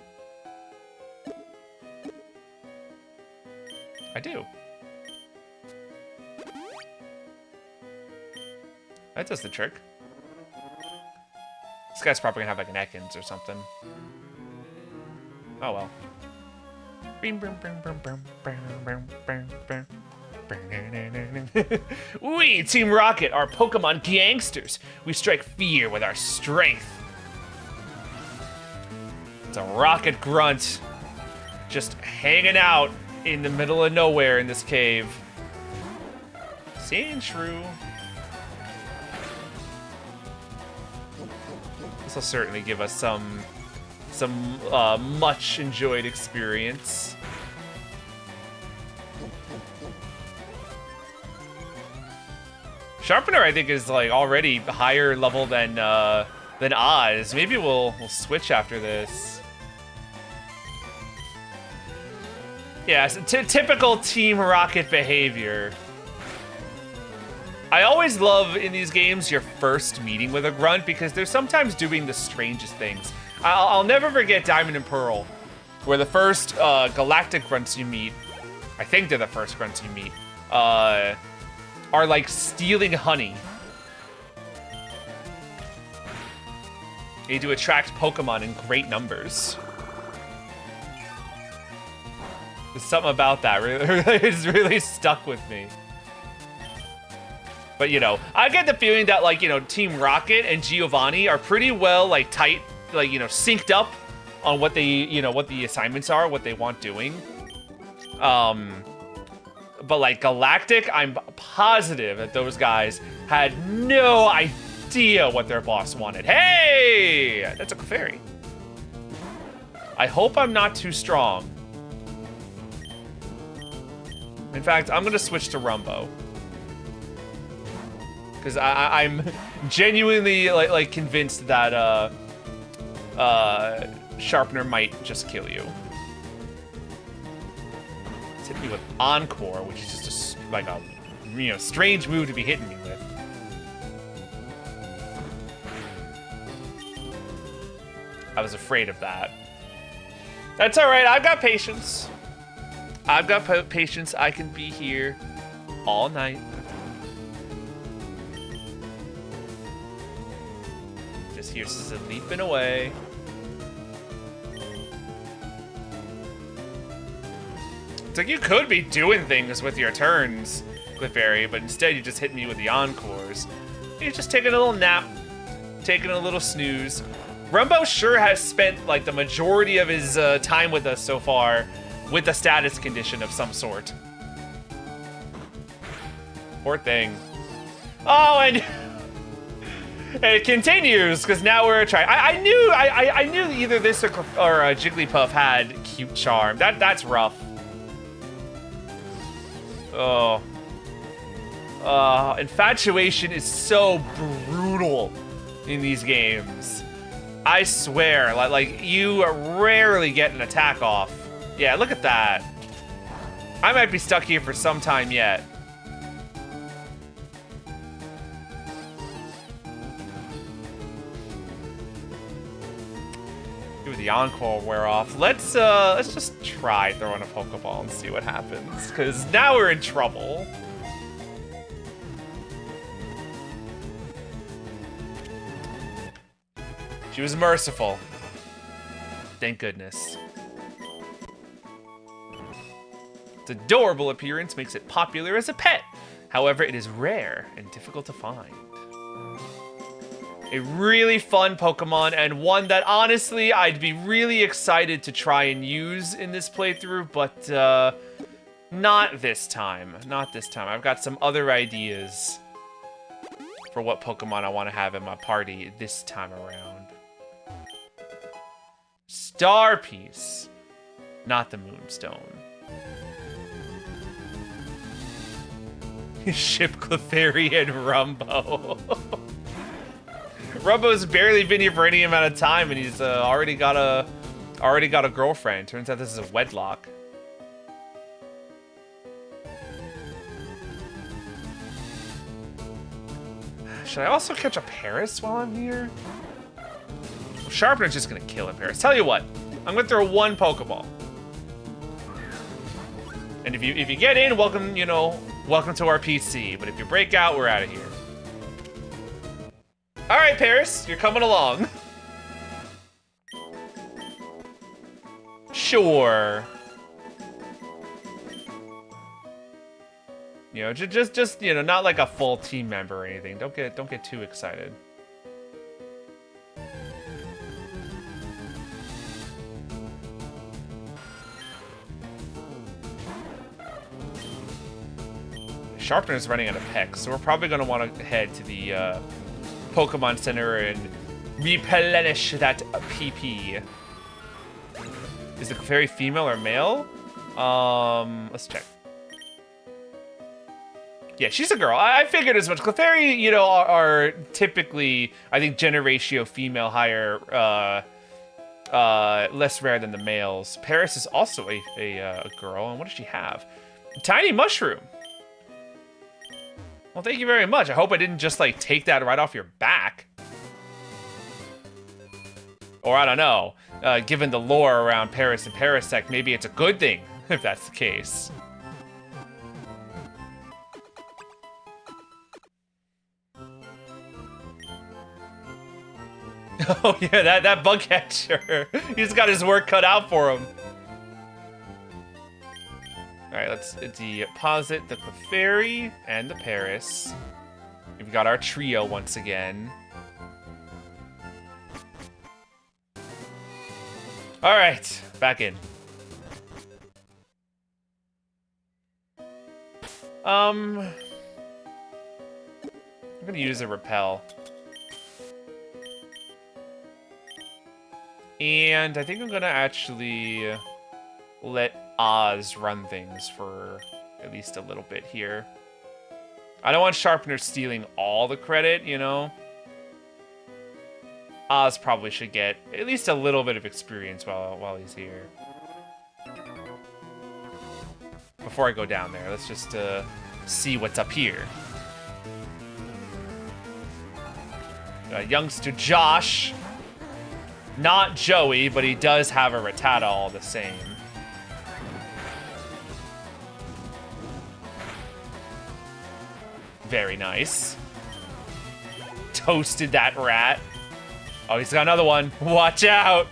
I do. That does the trick. This guy's probably gonna have like an Ekans or something. Oh well. We, Team Rocket, are Pokemon gangsters. We strike fear with our strength. It's a Rocket grunt. Just hanging out in the middle of nowhere in this cave. Sandshrew. This will certainly give us some much enjoyed experience. Sharpener, I think, is like already higher level than Oz. Maybe we'll switch after this. Yeah, so typical Team Rocket behavior. I always love in these games your first meeting with a grunt because they're sometimes doing the strangest things. I'll never forget Diamond and Pearl, where the first galactic grunts you meet, I think they're the first grunts you meet, are like stealing honey. They need to attract Pokemon in great numbers. There's something about that it's really stuck with me. But, you know, I get the feeling that, like, you know, Team Rocket and Giovanni are pretty well, like, tight, like, you know, synced up on what they, you know, what the assignments are, what they want doing. But, like, Galactic, I'm positive that those guys had no idea what their boss wanted. Hey! That's a fairy. I hope I'm not too strong. In fact, I'm going to switch to Rumbo. Because I'm genuinely like convinced that Sharpener might just kill you. It's hit me with Encore, which is just like a, you know, strange move to be hitting me with. I was afraid of that. That's all right. I've got patience. I've got patience. I can be here all night. Just here leaping away. It's like you could be doing things with your turns, Clefairy, but instead you just hit me with the Encores. You're just taking a little nap, taking a little snooze. Rumbo sure has spent like the majority of his time with us so far with a status condition of some sort. Poor thing. Oh, and it continues because now we're trying. I knew either this or Jigglypuff had cute charm. That's rough. Oh. Infatuation is so brutal in these games. I swear, like you rarely get an attack off. Yeah, look at that. I might be stuck here for some time yet. Do the Encore wear off. Let's just try throwing a Pokeball and see what happens, because now we're in trouble. She was merciful. Thank goodness. Its adorable appearance makes it popular as a pet. However, it is rare and difficult to find. A really fun Pokemon, and one that honestly I'd be really excited to try and use in this playthrough, but not this time. Not this time. I've got some other ideas for what Pokemon I want to have in my party this time around. Star Piece, not the Moonstone. Ship Clefairy and Rumbo. Rumbo's barely been here for any amount of time, and he's already got a girlfriend. Turns out this is a wedlock. Should I also catch a Paris while I'm here? Sharpener's just gonna kill a Paris. Tell you what, I'm gonna throw one Pokeball. And if you get in, welcome, you know, welcome to our PC. But if you break out, we're out of here. All right, Paris, you're coming along. Sure. You know, just you know, not like a full team member or anything. Don't get too excited. Sharpener's running out of Peck, so we're probably going to want to head to the Pokemon Center and replenish that PP. Is the Clefairy female or male? Let's check. Yeah, she's a girl. I figured as much. Clefairy, you know, are typically, I think, gender ratio female higher, less rare than the males. Paris is also a girl, and what does she have? A tiny mushroom. Well, thank you very much. I hope I didn't just, like, take that right off your back. Or, I don't know, given the lore around Paris and Parasect, maybe it's a good thing, if that's the case. Oh yeah, that bug catcher. He's got his work cut out for him. Alright, let's deposit the Clefairy and the Paris. We've got our trio once again. Alright, back in. I'm gonna use a repel. And I think I'm gonna actually let Oz run things for at least a little bit here. I don't want Sharpener stealing all the credit, you know? Oz probably should get at least a little bit of experience while he's here. Before I go down there, let's just see what's up here. Youngster Josh. Not Joey, but he does have a Rattata all the same. Very nice. Toasted that rat. Oh, he's got another one. Watch out.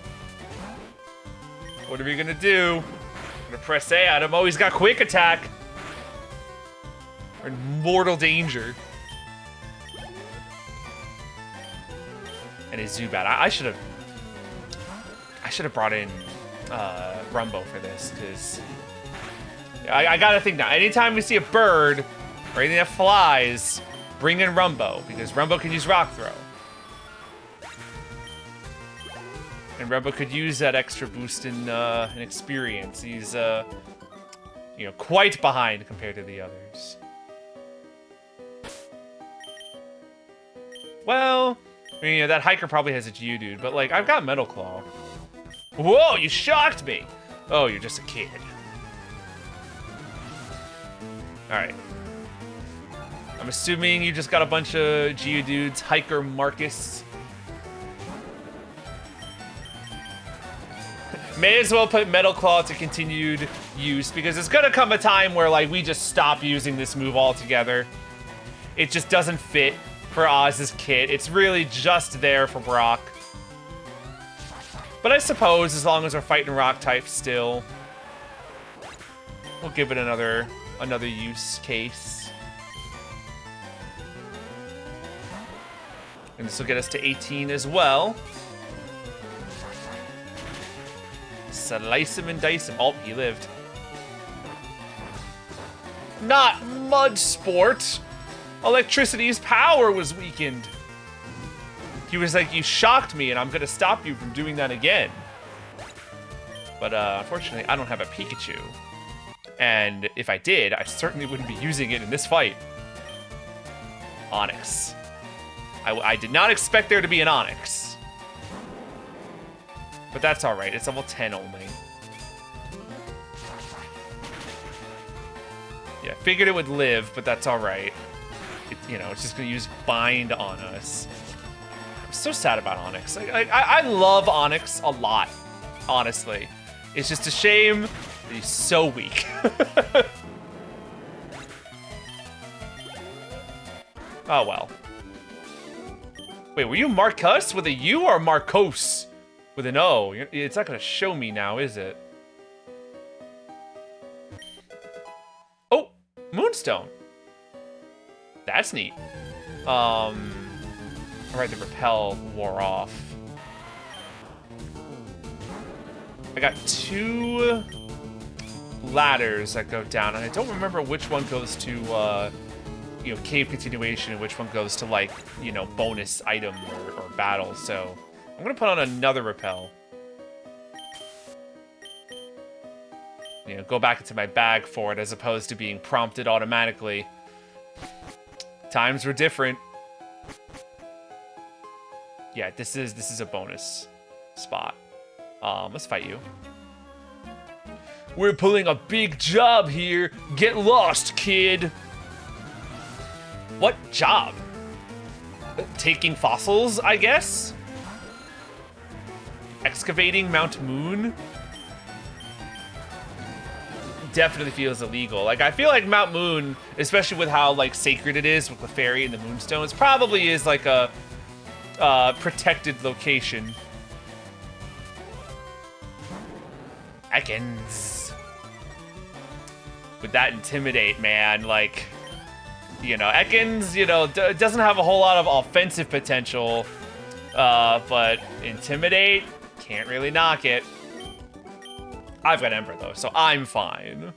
What are we gonna do? I'm gonna press A at him. Oh, he's got quick attack. We're in mortal danger. And a Zubat. I should have brought in Rumbo for this, because I gotta think now. Anytime we see a bird or anything that flies, bring in Rumbo, because Rumbo can use Rock Throw. And Rumbo could use that extra boost in experience. He's, you know, quite behind compared to the others. Well, I mean, you know, that hiker probably has a Geodude, but, like, I've got Metal Claw. Whoa, you shocked me! Oh, you're just a kid. Alright. I'm assuming you just got a bunch of Geodudes. Hiker Marcus. May as well put Metal Claw to continued use, because there's gonna come a time where, like, we just stop using this move altogether. It just doesn't fit for Oz's kit. It's really just there for Brock. But I suppose as long as we're fighting rock types still, we'll give it another use case. And this will get us to 18 as well. Slice him and dice him. Oh, he lived. Not Mud Sport. Electricity's power was weakened. He was like, you shocked me, and I'm gonna stop you from doing that again. But unfortunately, I don't have a Pikachu. And if I did, I certainly wouldn't be using it in this fight. Onix. I did not expect there to be an Onix. But that's alright, it's level 10 only. Yeah, figured it would live, but that's alright. You know, it's just gonna use Bind on us. I'm so sad about Onix. I love Onix a lot, honestly. It's just a shame that he's so weak. Oh well. Wait, were you Marcus with a U or Marcos with an O? It's not gonna show me now, is it? Oh, Moonstone. That's neat. Alright, the repel wore off. I got 2 ladders that go down, and I don't remember which one goes to you know, cave continuation and which one goes to, like, you know, bonus item or battle. So I'm gonna put on another repel. You know, go back into my bag for it as opposed to being prompted automatically. Times were different. Yeah, this is a bonus spot. Let's fight you. We're pulling a big job here. Get lost, kid. What job? Taking fossils, I guess? Excavating Mount Moon? Definitely feels illegal. Like, I feel like Mount Moon, especially with how, like, sacred it is with the fairy and the moonstones, probably is, like, a protected location. Ekans. Would that intimidate, man? Like, you know, Ekans, you know, doesn't have a whole lot of offensive potential, but intimidate, can't really knock it. I've got Ember, though, so I'm fine.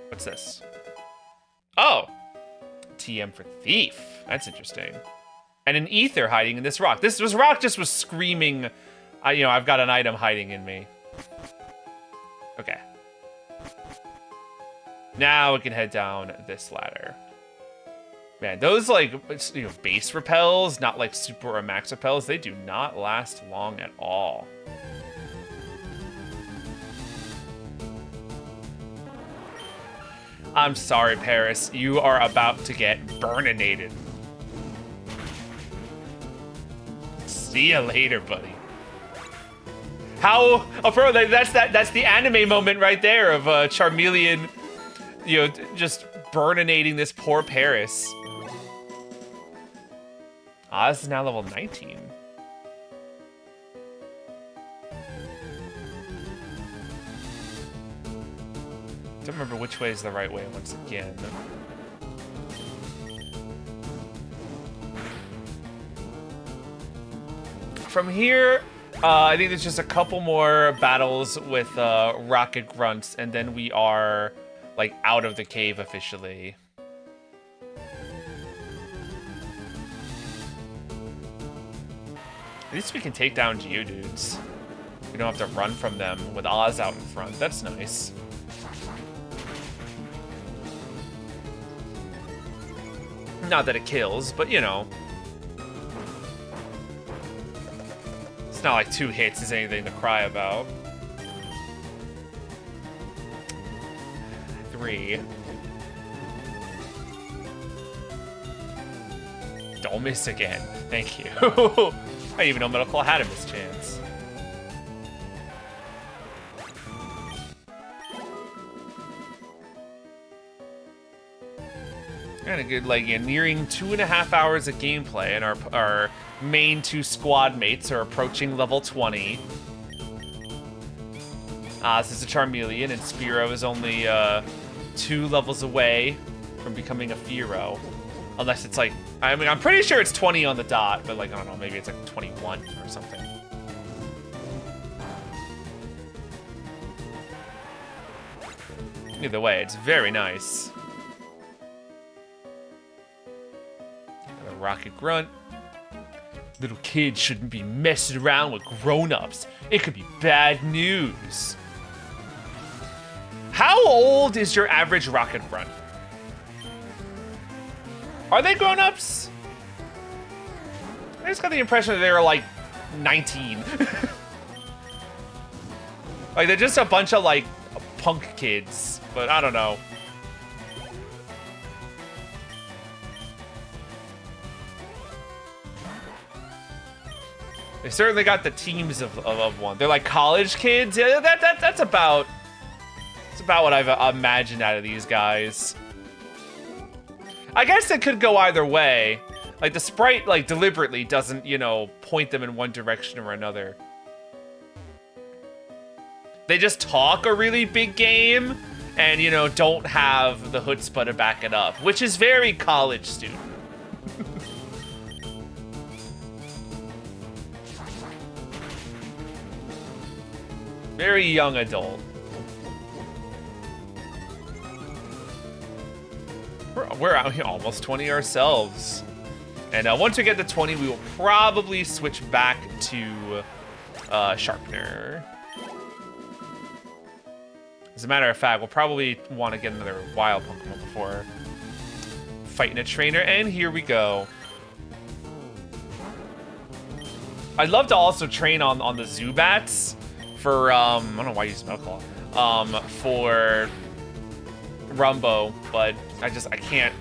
What's this? Oh! TM for Thief. That's interesting. And an ether hiding in this rock. This rock just was screaming, you know, I've got an item hiding in me. Okay. Now we can head down this ladder. Man, those, like, you know, base repels, not like super or max repels, they do not last long at all. I'm sorry, Paris. You are about to get burninated. See ya later, buddy. How? Oh, bro, that's the anime moment right there of Charmeleon, you know, just burninating this poor Paris. Ah, this is now level 19. Don't remember which way is the right way once again. From here, I think there's just a couple more battles with rocket grunts, and then we are, like, out of the cave officially. At least we can take down Geodudes. We don't have to run from them with Oz out in front. That's nice. Not that it kills, but, you know. It's not like 2 hits is anything to cry about. 3. Don't miss again. Thank you. I didn't even know Metal Claw had a miss chance. Kind of good, like, yeah, nearing 2.5 hours of gameplay, and our main 2 squad mates are approaching level 20. This is a Charmeleon, and Spearow is only 2 levels away from becoming a Fearow. Unless it's like, I mean, I'm pretty sure it's 20 on the dot, but, like, I don't know, maybe it's like 21 or something. Either way, it's very nice. Rocket grunt. Little kids shouldn't be messing around with grown-ups. It could be bad news. How old is your average rocket grunt? Are they grown-ups? I just got the impression that they were like 19. Like, they're just a bunch of, like, punk kids, but I don't know. They certainly got the teams of one. They're like college kids. Yeah, that's about what I've imagined out of these guys. I guess it could go either way. Like, the sprite, like, deliberately doesn't, you know, point them in one direction or another. They just talk a really big game and, you know, don't have the chutzpah to back it up, which is very college student. Very young adult. we're out here almost 20 ourselves. And once we get to 20, we will probably switch back to Sharpener. As a matter of fact, we'll probably want to get another wild Pokemon before fighting a trainer. And here we go. I'd love to also train on the Zubats for, I don't know why you use Metal Claw, for Rumbo, but I can't.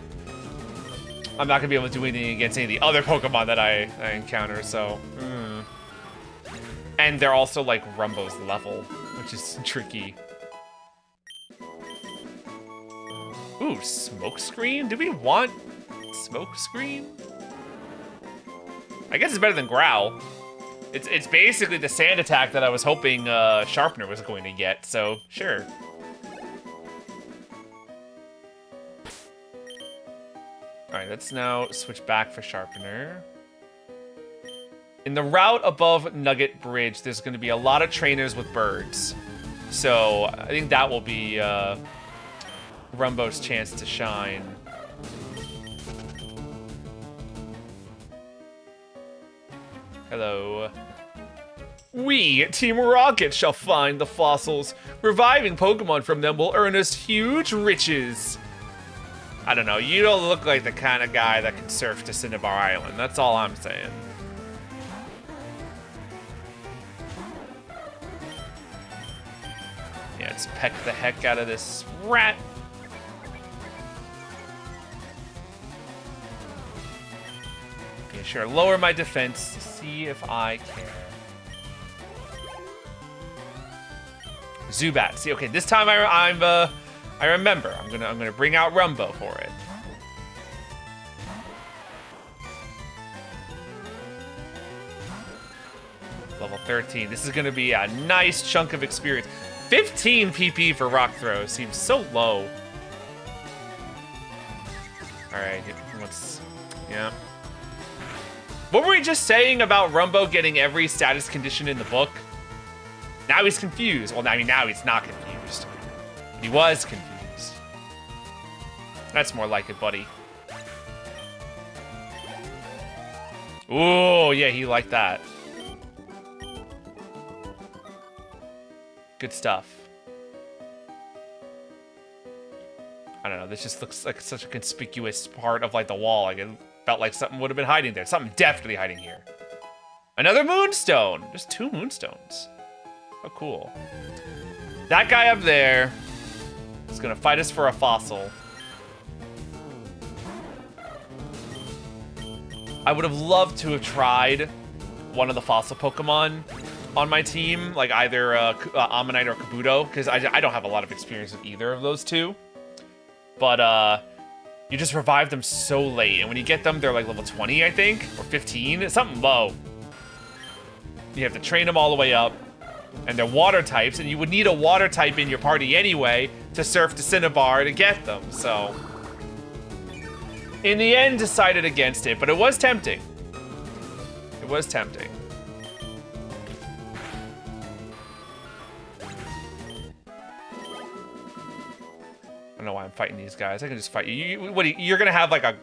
I'm not gonna be able to do anything against any of the other Pokemon that I encounter, so. And they're also like Rumbo's level, which is tricky. Ooh, Smoke Screen? Do we want Smoke Screen? I guess it's better than Growl. It's basically the sand attack that I was hoping Sharpener was going to get, so sure. Alright, let's now switch back for Sharpener. In the route above Nugget Bridge, there's going to be a lot of trainers with birds. So I think that will be Rumbo's chance to shine. Hello. We, Team Rocket, shall find the fossils. Reviving Pokemon from them will earn us huge riches. I don't know, you don't look like the kind of guy that can surf to Cinnabar Island. That's all I'm saying. Yeah, let's peck the heck out of this rat. Okay, sure, lower my defense to see if I care. Zubat. See, okay, this time I remember. I'm gonna bring out Rumbo for it. Level 13. This is gonna be a nice chunk of experience. 15 PP for Rock Throw seems so low. All right, yeah. What were we just saying about Rumbo getting every status condition in the book? Now he's confused. Well, I mean, now he's not confused. He was confused. That's more like it, buddy. Ooh, yeah, he liked that. Good stuff. I don't know, this just looks like such a conspicuous part of, like, the wall. Like, it felt like something would have been hiding there. Something definitely hiding here. Another Moonstone! Just 2 Moonstones. Oh, cool. That guy up there is gonna fight us for a fossil. I would have loved to have tried one of the fossil Pokemon on my team, like either Ammonite or Kabuto, because I don't have a lot of experience with either of those two. But you just revive them so late, and when you get them, they're like level 20, I think, or 15. It's something low. You have to train them all the way up, and they're water types, and you would need a water type in your party anyway to surf to Cinnabar to get them, so. In the end, decided against it, but it was tempting. It was tempting. I don't know why I'm fighting these guys. I can just fight you. You're gonna have like a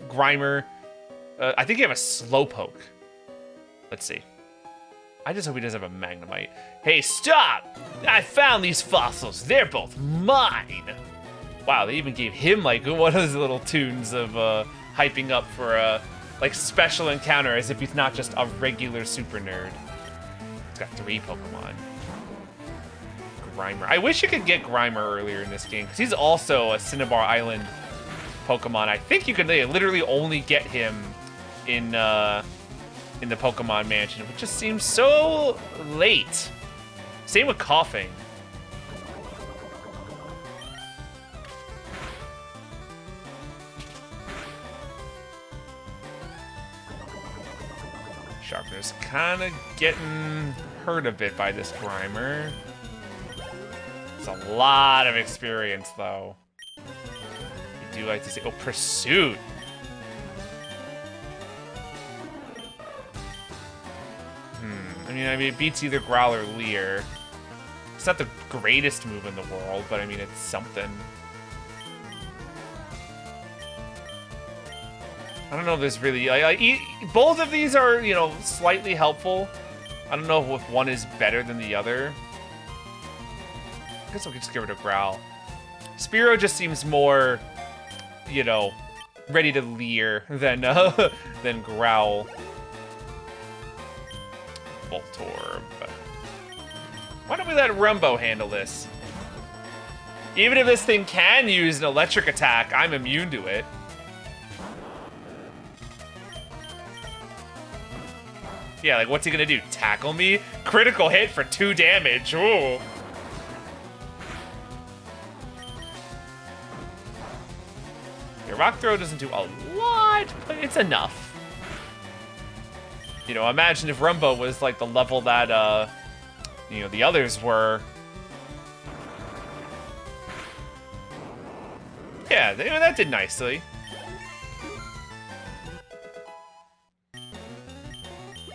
Grimer. I think you have a Slowpoke. Let's see. I just hope he doesn't have a Magnemite. Hey, stop! I found these fossils. They're both mine. Wow, they even gave him like one of those little tunes of hyping up for a like special encounter, as if he's not just a regular super nerd. It's got 3 Pokemon. Grimer. I wish you could get Grimer earlier in this game, because he's also a Cinnabar Island Pokemon. I think you can literally only get him in the Pokemon Mansion, which just seems so late. Same with Coughing. Sharpener's kind of getting hurt a bit by this Grimer. It's a lot of experience, though. You do like to see... Oh, Pursuit! I mean, it beats either Growl or Leer. It's not the greatest move in the world, but I mean, it's something. I don't know if there's really... both of these are, you know, slightly helpful. I don't know if one is better than the other. I guess I'll just get rid of Growl. Spearow just seems more, you know, ready to leer than Growl. Voltorb. Why don't we let Rumbo handle this? Even if this thing can use an electric attack, I'm immune to it. Yeah, like, what's he gonna do? Tackle me? Critical hit for 2 damage. Ooh. Your Rock Throw doesn't do a lot, but it's enough. You know, imagine if Rumbo was like the level that, you know, the others were. Yeah, that did nicely.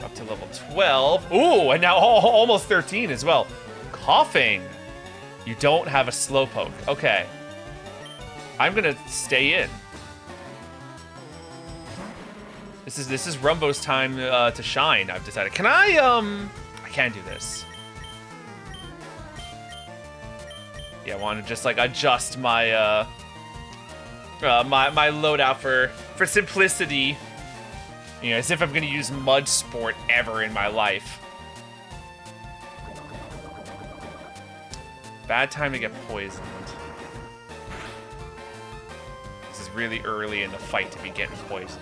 Up to level 12. Ooh, and now almost 13 as well. Coughing. You don't have a Slowpoke. Okay. I'm gonna stay in. This is Rumbo's time to shine, I've decided. Can I can do this. Yeah, I want to just like adjust my my loadout for simplicity. You know, as if I'm gonna use Mud Sport ever in my life. Bad time to get poisoned. This is really early in the fight to be getting poisoned.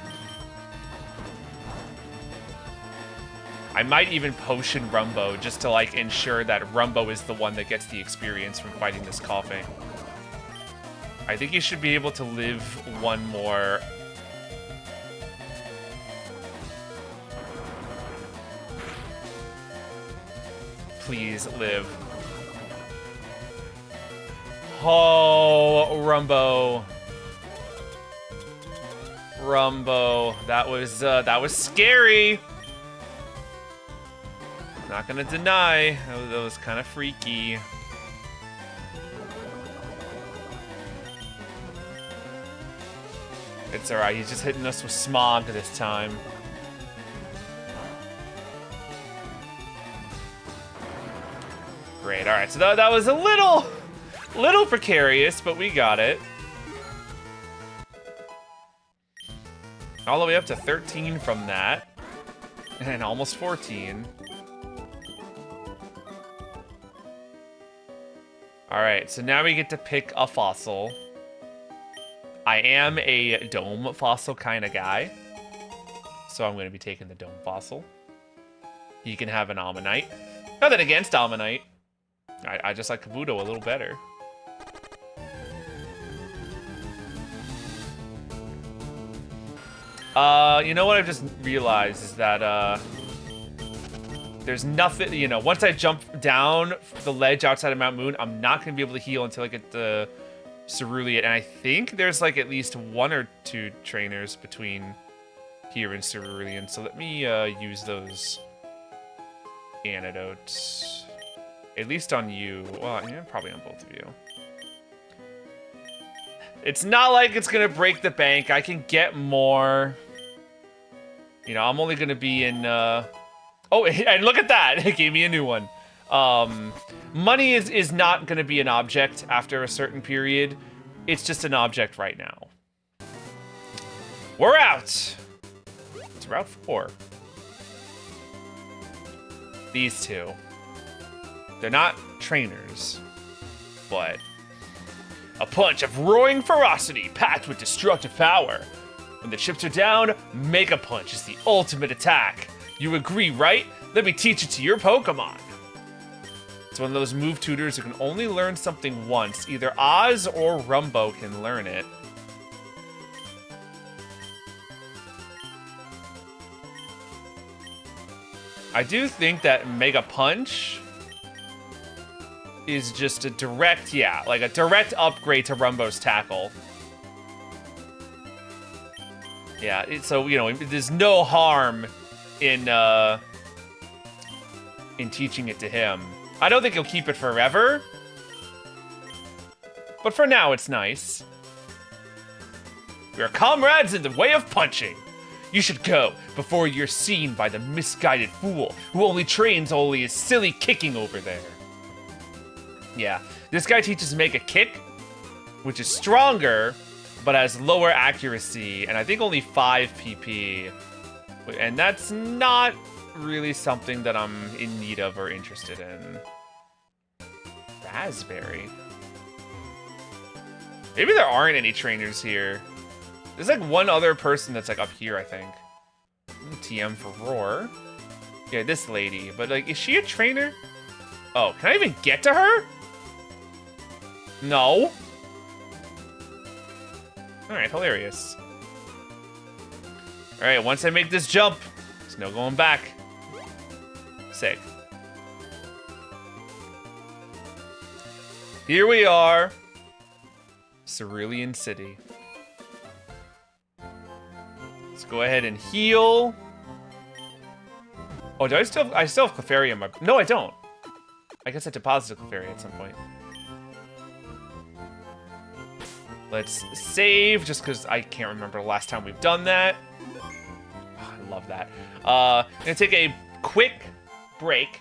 I might even potion Rumbo just to like ensure that Rumbo is the one that gets the experience from fighting this coughing. I think you should be able to live one more. Please live. Oh, Rumbo. Rumbo. That was scary. Not gonna deny. That was kind of freaky. It's alright, he's just hitting us with Smog this time. Great, alright, so that was a little precarious, but we got it. All the way up to 13 from that. And almost 14. Alright, so now we get to pick a fossil. I am a dome fossil kind of guy. So I'm going to be taking the dome fossil. He can have an Ammonite. Nothing against Ammonite. I just like Kabuto a little better. You know what I've just realized is that, there's nothing, you know, once I jump down the ledge outside of Mount Moon, I'm not going to be able to heal until I get the Cerulean. And I think there's like at least 1 or 2 trainers between here and Cerulean. So let me use those antidotes. At least on you. Well, yeah, probably on both of you. It's not like it's going to break the bank. I can get more. You know, I'm only going to be in... Oh, and look at that! It gave me a new one. Money is not going to be an object after a certain period. It's just an object right now. We're out! It's Route 4. These two. They're not trainers, but a punch of roaring ferocity packed with destructive power. When the chips are down, Mega Punch is the ultimate attack. You agree, right? Let me teach it to your Pokemon. It's one of those move tutors who can only learn something once. Either Oz or Rumbo can learn it. I do think that Mega Punch is just a direct, yeah, like a direct upgrade to Rumbo's Tackle. Yeah, so, you know, there's no harm in teaching it to him. I don't think he'll keep it forever, but for now it's nice. We are comrades in the way of punching. You should go before you're seen by the misguided fool who only trains only his silly kicking over there. Yeah, this guy teaches Make a kick, which is stronger, but has lower accuracy, and I think only 5 PP. And that's not really something that I'm in need of or interested in. Raspberry. Maybe there aren't any trainers here. There's like one other person that's like up here, I think. TM for Roar. Yeah, this lady. But like, is she a trainer? Oh, can I even get to her? No. Alright, hilarious. Alright, once I make this jump, there's no going back. Sick. Here we are. Cerulean City. Let's go ahead and heal. Oh, do I still have Clefairy in my... No, I don't. I guess I deposited Clefairy at some point. Let's save, just because I can't remember the last time we've done that. Oh, I love that. I'm gonna take a quick break.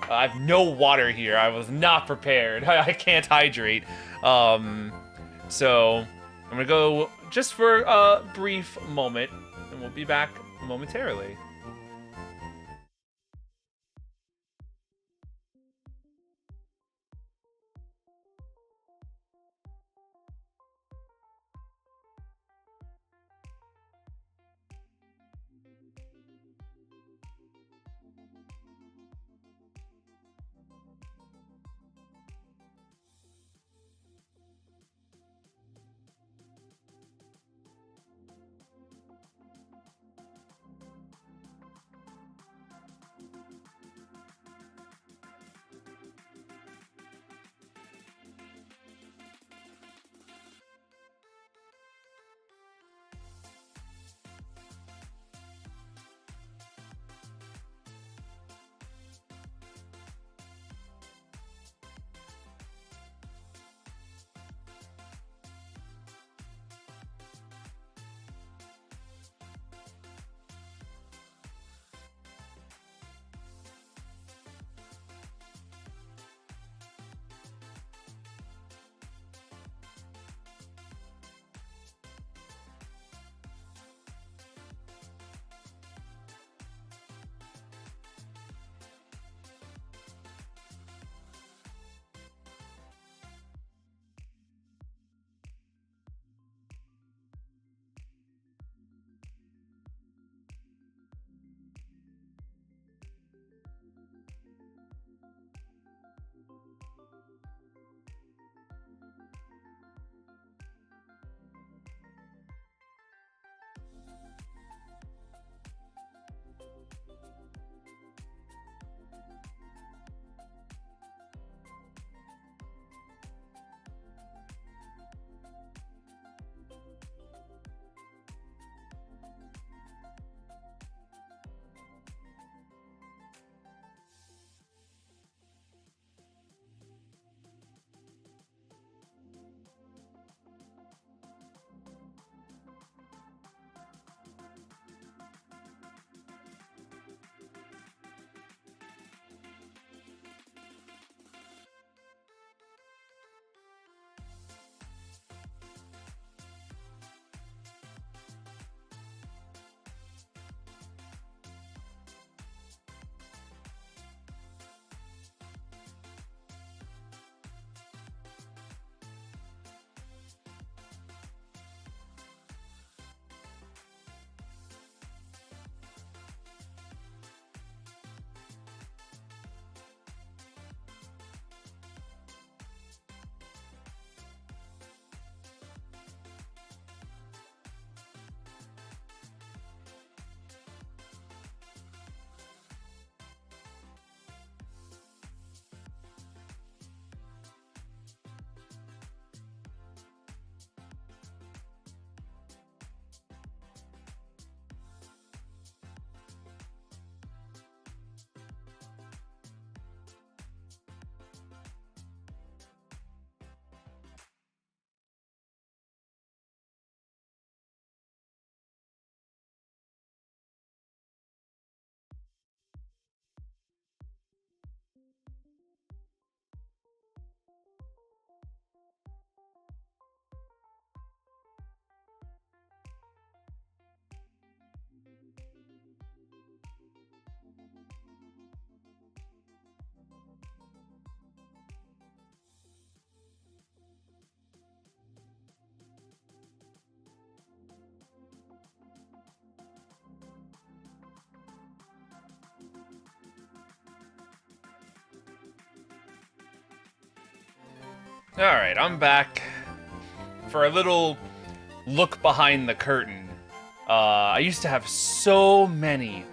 I have no water here. I was not prepared. I can't hydrate. So I'm gonna go just for a brief moment, and we'll be back momentarily. Alright, I'm back for a little look behind the curtain. I used to have so many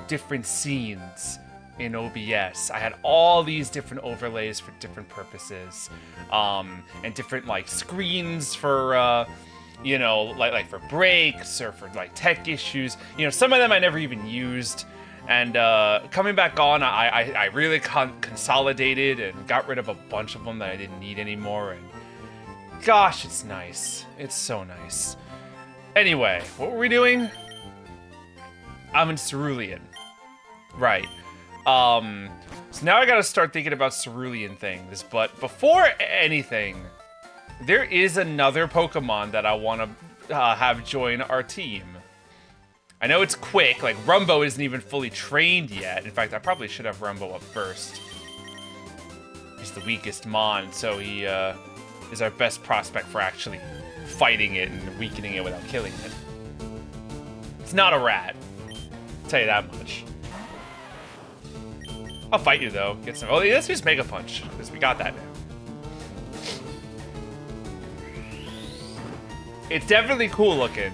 different scenes in OBS. I had all these different overlays for different purposes, and different like screens for you know, like for breaks or for like tech issues. You know, some of them I never even used. And coming back on, I really consolidated and got rid of a bunch of them that I didn't need anymore. And gosh, it's nice. It's so nice. Anyway, what were we doing? I'm in Cerulean. Right. So now I gotta start thinking about Cerulean things. But before anything, there is another Pokemon that I want to have join our team. I know it's quick, like Rumbo isn't even fully trained yet. In fact, I probably should have Rumbo up first. He's the weakest Mon, so he is our best prospect for actually fighting it and weakening it without killing it. It's not a rat, I'll tell you that much. I'll fight you though, get some, oh let's use Mega Punch, because we got that now. It's definitely cool looking.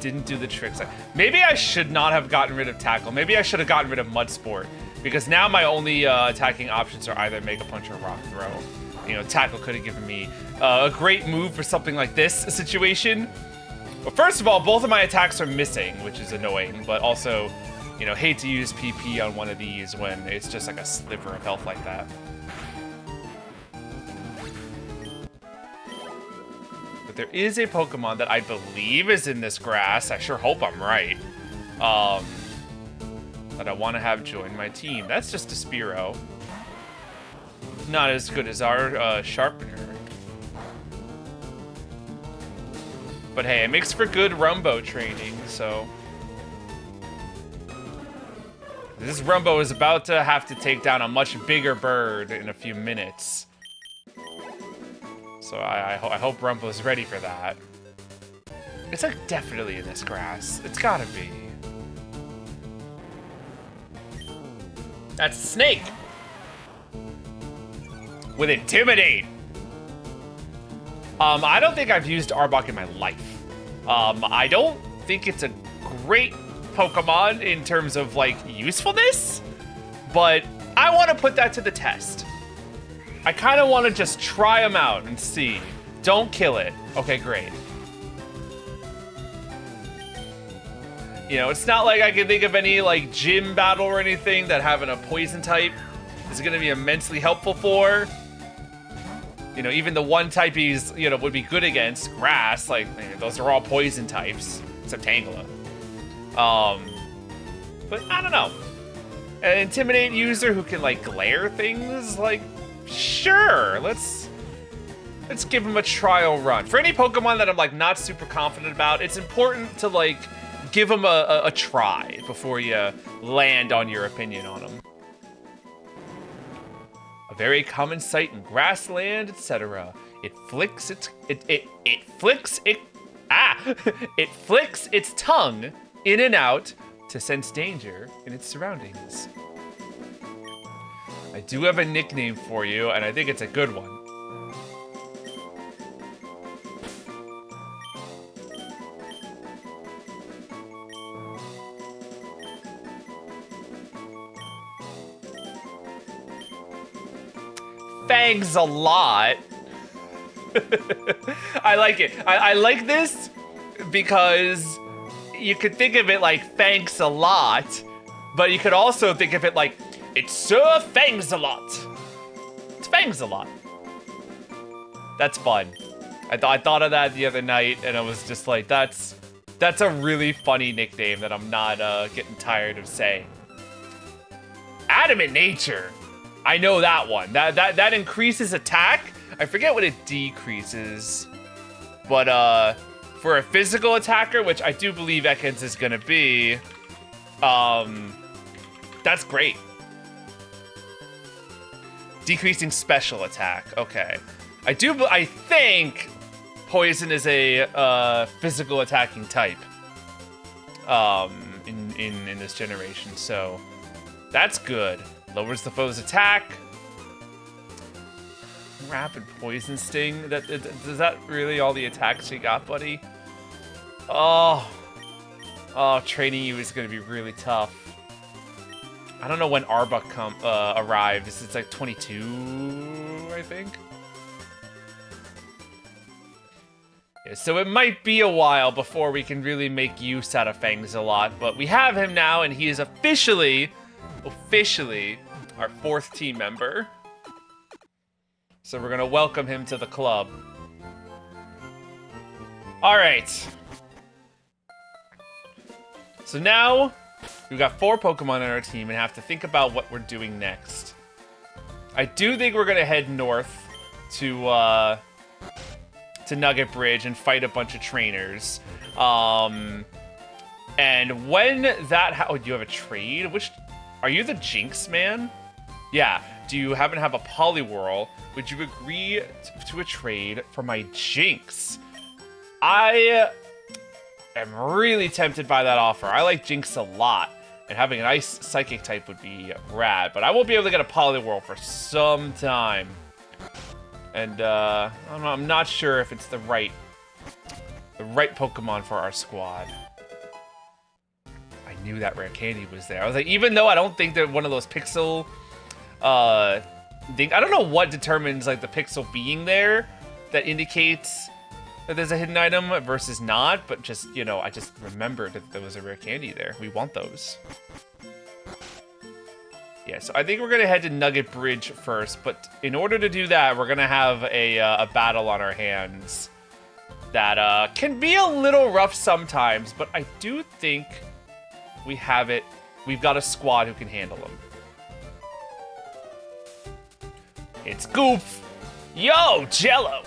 Didn't do the tricks. Maybe I should not have gotten rid of Tackle. Maybe I should have gotten rid of Mud Sport, because now my only attacking options are either Mega Punch or Rock Throw. You know, Tackle could have given me a great move for something like this situation. But first of all, both of my attacks are missing, which is annoying, but also, you know, hate to use PP on one of these when it's just like a sliver of health like that. But there is a Pokemon that I believe is in this grass. I sure hope I'm right. That I want to have join my team. That's just a Spearow. Not as good as our Sharpener. But hey, it makes for good Rumbo training, so... This Rumbo is about to have to take down a much bigger bird in a few minutes. So I hope Rumbo's ready for that. It's like definitely in this grass. It's gotta be. That's a snake! With Intimidate! I don't think I've used Arbok in my life. I don't think it's a great Pokemon in terms of, like, usefulness, but I want to put that to the test. I kind of want to just try them out and see. Don't kill it. Okay, great. You know, it's not like I can think of any, like, gym battle or anything that having a poison type is going to be immensely helpful for. You know, even the one type he's, you know, would be good against, grass, like, those are all poison types, except Tangela. But I don't know. An Intimidate user who can, like, glare things, like, sure, let's give him a trial run. For any Pokemon that I'm, like, not super confident about, it's important to, like, give them a try before you land on your opinion on them. A very common sight in grassland, etc. It flicks its tongue in and out to sense danger in its surroundings. I do have a nickname for you, and I think it's a good one. Thanks a lot. I like it. I like this because you could think of it like thanks a lot, but you could also think of it like it's Sir Fangs a lot. It's Fangs a lot. That's fun. I thought of that the other night, and I was just like, that's a really funny nickname that I'm not getting tired of saying. Adamant Nature. I know that one. That increases attack. I forget what it decreases, but for a physical attacker, which I do believe Ekans is gonna be, that's great. Decreasing special attack. Okay, I think poison is a physical attacking type in this generation, so that's good. Lowers the foe's attack. rapid poison sting. Is that really all the attacks you got, buddy? Oh, training you is gonna be really tough. I don't know when Arbok arrives. It's like 22, I think. Yeah, so it might be a while before we can really make use out of Thingzalot, but we have him now, and he is officially our 4th team member. So we're gonna welcome him to the club. All right. So now we've got 4 Pokemon on our team and have to think about what we're doing next. I do think we're gonna head north to Nugget Bridge and fight a bunch of trainers. And when that oh, you have a trade? Are you the Jinx man? Yeah. Do you happen to have a Poliwhirl? Would you agree to a trade for my Jinx? I am really tempted by that offer. I like Jinx a lot, and having an Ice Psychic type would be rad, but I won't be able to get a Poliwhirl for some time. And I'm not sure if it's the right Pokemon for our squad. I knew that rare candy was there. I was like, even though I don't think that one of those pixel I don't know what determines like the pixel being there that indicates that there's a hidden item versus not, but just, you know, I just remembered that there was a rare candy there. We want those. Yeah, so I think we're gonna head to Nugget Bridge first, but in order to do that, we're gonna have a battle on our hands that can be a little rough sometimes, but I do think we have it. We've got a squad who can handle them. It's Goof. Yo, Jello.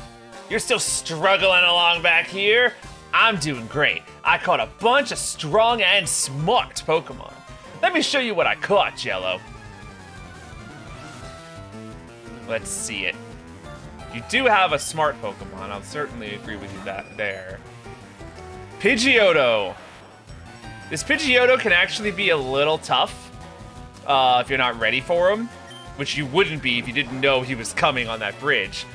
You're still struggling along back here? I'm doing great. I caught a bunch of strong and smart Pokemon. Let me show you what I caught, Jello. Let's see it. You do have a smart Pokemon. I'll certainly agree with you there. Pidgeotto. This Pidgeotto can actually be a little tough if you're not ready for him, which you wouldn't be if you didn't know he was coming on that bridge.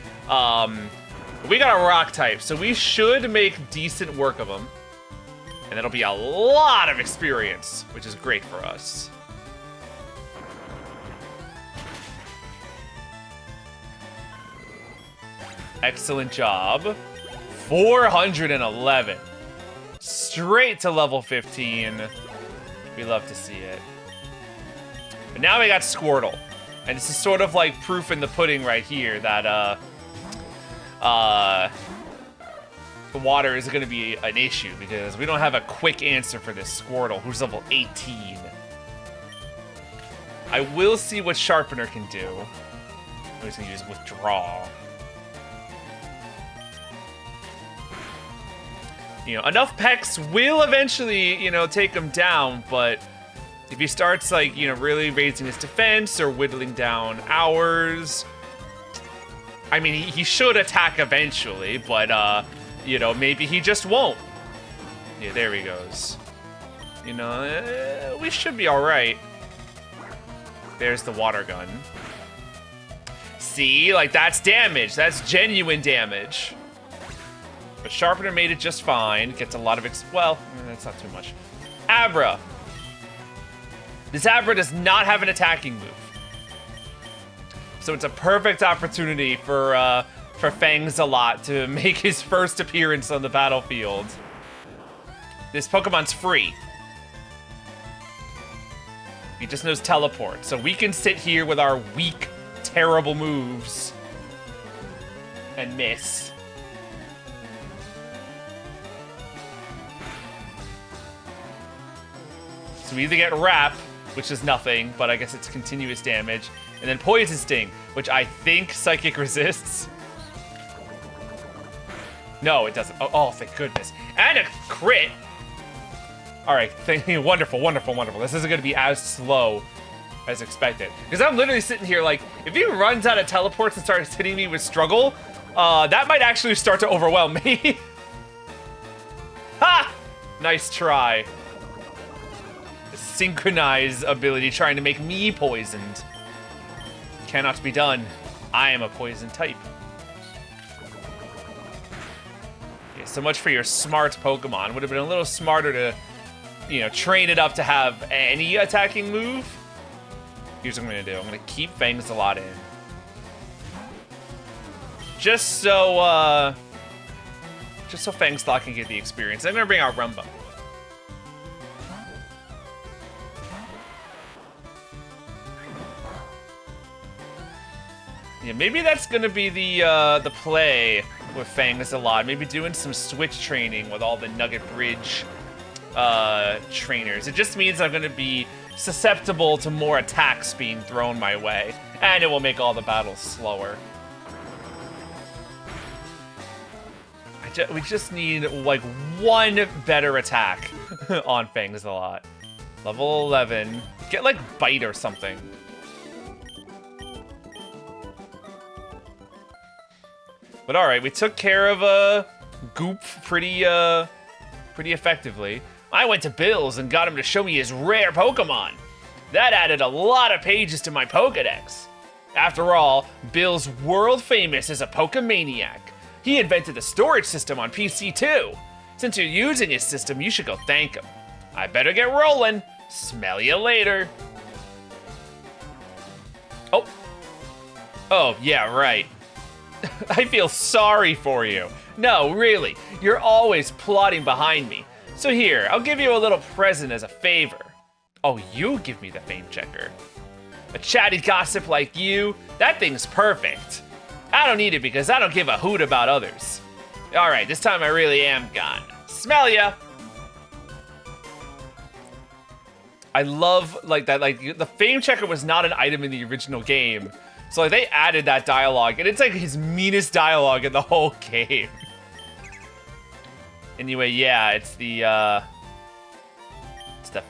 We got a rock type, so we should make decent work of him. And that'll be a lot of experience, which is great for us. Excellent job. 411. Straight to level 15. We love to see it. But now we got Squirtle. And this is sort of like proof in the pudding right here that the water is going to be an issue because we don't have a quick answer for this Squirtle, who's level 18. I will see what Sharpener can do. I'm just going to use Withdraw. You know, enough pecks will eventually, you know, take him down, but if he starts, like, you know, really raising his defense or whittling down ours, I mean, he should attack eventually, but, you know, maybe he just won't. Yeah, there he goes. You know, we should be all right. There's the water gun. See, like, that's damage. That's genuine damage. But Sharpener made it just fine. Gets a lot of well, that's not too much. Abra. This Abra does not have an attacking move. So it's a perfect opportunity for Thingzalot to make his first appearance on the battlefield. This Pokemon's free. He just knows Teleport. So we can sit here with our weak, terrible moves and miss. So we either get Wrap, which is nothing, but I guess it's continuous damage, and then Poison Sting, which I think Psychic resists. No, it doesn't. Oh, thank goodness. And a crit! Alright, wonderful, wonderful, wonderful. This isn't going to be as slow as expected. Because I'm literally sitting here like, if he runs out of teleports and starts hitting me with struggle, that might actually start to overwhelm me. Ha! Nice try. Synchronize ability trying to make me poisoned. Cannot be done. I am a poison type. So much for your smart Pokemon. Would have been a little smarter to, you know, train it up to have any attacking move. Here's what I'm gonna do. I'm gonna keep Fangsalot in. Just so Fangsalot can get the experience. I'm gonna bring out Rumbo. Yeah, maybe that's gonna be the play with Fangsalot. Maybe doing some switch training with all the Nugget Bridge trainers. It just means I'm gonna be susceptible to more attacks being thrown my way, and it will make all the battles slower. We just need like one better attack on Fangsalot. Level 11. Get like Bite or something. But all right, we took care of Goop pretty effectively. I went to Bill's and got him to show me his rare Pokemon. That added a lot of pages to my Pokedex. After all, Bill's world famous as a Pokemaniac. He invented the storage system on PC too. Since you're using his system, you should go thank him. I better get rolling. Smell you later. Oh, yeah, right. I feel sorry for you. No, really, you're always plotting behind me. So here, I'll give you a little present as a favor. Oh, you give me the fame checker. A chatty gossip like you, that thing's perfect. I don't need it because I don't give a hoot about others. All right, this time I really am gone. Smell ya. I love like that, like the fame checker was not an item in the original game. So like they added that dialogue and it's like his meanest dialogue in the whole game. Anyway, yeah, it's the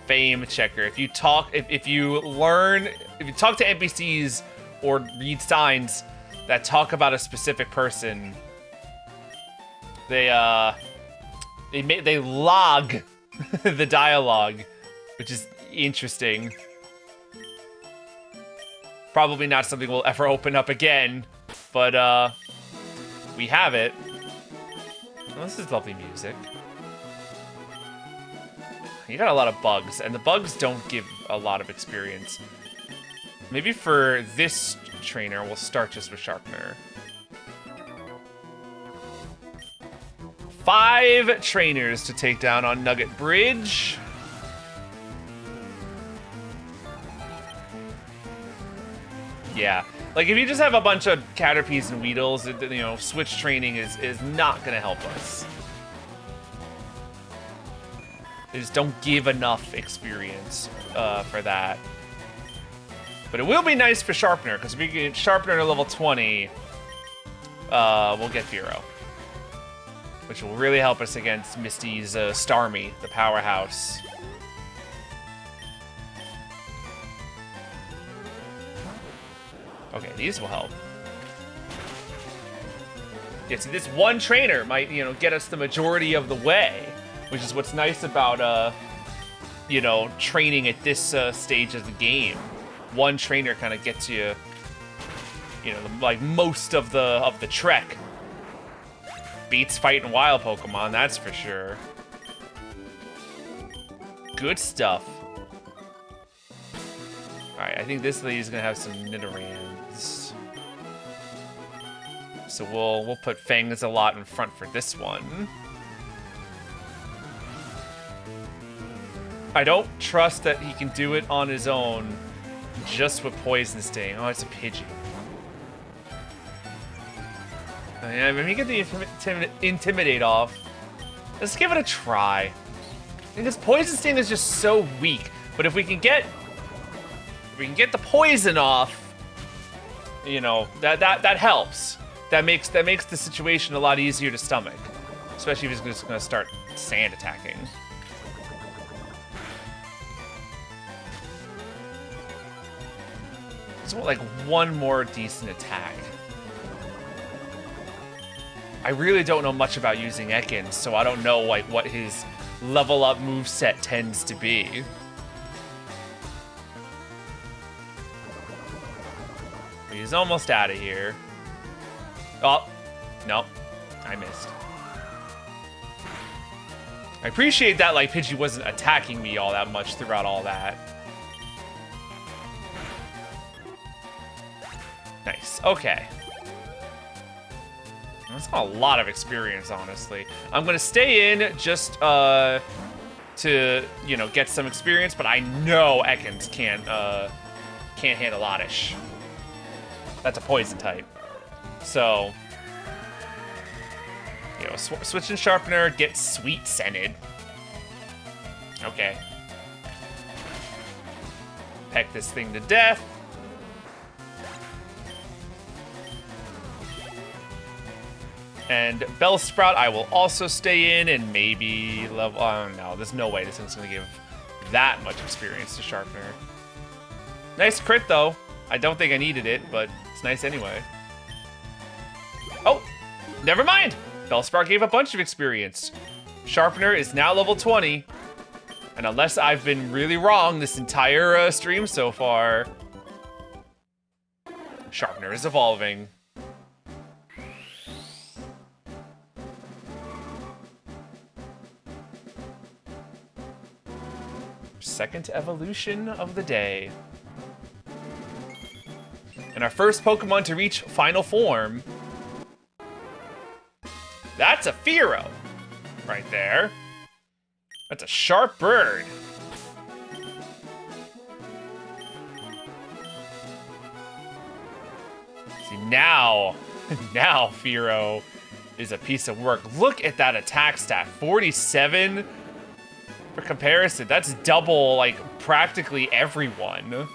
fame checker. If you talk, if you talk to NPCs or read signs that talk about a specific person, they log the dialogue, which is interesting. Probably not something we'll ever open up again, but we have it. Oh, this is lovely music. You got a lot of bugs, and the bugs don't give a lot of experience. Maybe for this trainer, we'll start just with Sharpener. 5 trainers to take down on Nugget Bridge. Yeah, like if you just have a bunch of Caterpies and Weedles, you know, switch training is not gonna help us. They just don't give enough experience for that. But it will be nice for Sharpener, because if we get Sharpener to level 20, we'll get Vero. Which will really help us against Misty's Starmie, the powerhouse. Okay, these will help. Yeah, see, this one trainer might, you know, get us the majority of the way, which is what's nice about, you know, training at this stage of the game. One trainer kind of gets you, you know, like most of the trek. Beats fighting wild Pokemon, that's for sure. Good stuff. Alright, I think this lady's gonna have some Nidorans. So we'll put Fangsalot in front for this one. I don't trust that he can do it on his own just with Poison Sting. Oh, it's a Pidgey. Yeah, when we get the Intimidate off, let's give it a try. Because Poison Sting is just so weak. But if we can get the poison off, you know, that helps. That makes the situation a lot easier to stomach. Especially if he's just gonna start sand attacking. So like one more decent attack. I really don't know much about using Ekans, so I don't know like what his level up moveset tends to be. He's almost out of here. Oh, nope, I missed. I appreciate that, like, Pidgey wasn't attacking me all that much throughout all that. Nice. Okay. That's not a lot of experience, honestly. I'm gonna stay in just to, you know, get some experience, but I know Ekans can't handle Oddish. That's a poison type. So, you know, switch and Sharpener, get Sweet Scented. Okay. Peck this thing to death. And Bellsprout, I will also stay in and maybe level... Oh, no, there's no way this thing's going to give that much experience to Sharpener. Nice crit, though. I don't think I needed it, but it's nice anyway. Oh, never mind. Bellsprout gave a bunch of experience. Sharpener is now level 20. And unless I've been really wrong this entire stream so far, Sharpener is evolving. Second evolution of the day. And our first Pokemon to reach final form. That's a Fearow right there. That's a sharp bird. See, now Fearow is a piece of work. Look at that attack stat, 47. For comparison, that's double, like, practically everyone.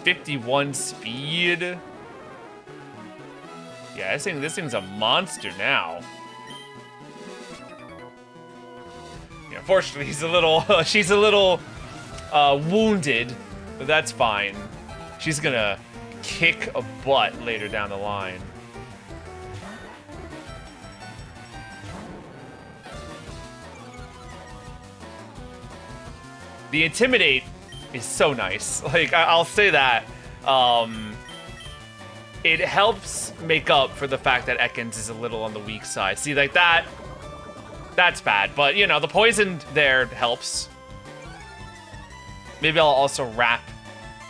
51 speed. Yeah, this thing's a monster now. Yeah, unfortunately, she's a little wounded, but that's fine. She's gonna kick a butt later down the line. The Intimidate is so nice. Like, I'll say that. It helps make up for the fact that Ekans is a little on the weak side. See, like that's bad. But, you know, the poison there helps. Maybe I'll also wrap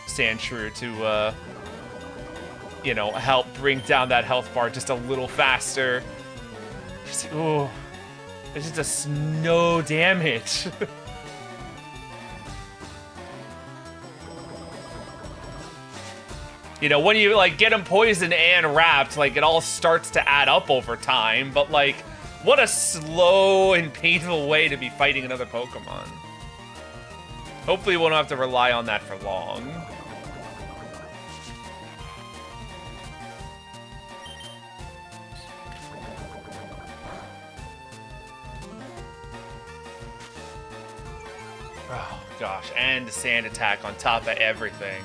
Sandshrew to, you know, help bring down that health bar just a little faster. Ooh, there's just no damage. You know, when you, like, get him poisoned and wrapped, like, it all starts to add up over time. But, like, what a slow and painful way to be fighting another Pokemon. Hopefully we won't have to rely on that for long. Oh, gosh. And the sand attack on top of everything.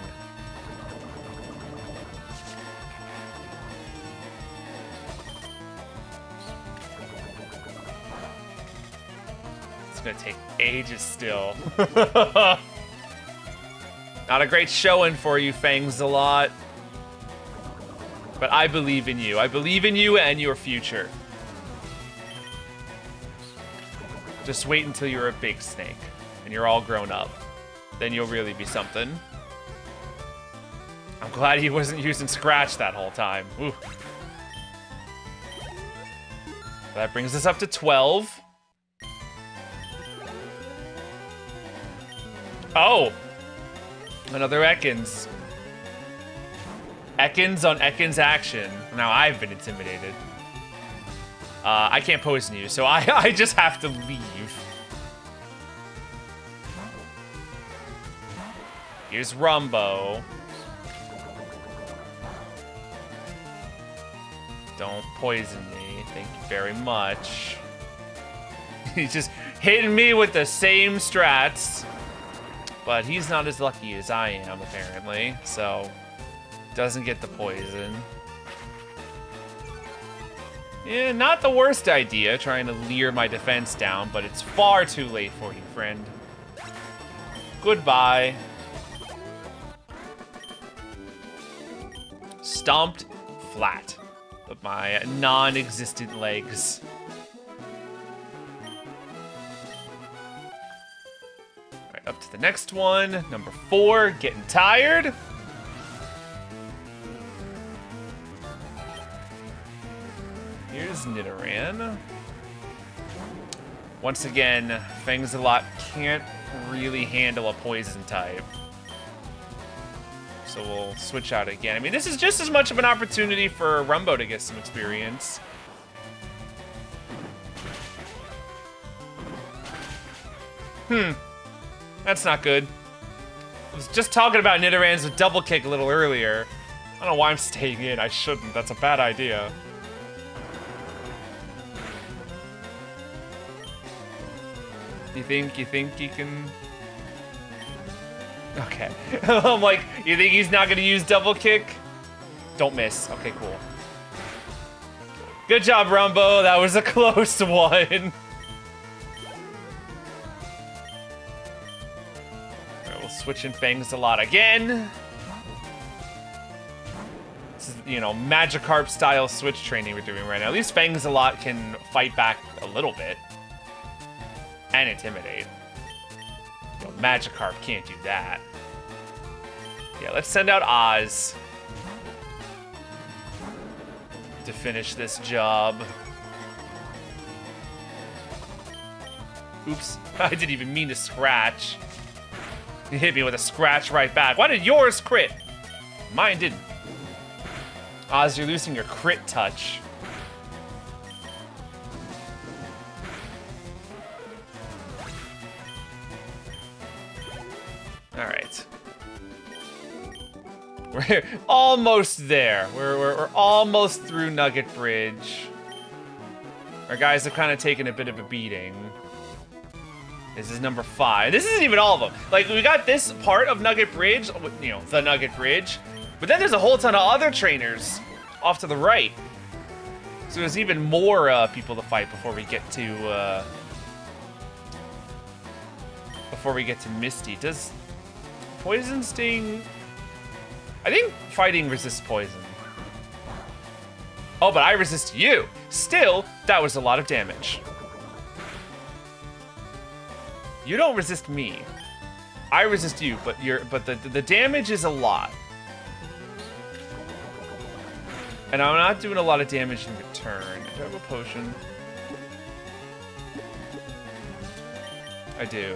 Gonna take ages still. Not a great showing for you, Fangsalot. But I believe in you. I believe in you and your future. Just wait until you're a big snake and you're all grown up. Then you'll really be something. I'm glad he wasn't using Scratch that whole time. Ooh. That brings us up to 12. Oh! Another Ekans. Ekans on Ekans action. Now I've been intimidated. I can't poison you, so I just have to leave. Here's Rumbo. Don't poison me. Thank you very much. He's just hitting me with the same strats. But he's not as lucky as I am, apparently, so doesn't get the poison. Yeah, not the worst idea, trying to leer my defense down, but it's far too late for you, friend. Goodbye. Stomped flat with my non-existent legs. right, up to the next one. Number 4, getting tired. Here's Nidoran. Once again, Thingzalot can't really handle a poison type. So we'll switch out again. I mean, this is just as much of an opportunity for Rumbo to get some experience. That's not good. I was just talking about Nidorans with double kick a little earlier. I don't know why I'm staying in. I shouldn't. That's a bad idea. You think you can... Okay. I'm like, you think he's not gonna use double kick? Don't miss. Okay, cool. Good job, Rumbo. That was a close one. Switching Thingzalot again. This is, you know, Magikarp style switch training we're doing right now. At least Thingzalot can fight back a little bit. And intimidate. You know, Magikarp can't do that. Yeah, let's send out Oz to finish this job. Oops, I didn't even mean to scratch. He hit me with a scratch right back. Why did yours crit? Mine didn't. Oz, you're losing your crit touch. All right. We're almost there. We're almost through Nugget Bridge. Our guys have kind of taken a bit of a beating. This is number 5. This isn't even all of them. Like, we got this part of Nugget Bridge, you know, the Nugget Bridge, but then there's a whole ton of other trainers off to the right. So there's even more people to fight before we get to Misty. Does Poison Sting? I think fighting resists poison. Oh, but I resist you. Still, that was a lot of damage. You don't resist me. I resist you, but the damage is a lot. And I'm not doing a lot of damage in return. Do I have a potion? I do.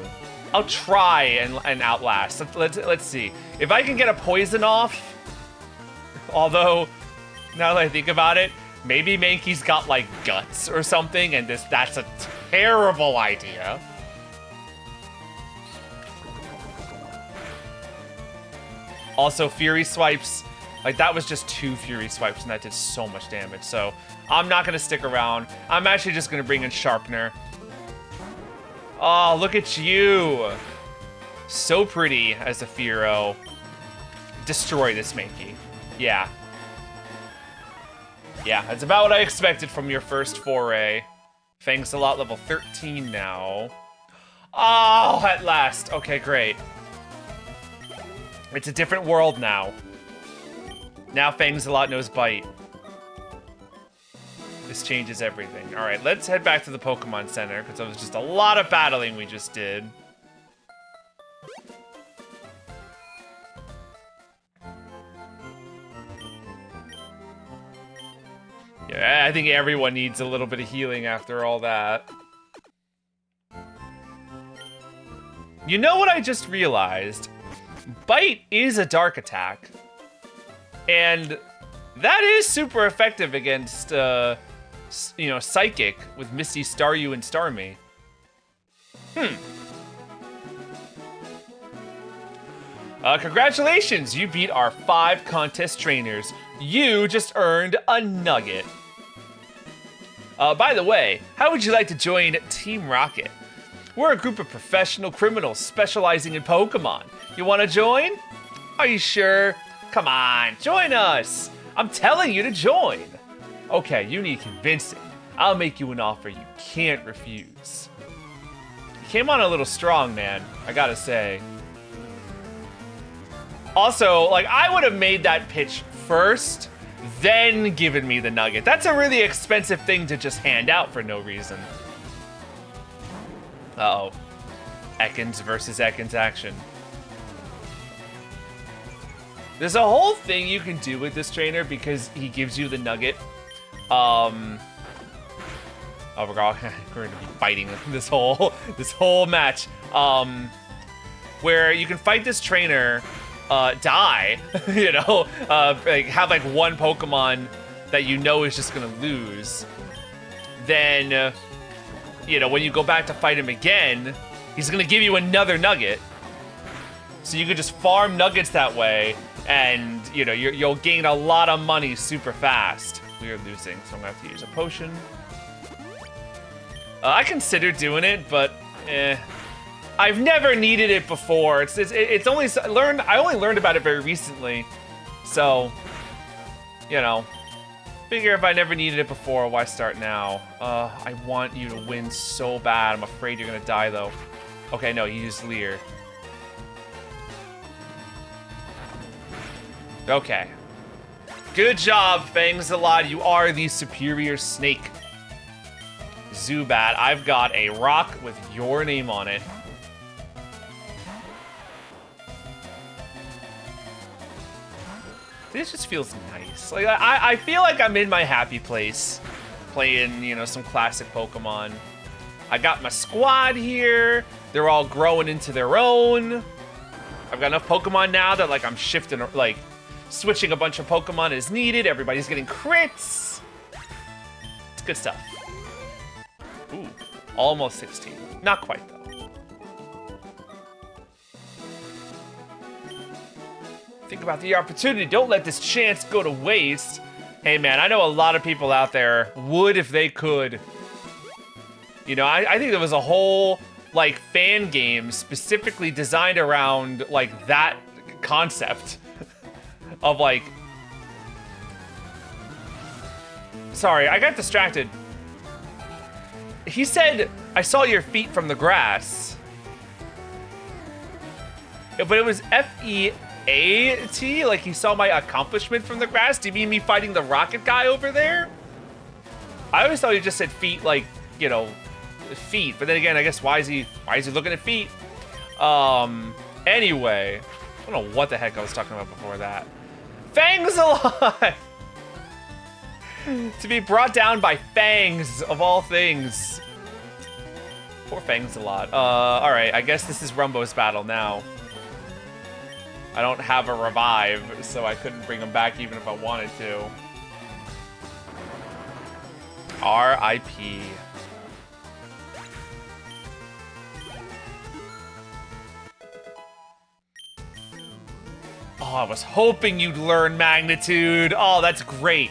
I'll try and outlast. Let's see. If I can get a poison off, although now that I think about it, maybe Mankey's got like guts or something, and that's a terrible idea. Also, Fury Swipes, like that was just 2 Fury Swipes and that did so much damage. So I'm not gonna stick around. I'm actually just gonna bring in Sharpener. Oh, look at you. So pretty as a Fearow. Destroy this Mankey. Yeah. Yeah, that's about what I expected from your first foray. Thingzalot level 13 now. Oh, at last. Okay, great. It's a different world now. Now Thingzalot knows Bite. This changes everything. All right, let's head back to the Pokemon Center because it was just a lot of battling we just did. Yeah, I think everyone needs a little bit of healing after all that. You know what I just realized? Bite is a dark attack. And that is super effective against, you know, Psychic with Misty, Staryu, and Starmie. Congratulations, you beat our 5 contest trainers. You just earned a nugget. By the way, how would you like to join Team Rocket? We're a group of professional criminals specializing in Pokemon. You want to join? Are you sure? Come on, join us. I'm telling you to join. Okay, you need convincing. I'll make you an offer you can't refuse. You came on a little strong, man, I gotta say. Also, like, I would have made that pitch first, then given me the nugget. That's a really expensive thing to just hand out for no reason. Uh-oh. Ekans versus Ekans action. There's a whole thing you can do with this trainer because he gives you the nugget. Oh, we're gonna be fighting this whole match. Where you can fight this trainer, die, you know, like have like one Pokemon that you know is just gonna lose. Then, you know, when you go back to fight him again, he's gonna give you another nugget. So you can just farm nuggets that way, and you know you'll gain a lot of money super fast. We are losing, so I'm gonna have to use a potion. I considered doing it, but I've never needed it before. It's only learned. I only learned about it very recently, so you know. Figure if I never needed it before, why start now? I want you to win so bad. I'm afraid you're gonna die though. Okay, no, you used Leer. Okay. Good job, Thinginator. You are the superior snake. Zubat, I've got a rock with your name on it. This just feels nice. Like I feel like I'm in my happy place, playing, you know, some classic Pokemon. I got my squad here. They're all growing into their own. I've got enough Pokemon now that like I'm shifting, like switching a bunch of Pokemon is needed. Everybody's getting crits. It's good stuff. Ooh, almost 16. Not quite though. Think about the opportunity. Don't let this chance go to waste. Hey man, I know a lot of people out there would if they could. You know, I think there was a whole like fan game specifically designed around like that concept of like. Sorry, I got distracted. He said, I saw your feet from the grass. But it was F-E-A-T? Like he saw my accomplishment from the grass? Do you mean me fighting the rocket guy over there? I always thought he just said feet, like, you know, feet. But then again, I guess why is he looking at feet? Anyway, I don't know what the heck I was talking about before that. Thinginator! To be brought down by fangs, of all things. Poor Thinginator. Alright, I guess this is Rumbo's battle now. I don't have a revive, so I couldn't bring him back even if I wanted to. R.I.P. Oh, I was hoping you'd learn Magnitude. Oh, that's great.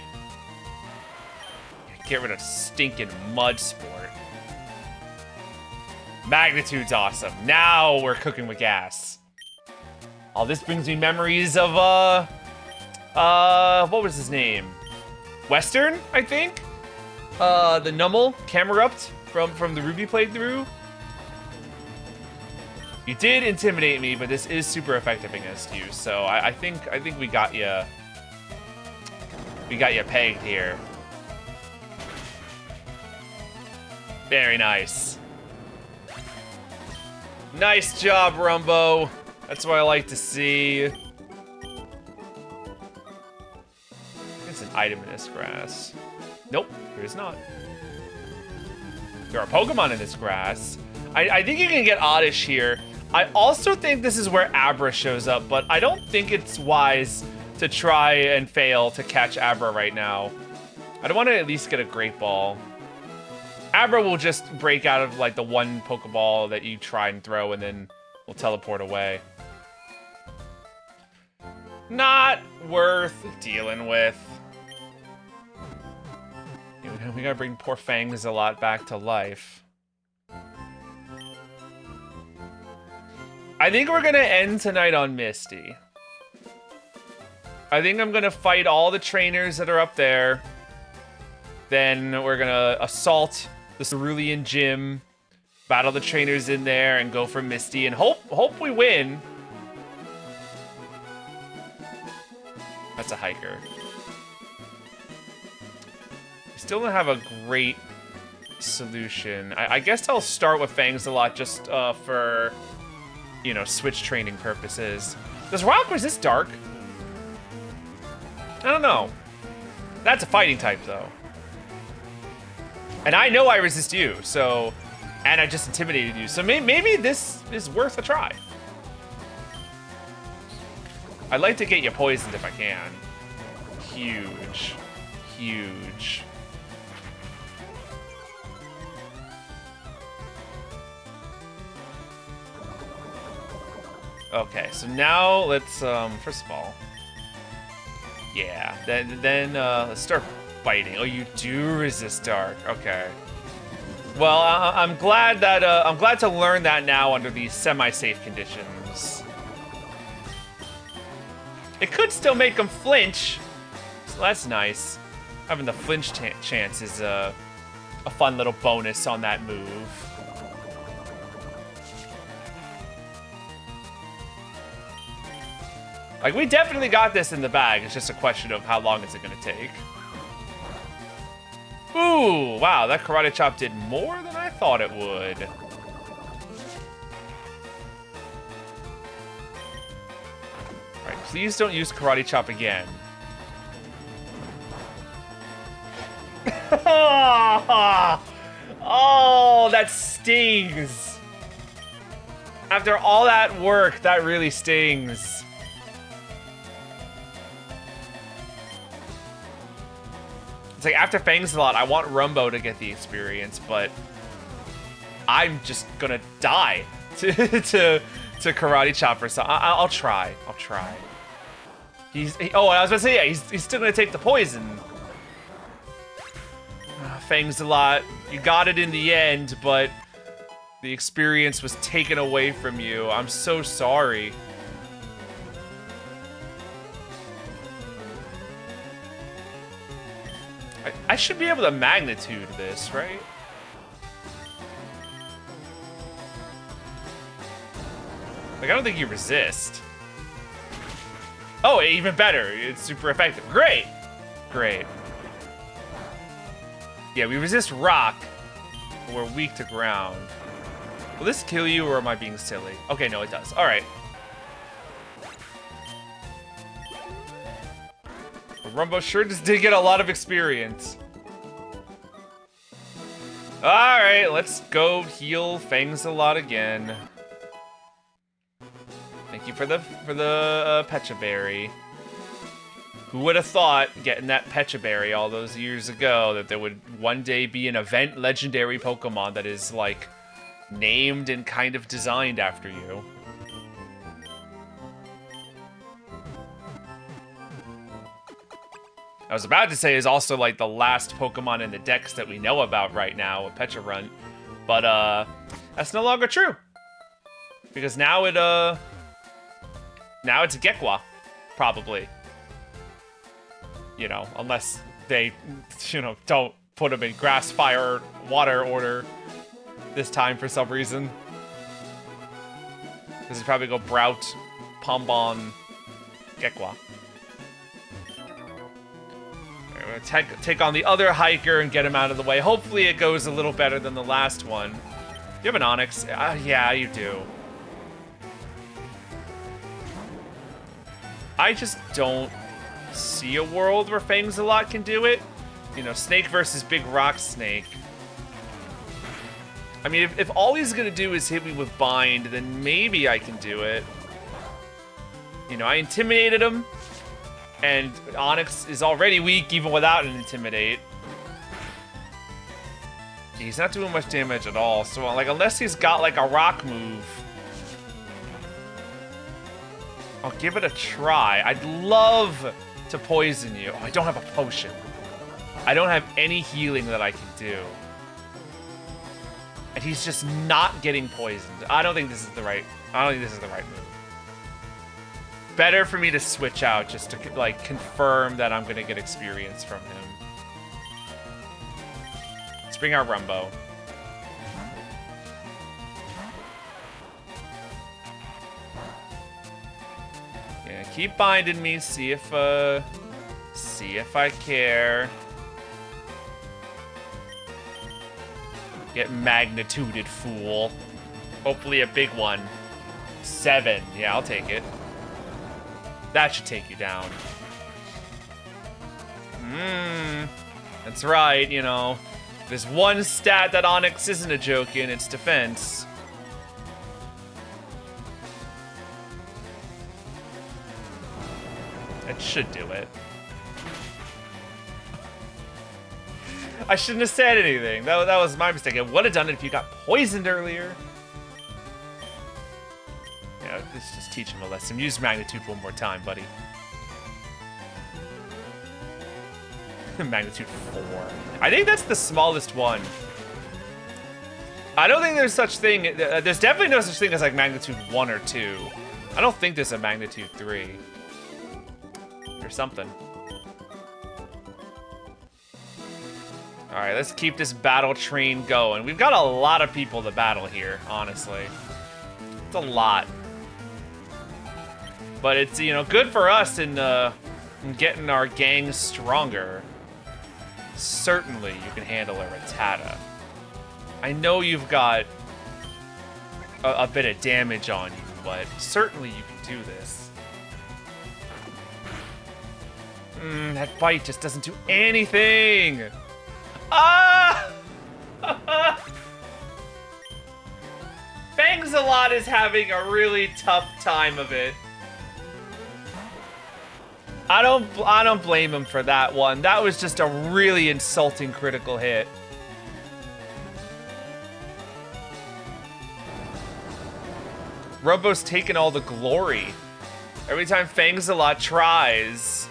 Get rid of stinking mud sport. Magnitude's awesome. Now we're cooking with gas. Oh, this brings me memories of, what was his name? Western, I think? The Nummel, Camerupt from the Ruby playthrough. You did intimidate me, but this is super effective against you, so I think we got you. We got you pegged here. Very nice. Nice job, Rumbo. That's what I like to see. There's an item in this grass. Nope, there is not. There are Pokemon in this grass. I think you can get Oddish here. I also think this is where Abra shows up, but I don't think it's wise to try and fail to catch Abra right now. I don't want to at least get a Great Ball. Abra will just break out of like the one Pokeball that you try and throw and then will teleport away. Not worth dealing with. We gotta bring poor Thinginator back to life. I think we're gonna end tonight on Misty. I think I'm gonna fight all the trainers that are up there. Then we're gonna assault the Cerulean Gym, battle the trainers in there, and go for Misty, and hope we win. That's a hiker. We still don't have a great solution. I guess I'll start with Fangs a lot just for, you know, switch training purposes. Does rock resist dark? I don't know. That's a fighting type, though. And I know I resist you, so... And I just intimidated you, so maybe this is worth a try. I'd like to get you poisoned if I can. Huge. Huge. Okay, so now let's, first of all... Yeah, then let's start biting. Oh, you do resist dark. Okay. Well, I'm glad that I'm glad to learn that now under these semi-safe conditions. It could still make them flinch, so that's nice. Having the flinch chance is a fun little bonus on that move. Like, we definitely got this in the bag. It's just a question of how long is it going to take. Ooh, wow, that karate chop did more than I thought it would. Alright, please don't use karate chop again. Oh, that stings. After all that work, that really stings. It's like after Fangs a lot, I want Rumbo to get the experience, but I'm just gonna die to karate chop or something. I'll try. I'll try. Oh, I was about to say, yeah, he's still gonna take the poison. Fangs a lot. You got it in the end, but the experience was taken away from you. I'm so sorry. I should be able to magnitude this, right? Like, I don't think you resist. Oh, even better. It's super effective. Great. Great. Yeah, we resist rock. We're weak to ground. Will this kill you, or am I being silly? Okay, no, it does. All right. Rumbo sure just did get a lot of experience. Alright, let's go heal Fangs a lot again. Thank you for the Pecha Berry. Who would have thought, getting that Pecha Berry all those years ago, that there would one day be an event legendary Pokemon that is, like, named and kind of designed after you. I was about to say is also like the last Pokemon in the decks that we know about right now, with Pecharunt, but that's no longer true because now it's Gekwa, probably. You know, unless they, you know, don't put him in Grass, Fire, Water order this time for some reason. Because he'd probably go Brout, Pombon, Gekwa. We're gonna take on the other hiker and get him out of the way. Hopefully it goes a little better than the last one. Do you have an Onix? Yeah, you do. I just don't see a world where Fangs a lot can do it. You know, Snake versus Big Rock Snake. I mean, if all he's gonna do is hit me with Bind, then maybe I can do it. You know, I intimidated him. And Onix is already weak even without an Intimidate. He's not doing much damage at all. So, like, unless he's got, like, a rock move, I'll give it a try. I'd love to poison you. Oh, I don't have a potion. I don't have any healing that I can do. And he's just not getting poisoned. I don't think this is the right move. Better for me to switch out just to, like, confirm that I'm gonna get experience from him. Let's bring our Rumbo. Yeah, keep binding me. See if I care. Get magnituded, fool. Hopefully a big one. 7. Yeah, I'll take it. That should take you down. That's right, you know. There's one stat that Onyx isn't a joke in, it's defense. It should do it. I shouldn't have said anything. That was my mistake. I would have done it if you got poisoned earlier. Yeah, let's just teach him a lesson. Use magnitude one more time, buddy. Magnitude 4. I think that's the smallest one. I don't think there's such thing. There's definitely no such thing as like magnitude 1 or 2. I don't think there's a magnitude 3. Or something. Alright, let's keep this battle train going. We've got a lot of people to battle here, honestly. It's a lot. But it's, you know, good for us in getting our gang stronger. Certainly you can handle a Rattata. I know you've got a bit of damage on you, but certainly you can do this. That bite just doesn't do anything! Ah! Fangsalot is having a really tough time of it. I don't blame him for that one. That was just a really insulting critical hit. Robo's taking all the glory. Every time Fangsalot tries,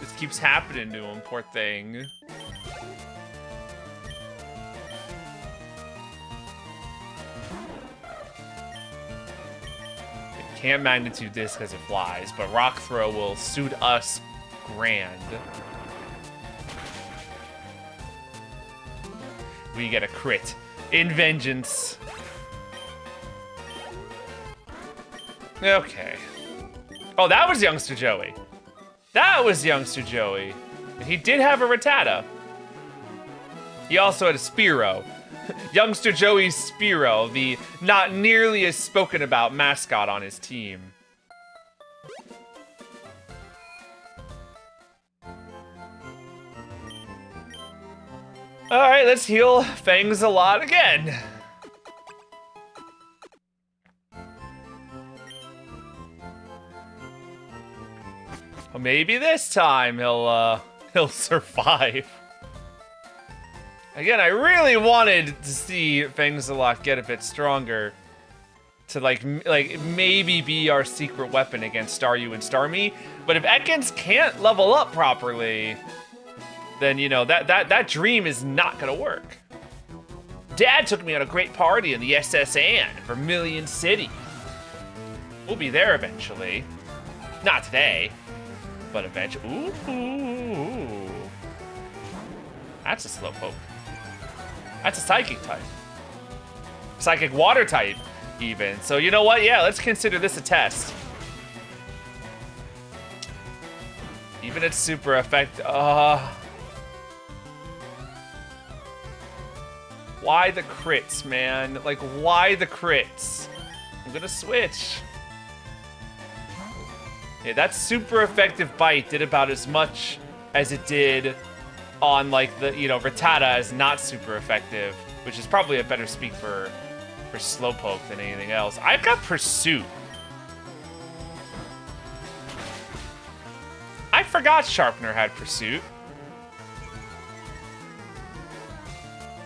this keeps happening to him, poor thing. Can't magnitude this because it flies, but rock throw will suit us grand. We get a crit in vengeance. Okay. Oh, that was Youngster Joey. That was Youngster Joey. And he did have a Rattata. He also had a Spearow. Youngster Joey Spearow, the not nearly as spoken about mascot on his team. Alright, let's heal Fangsalot again. Well, maybe this time he'll survive. Again, I really wanted to see Fangsalot get a bit stronger to like maybe be our secret weapon against Staryu and Starmie. But if Ekans can't level up properly, then you know that dream is not gonna work. Dad took me on a great party in the SSN in Vermilion City. We'll be there eventually. Not today, but eventually. Ooh. That's a Slowpoke. That's a Psychic type. Psychic Water type, even. So you know what? Yeah, let's consider this a test. Even its super effect. Why the crits, man? Like, why the crits? I'm gonna switch. Yeah, that super effective bite did about as much as it did on like the, you know, Rattata is not super effective, which is probably a better speak for Slowpoke than anything else. I've got Pursuit. I forgot Sharpener had Pursuit.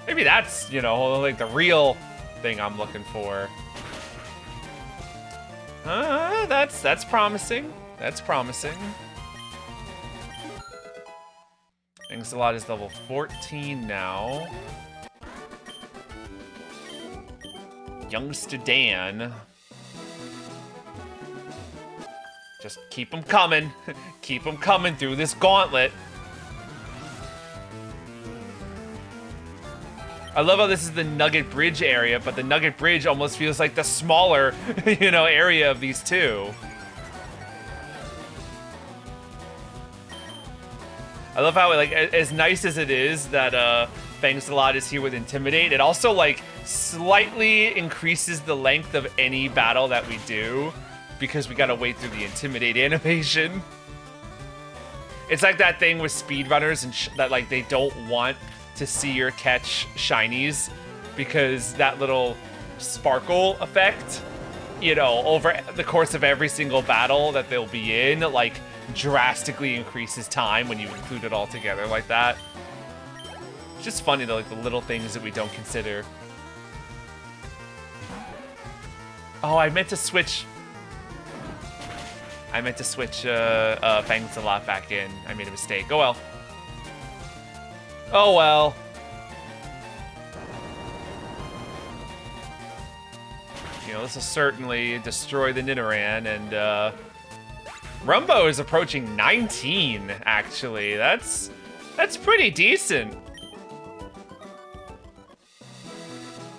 Maybe that's, you know, like the real thing I'm looking for. That's promising. That's promising. Fangsalot is level 14 now. Youngster Dan. Just keep them coming. Keep them coming through this gauntlet. I love how this is the Nugget Bridge area, but the Nugget Bridge almost feels like the smaller, you know, area of these two. I love how, like, as nice as it is that Fangsalot is here with Intimidate. It also, like, slightly increases the length of any battle that we do because we gotta wait through the Intimidate animation. It's like that thing with speedrunners and that, like, they don't want to see your catch shinies because that little sparkle effect, you know, over the course of every single battle that they'll be in, like, drastically increases time when you include it all together like that. It's just funny, though, like, the little things that we don't consider. Oh, I meant to switch Fangsalot back in. I made a mistake. Oh, well. Oh, well. You know, this will certainly destroy the Nidoran, and, Rumbo is approaching 19, actually. That's pretty decent.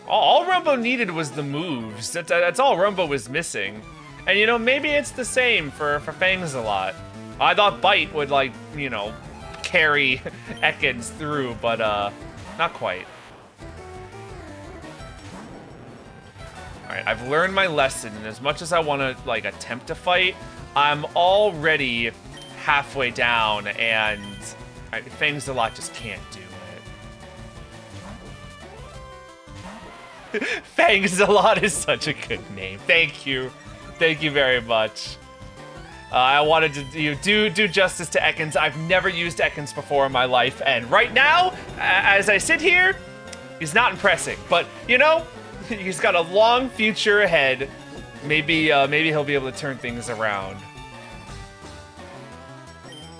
All Rumbo needed was the moves. That's all Rumbo was missing. And, you know, maybe it's the same for Fangsalot. I thought Bite would, like, you know, carry Ekans through, but, not quite. Alright, I've learned my lesson, and as much as I want to, like, attempt to fight, I'm already halfway down, and Fangsalot just can't do it. Fangsalot is such a good name. Thank you. Thank you very much. I wanted to do justice to Ekans. I've never used Ekans before in my life, and right now, as I sit here, he's not impressing. But, you know, he's got a long future ahead. Maybe he'll be able to turn things around.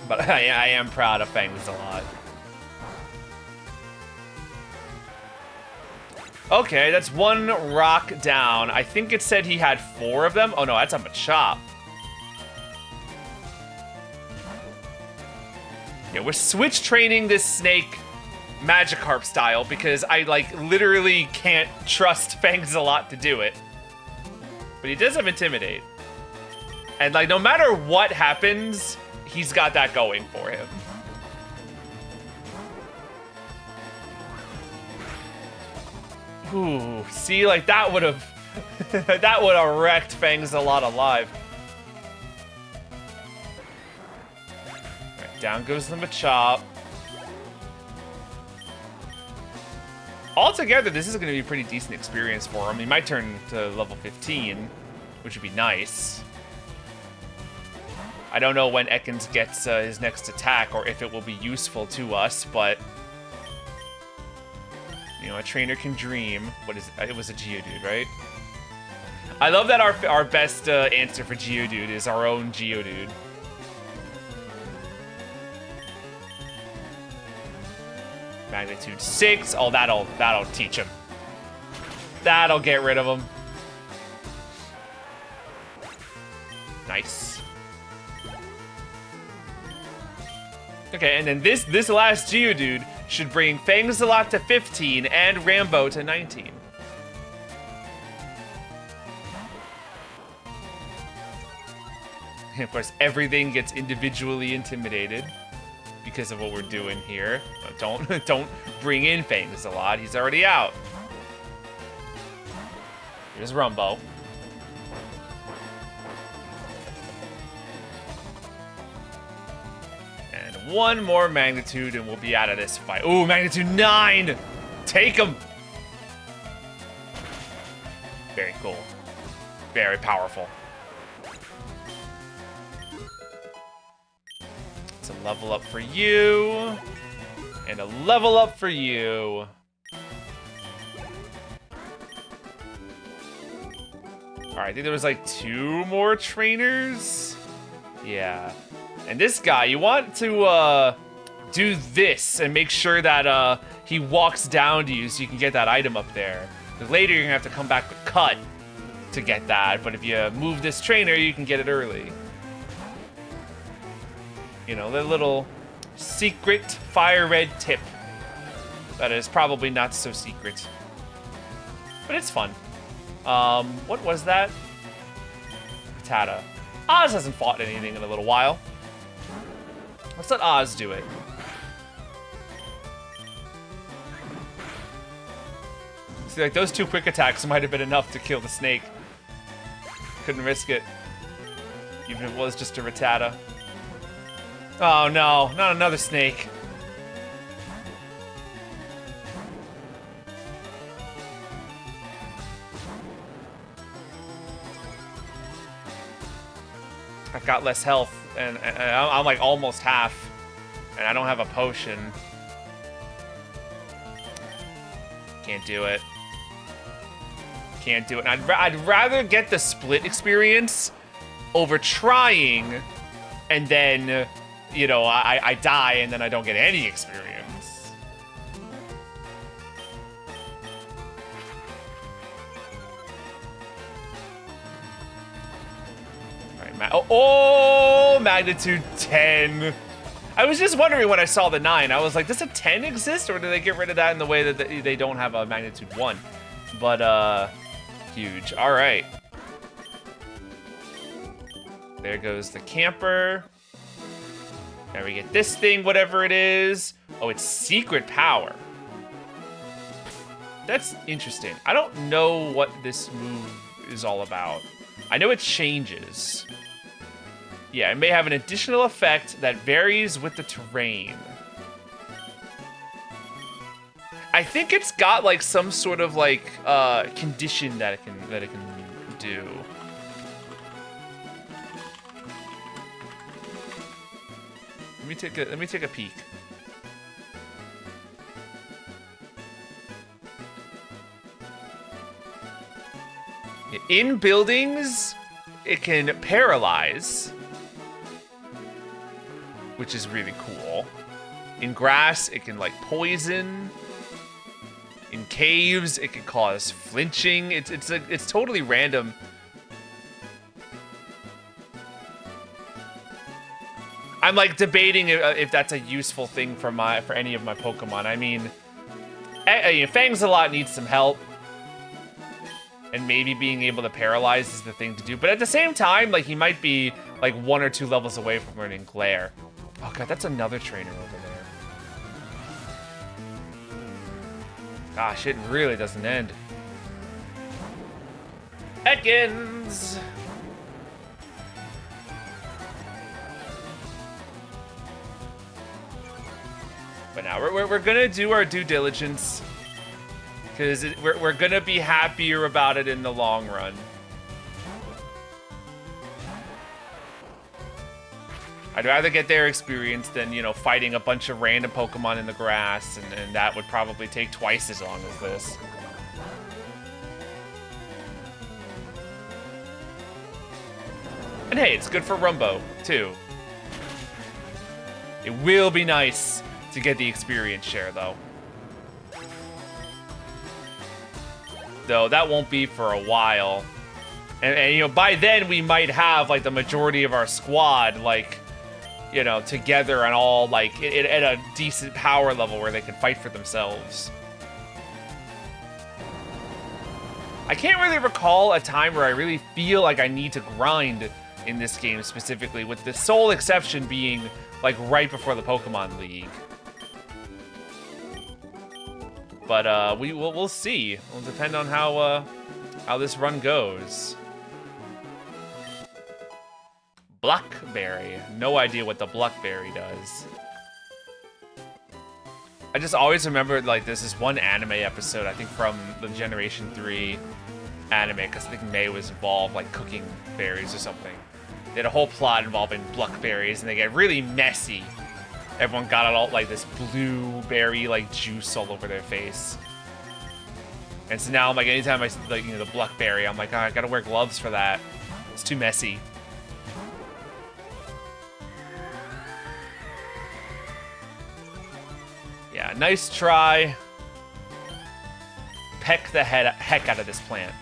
But I am proud of Fangsalot. Okay, that's one rock down. I think it said he had 4 of them. Oh no, that's on Machop. Yeah, we're switch training this snake Magikarp style because I, like, literally can't trust Fangsalot to do it. But he does have Intimidate. And, like, no matter what happens, he's got that going for him. Ooh, see, like, that would have that would have wrecked Fangsalot alive. Right, down goes the Machop. Altogether, this is going to be a pretty decent experience for him. He might turn to level 15, which would be nice. I don't know when Ekans gets his next attack or if it will be useful to us, but you know, a trainer can dream. What is it? It was a Geodude, right? I love that our best answer for Geodude is our own Geodude. Magnitude 6. Oh, that'll teach him. That'll get rid of him. Nice. Okay, and then this last Geodude should bring Fangsalot to 15 and Rambo to 19. And of course, everything gets individually intimidated because of what we're doing here. Don't bring in Fangsalot. He's already out. Here's Rumbo. And one more Magnitude and we'll be out of this fight. Ooh, Magnitude 9! Take him! Very cool. Very powerful. It's a level up for you. And a level up for you. Alright, I think there was like 2 more trainers. Yeah. And this guy, you want to do this and make sure that he walks down to you so you can get that item up there. Because later you're going to have to come back with Cut to get that. But if you move this trainer, you can get it early. You know, the little secret FireRed tip. That is probably not so secret. But it's fun. What was that? Patata. Oz hasn't fought anything in a little while. Let's let Oz do it. like those 2 quick attacks might have been enough to kill the snake. Couldn't risk it. Even if it was just a Rattata. Oh no, not another snake. I've got less health, and I'm like almost half, and I don't have a potion. Can't do it. Can't do it. And I'd rather get the split experience over trying, and then, you know, I die and then I don't get any experience. All right, oh, magnitude 10. I was just wondering when I saw the 9. I was like, does a 10 exist, or do they get rid of that in the way that they don't have a magnitude 1? But, huge. All right. There goes the camper. Now we get this thing, whatever it is. Oh, it's secret power. That's interesting. I don't know what this move is all about. I know it changes. Yeah, it may have an additional effect that varies with the terrain. I think it's got like some sort of like condition that it can do. Let me take a peek. In buildings, it can paralyze, which is really cool. In grass, it can like poison. In caves, it can cause flinching. It's totally random. I'm like debating if that's a useful thing for any of my Pokemon. I mean, Fang's a lot needs some help, and maybe being able to paralyze is the thing to do. But at the same time, like he might be like 1 or 2 levels away from learning Glare. Oh god, that's another trainer over there. Gosh, it really doesn't end. Ekans! But now we're gonna do our due diligence, because we're gonna be happier about it in the long run. I'd rather get their experience than, you know, fighting a bunch of random Pokemon in the grass, and that would probably take twice as long as this. And hey, it's good for Rumbo, too. It will be nice to get the experience share, though. Though that won't be for a while. And you know, by then we might have, like, the majority of our squad, like, you know, together and all, like, at a decent power level where they can fight for themselves. I can't really recall a time where I really feel like I need to grind in this game specifically, with the sole exception being, like, right before the Pokemon League. But we'll see. It'll depend on how this run goes. Blackberry. No idea what the Blackberry does. I just always remembered, like, there's this one anime episode, I think from the Generation 3 anime, because I think May was involved, like, cooking berries or something. They had a whole plot involving blackberries, and they get really messy. Everyone got all, like, this blueberry, like, juice all over their face. And so now, like, anytime I, like, you know, the blackberry, I'm like, oh, I gotta wear gloves for that. It's too messy. Yeah, nice try. Peck the heck out of this plant.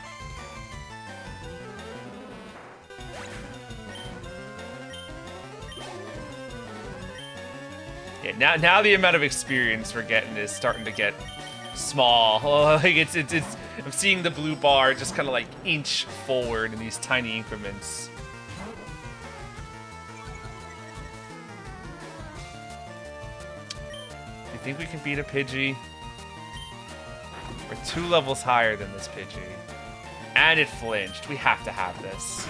Yeah, now the amount of experience we're getting is starting to get small. Like it's I'm seeing the blue bar just kind of like inch forward in these tiny increments. You think we can beat a Pidgey? We're 2 levels higher than this Pidgey. And it flinched. We have to have this.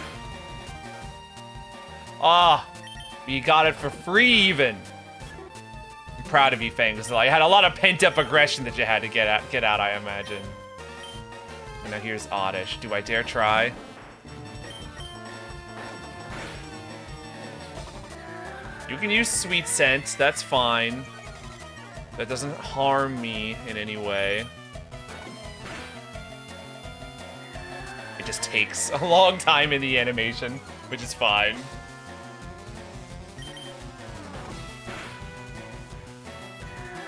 Ah, you got it for free even. I'm proud of you, Fangazilla. You had a lot of pent-up aggression that you had to get out, I imagine. And now here's Oddish. Do I dare try? You can use Sweet Scent. That's fine. That doesn't harm me in any way. It just takes a long time in the animation, which is fine.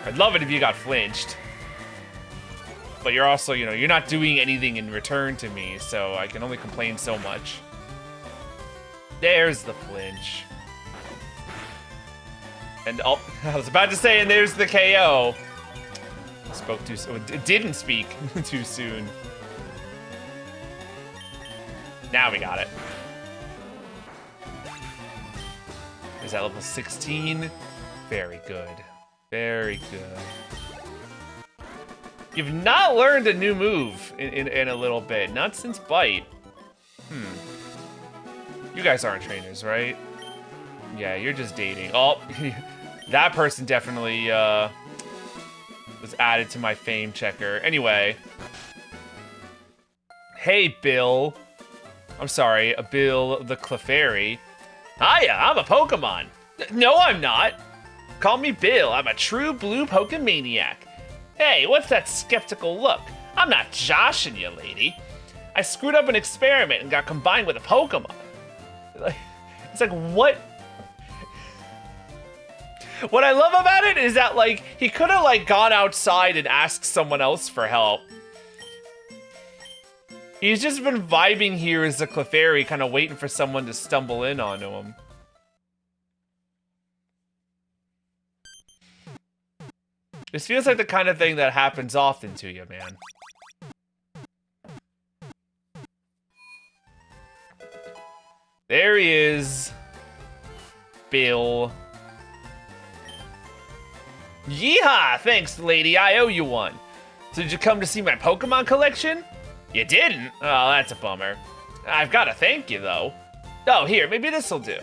I'd love it if you got flinched. But you're also, you know, you're not doing anything in return to me, so I can only complain so much. There's the flinch. And, oh, I was about to say, and there's the KO. Spoke too soon. Didn't speak too soon. Now we got it. Is that level 16? Very good. Very good. You've not learned a new move in a little bit. Not since Bite. You guys aren't trainers, right? Yeah, you're just dating. Oh, that person definitely was added to my fame checker. Anyway. Hey, Bill. I'm sorry, Bill the Clefairy. Hiya, I'm a Pokemon. No, I'm not. Call me Bill. I'm a true blue Pokemaniac. Hey, what's that skeptical look? I'm not joshing you, lady. I screwed up an experiment and got combined with a Pokemon. It's like, what? What I love about it is that, like, he could have, like, gone outside and asked someone else for help. He's just been vibing here as a Clefairy, kind of waiting for someone to stumble in onto him. This feels like the kind of thing that happens often to you, man. There he is. Bill. Yeehaw! Thanks, lady. I owe you one. So did you come to see my Pokemon collection? You didn't? Oh, that's a bummer. I've got to thank you, though. Oh, here, maybe this'll do.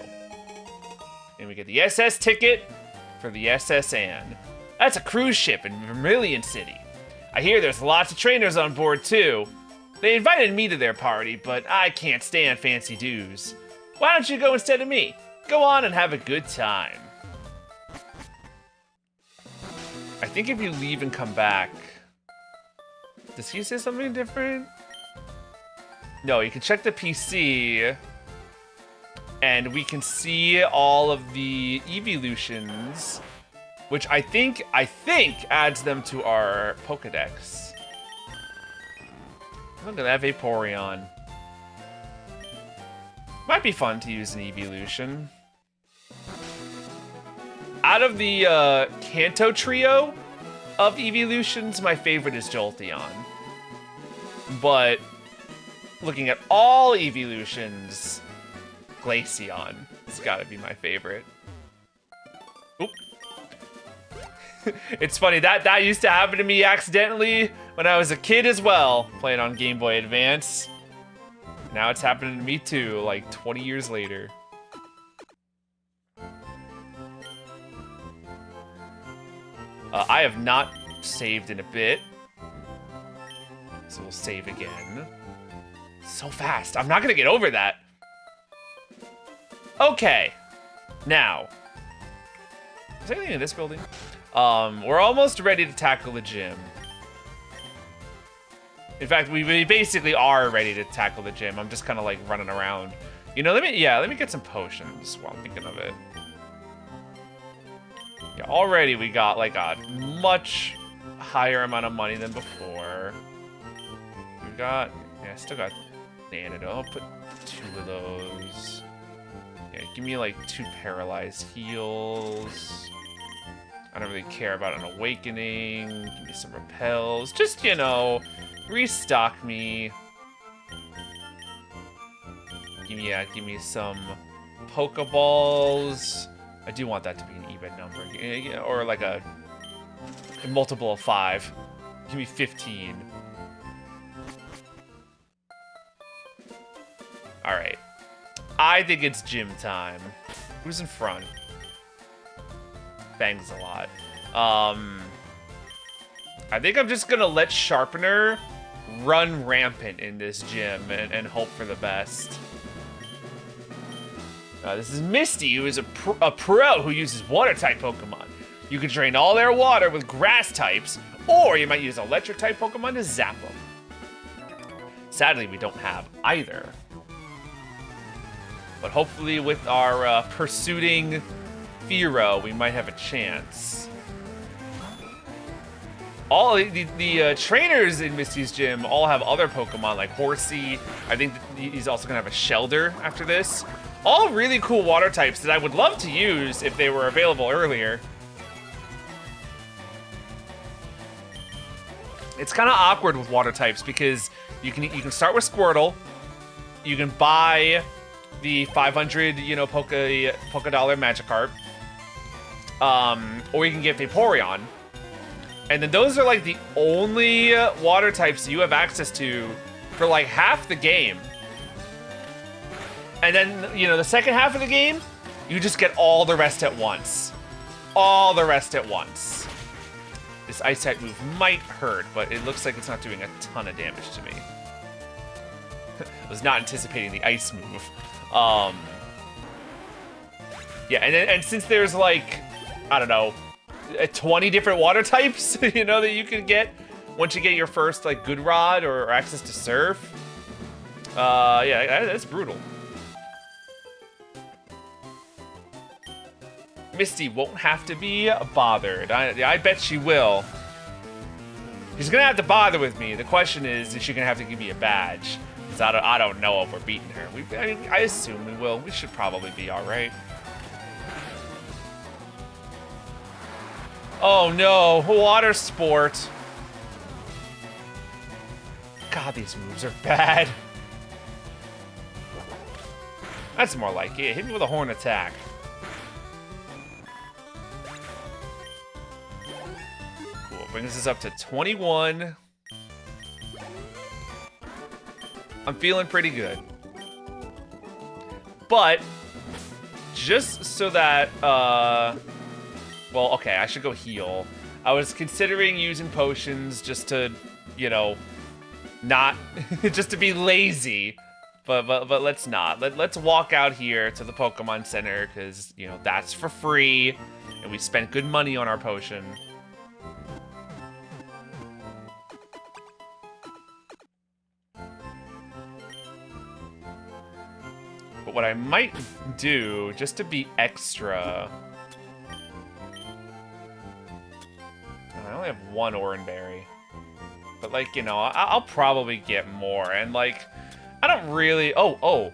And we get the SS ticket for the SS Anne. That's a cruise ship in Vermilion City. I hear there's lots of trainers on board, too. They invited me to their party, but I can't stand fancy dues. Why don't you go instead of me? Go on and have a good time. I think if you leave and come back... Does he say something different? No, you can check the PC, and we can see all of the evolutions, which I think adds them to our Pokedex. Look at that Vaporeon. Might be fun to use an evolution. Out of the Kanto trio of evolutions, my favorite is Jolteon. But looking at all evolutions, Glaceon has got to be my favorite. Oop. It's funny, that used to happen to me accidentally when I was a kid as well, playing on Game Boy Advance. Now it's happening to me too, like 20 years later. I have not saved in a bit, so we'll save again. So fast. I'm not gonna get over that. Okay. Now. Is there anything in this building? We're almost ready to tackle the gym. In fact, we basically are ready to tackle the gym. I'm just kind of like running around. You know, let me get some potions while I'm thinking of it. Yeah, already we got like a much higher amount of money than before. We got, yeah, I still got an antidote. I'll put 2 of those. Yeah, give me like 2 paralyzed heals. I don't really care about an awakening. Give me some repels. Just, you know, restock me. Give me some Pokeballs. I do want that to be an even number, or like a multiple of 5. Give me 15. All right. I think it's gym time. Who's in front? Bangs a lot. I think I'm just gonna let Sharpener run rampant in this gym and hope for the best. This is Misty, who is a pro who uses water-type Pokemon. You can drain all their water with grass types, or you might use electric-type Pokemon to zap them. Sadly, we don't have either. But hopefully with our pursuing Fearow, we might have a chance. All the trainers in Misty's gym all have other Pokemon like Horsey. I think he's also gonna have a Shelder after this. All really cool water types that I would love to use if they were available earlier. It's kind of awkward with water types because you can start with Squirtle. You can buy the 500 Poké Dollar Magikarp, or you can get Vaporeon. And then those are like the only water types you have access to for like half the game. And then, the second half of the game, you just get all the rest at once. All the rest at once. This Ice type move might hurt, but it looks like it's not doing a ton of damage to me. I was not anticipating the Ice move. Yeah, and since there's like, I don't know, 20 different water types, that you can get once you get your first like Good Rod or access to Surf. Yeah, that's brutal. Misty won't have to be bothered. I bet she will. She's gonna have to bother with me. The question is she gonna have to give me a badge? Because I don't know if we're beating her. I assume we will. We should probably be all right. Oh no, water sport. God, these moves are bad. That's more like it. Hit me with a horn attack. Cool, brings us up to 21. I'm feeling pretty good. But, just so that, well, okay, I should go heal. I was considering using potions just to, not, just to be lazy. But let's not. Let's walk out here to the Pokemon Center, because, that's for free. And we spent good money on our potion. But what I might do, just to be extra... I only have one Oranberry. But, like, I'll probably get more. And, like, I don't really... Oh.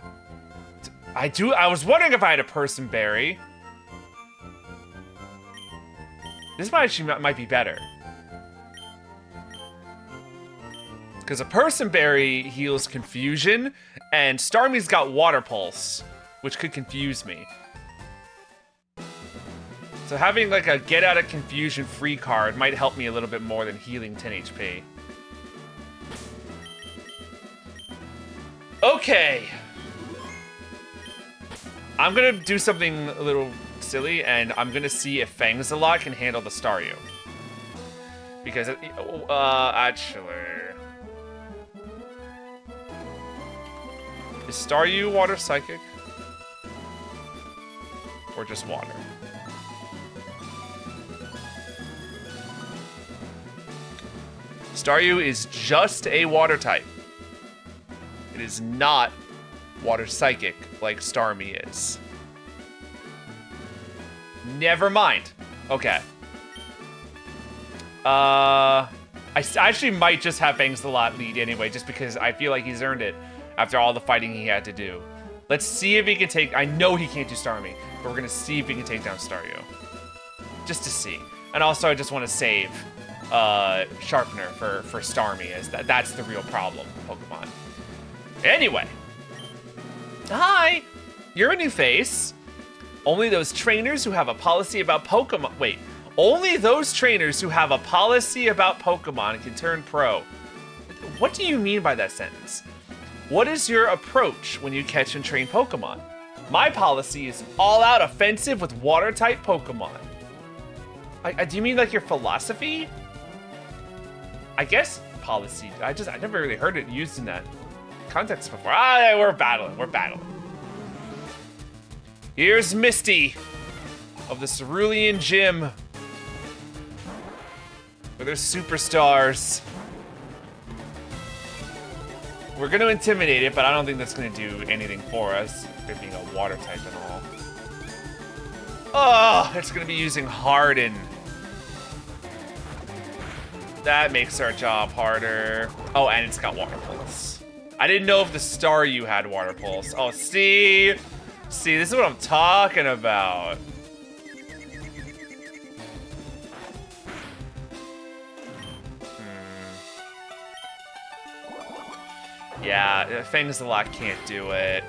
I was wondering if I had a Person Berry. This might be better. Because a Person Berry heals Confusion, and Starmie's got Water Pulse, which could confuse me. So having like a Get Out of Confusion free card might help me a little bit more than healing 10 HP. Okay. I'm gonna do something a little silly, and I'm gonna see if Fangsalot can handle the Staryu. Because, actually... Is Staryu Water Psychic? Or just water? Staryu is just a water type. It is not Water Psychic like Starmie is. Never mind. Okay. I actually might just have Fangsalot lead anyway, just because I feel like he's earned it after all the fighting he had to do. Let's see if he can take... I know he can't do Starmie, but we're going to see if he can take down Staryu. Just to see. And also, I just want to save Sharpener for Starmie, as that's the real problem with Pokemon. Anyway. Hi! You're a new face. Only those trainers who have a policy about Pokemon... Wait. Only those trainers who have a policy about Pokemon can turn pro. What do you mean by that sentence? What is your approach when you catch and train Pokemon? My policy is all-out offensive with water-type Pokemon. Do you mean like your philosophy? I guess policy. I never really heard it used in that context before. We're battling. Here's Misty of the Cerulean Gym. Where there's superstars. We're gonna intimidate it, but I don't think that's gonna do anything for us. It being a water type and all. Oh, it's gonna be using Harden. That makes our job harder. Oh, and it's got Water Pulse. I didn't know if the Staryu had Water Pulse. Oh, see? See, this is what I'm talking about. Yeah, Fangzalot can't do it.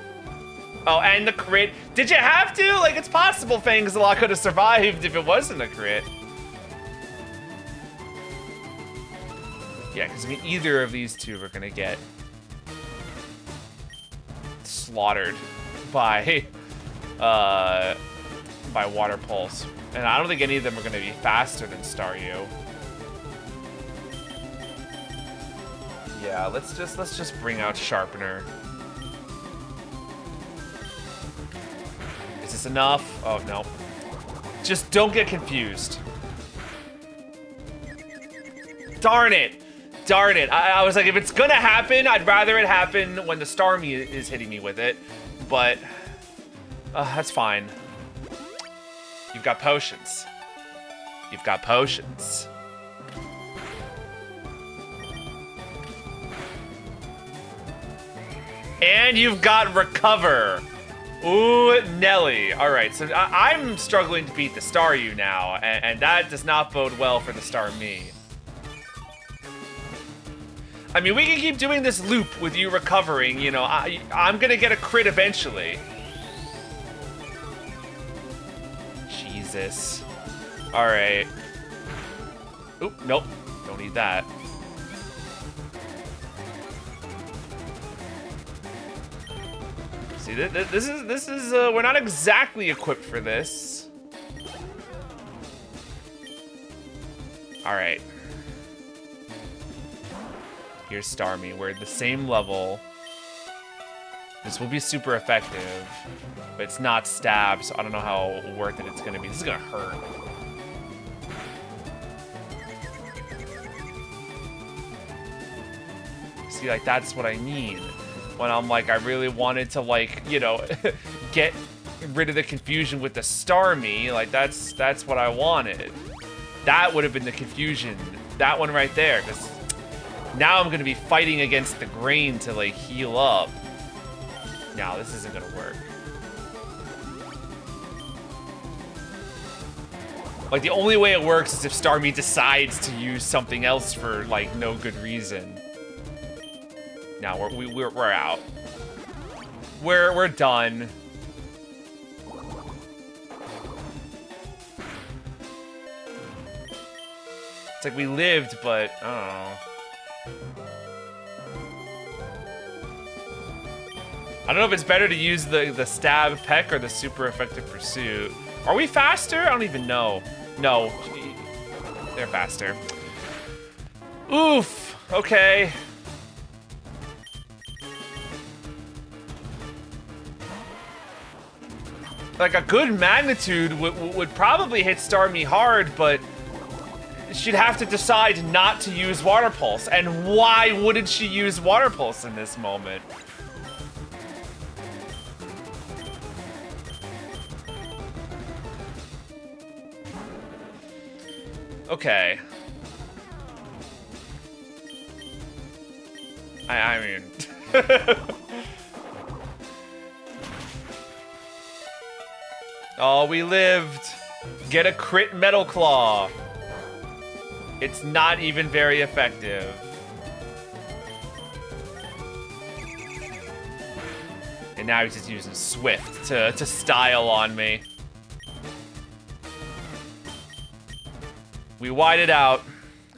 Oh, and the crit. Did you have to? Like, it's possible Fangzalot could have survived if it wasn't a crit. Yeah, because I mean, either of these two are gonna get slaughtered by Water Pulse, and I don't think any of them are gonna be faster than Staryu. Yeah, let's just bring out Sharpener. Is this enough? Oh no. Just don't get confused. Darn it! Darn it. I was like, if it's gonna happen, I'd rather it happen when the Starmie is hitting me with it. But that's fine. You've got potions. You've got potions. And you've got Recover. Ooh, Nelly. All right, so I'm struggling to beat the Staryu now, and that does not bode well for the Starmie. I mean, we can keep doing this loop with you recovering, you know, I'm gonna get a crit eventually. Jesus. All right. Oop, nope, don't need that. See, this is we're not exactly equipped for this. All right. Here's Starmie. We're at the same level. This will be super effective, but it's not stab, so I don't know how worth it it's gonna be. This is gonna hurt. See, like, that's what I mean. When I'm like, I really wanted to, like, you know, get rid of the confusion with the Starmie. Like, that's what I wanted. That would have been the confusion. That one right there, because now I'm gonna be fighting against the grain to, like, heal up. No, this isn't gonna work. Like, the only way it works is if Starmie decides to use something else for, like, no good reason. Now we're out. We're done. It's like we lived, but I don't know. I don't know if it's better to use the stab peck or the super effective pursuit. Are we faster? I don't even know. No, they're faster. Oof. Okay. Like, a good magnitude would probably hit Starmie hard, but she'd have to decide not to use Water Pulse. And why wouldn't she use Water Pulse in this moment? Okay. I mean... Oh, we lived. Get a crit Metal Claw. It's not even very effective. And now he's just using Swift to style on me. We wide it out.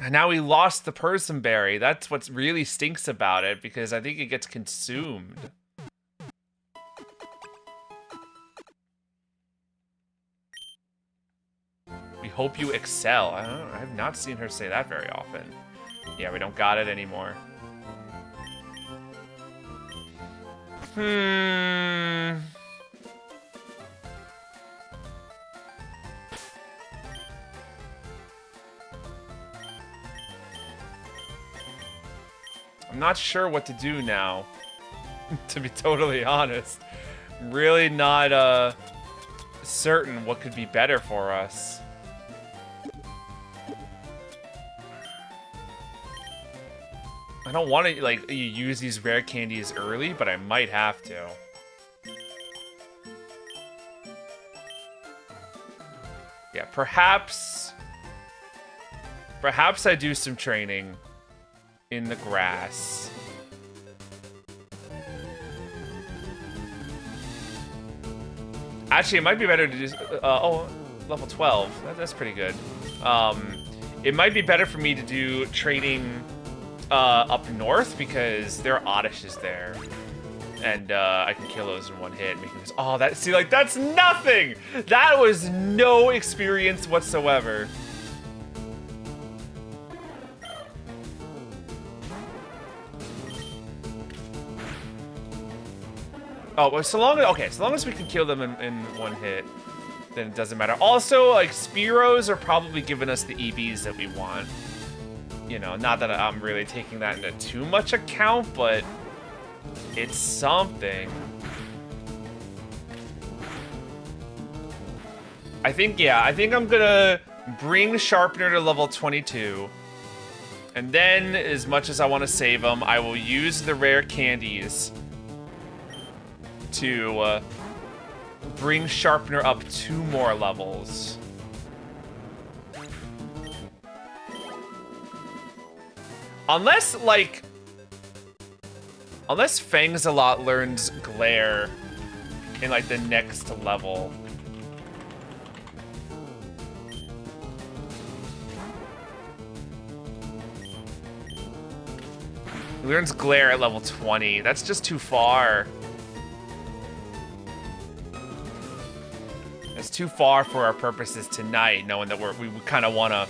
And now we lost the person berry. That's what really stinks about it, because I think it gets consumed. We hope you excel. I don't know, I've not seen her say that very often. Yeah, we don't got it anymore. I'm not sure what to do now, to be totally honest. I'm really not certain what could be better for us. I don't want to, like, use these rare candies early, but I might have to. Yeah, perhaps I do some training in the grass. Actually, it might be better to just... oh, level 12. That's pretty good. It might be better for me to do training up north, because there are Oddishes there. And I can kill those in one hit. Oh, that... See, like, that's nothing! That was no experience whatsoever. Oh, well, so long as we can kill them in one hit, then it doesn't matter. Also, like, Spearows are probably giving us the EVs that we want. You know, not that I'm really taking that into too much account, but it's something. I think I'm gonna bring Sharpener to level 22. And then, as much as I want to save them, I will use the rare candies to bring Sharpener up 2 more levels. Unless Fangsalot learns Glare in, like, the next level. He learns Glare at level 20. That's just too far. It's too far for our purposes tonight, knowing that we kind of want to,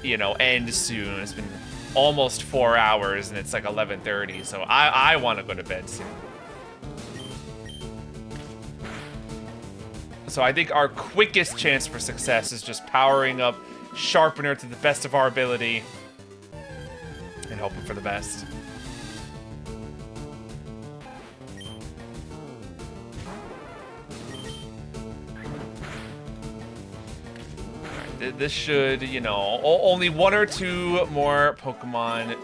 you know, end soon. It's been almost 4 hours, and it's like 11:30, so I want to go to bed soon. So I think our quickest chance for success is just powering up Sharpener to the best of our ability and hoping for the best. This should, you know, only 1 or 2 more Pokemon.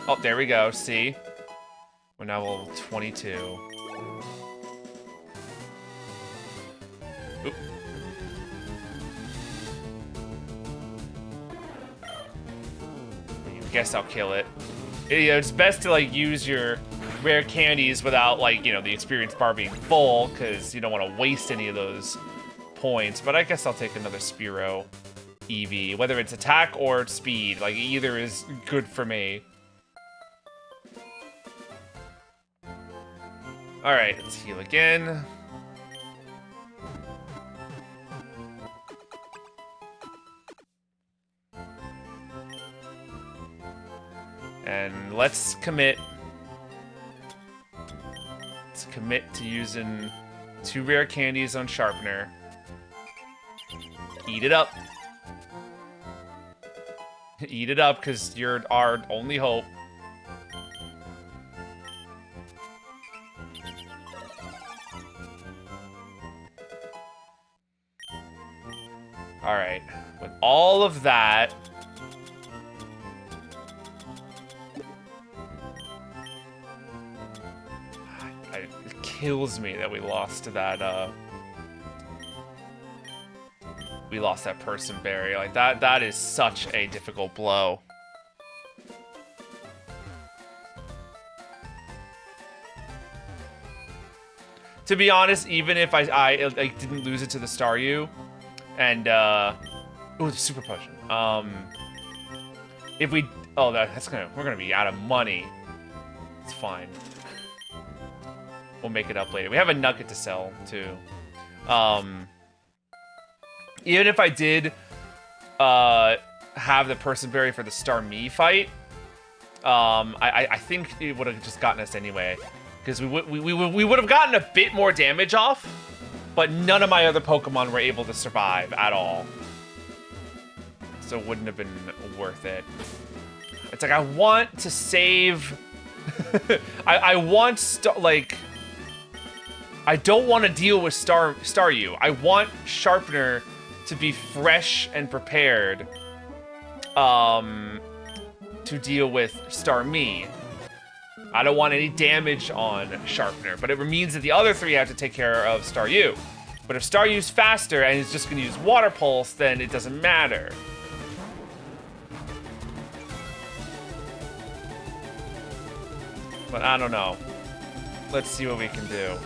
Oh, there we go. See? We're now level 22. Oop. I guess I'll kill it. You know, it's best to, like, use your rare candies without, like, you know, the experience bar being full, because you don't want to waste any of those points. But I guess I'll take another Spearow EV, whether it's attack or speed. Like, either is good for me. Alright, let's heal again. And let's commit. Let's commit to using 2 rare candies on Sharpener. Eat it up. Eat it up, because you're our only hope. Alright. With all of that... It kills me that we lost to that, we lost that person berry. Like, that is such a difficult blow. To be honest, even if I like, didn't lose it to the Staryu, and, oh, the super potion. If we... Oh, we're gonna be out of money. It's fine. We'll make it up later. We have a nugget to sell, too. Even if I did have the person berry for the Star Me fight, I think it would have just gotten us anyway. Because we would have gotten a bit more damage off, but none of my other Pokemon were able to survive at all. So it wouldn't have been worth it. It's like, I want to save... I want, like... I don't want to deal with Staryu. I want Sharpener to be fresh and prepared to deal with Starmie. I don't want any damage on Sharpener, but it means that the other three have to take care of Staryu. But if Staryu's faster and he's just going to use Water Pulse, then it doesn't matter. But I don't know. Let's see what we can do.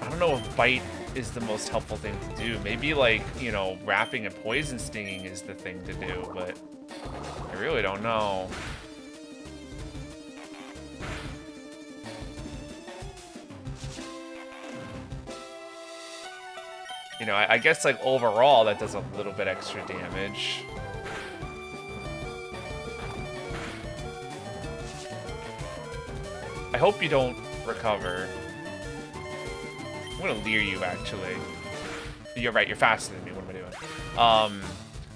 I don't know if Bite is the most helpful thing to do. Maybe, like, you know, wrapping and poison stinging is the thing to do, but I really don't know. You know, I guess, like, overall, that does a little bit extra damage. I hope you don't recover. I'm gonna leer you, actually. You're right, you're faster than me. What am I doing?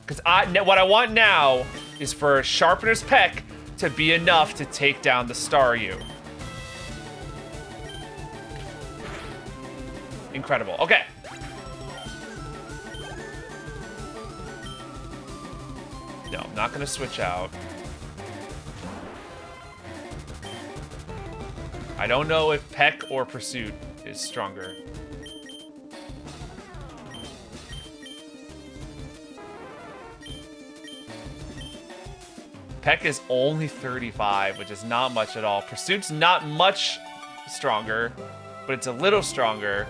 Because what I want now is for Sharpener's Peck to be enough to take down the Staryu. Incredible. Okay. No, I'm not gonna switch out. I don't know if Peck or Pursuit is stronger. Peck is only 35, which is not much at all. Pursuit's not much stronger, but it's a little stronger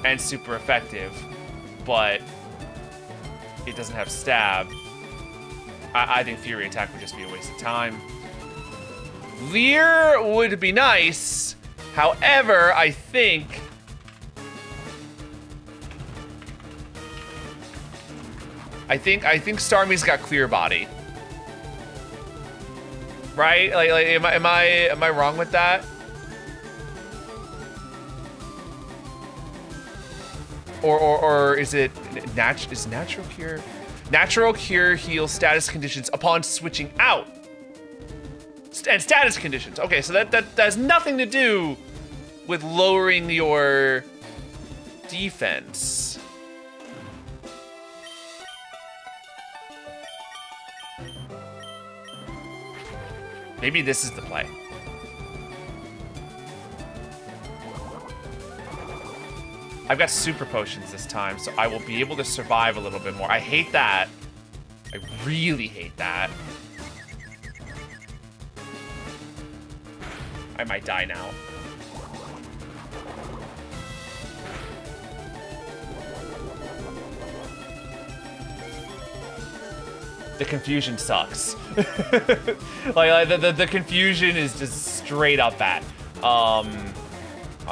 and super effective, but it doesn't have stab. I think Fury Attack would just be a waste of time. Leer would be nice. However, I think Starmie's got Clear Body. Right? Like am I wrong with that? Or is it Natural Cure? Natural Cure heals status conditions upon switching out. And status conditions. Okay, so that has nothing to do with lowering your defense. Maybe this is the play. I've got super potions this time, so I will be able to survive a little bit more. I hate that. I really hate that. I might die now. The confusion sucks. like the confusion is just straight up bad. I'll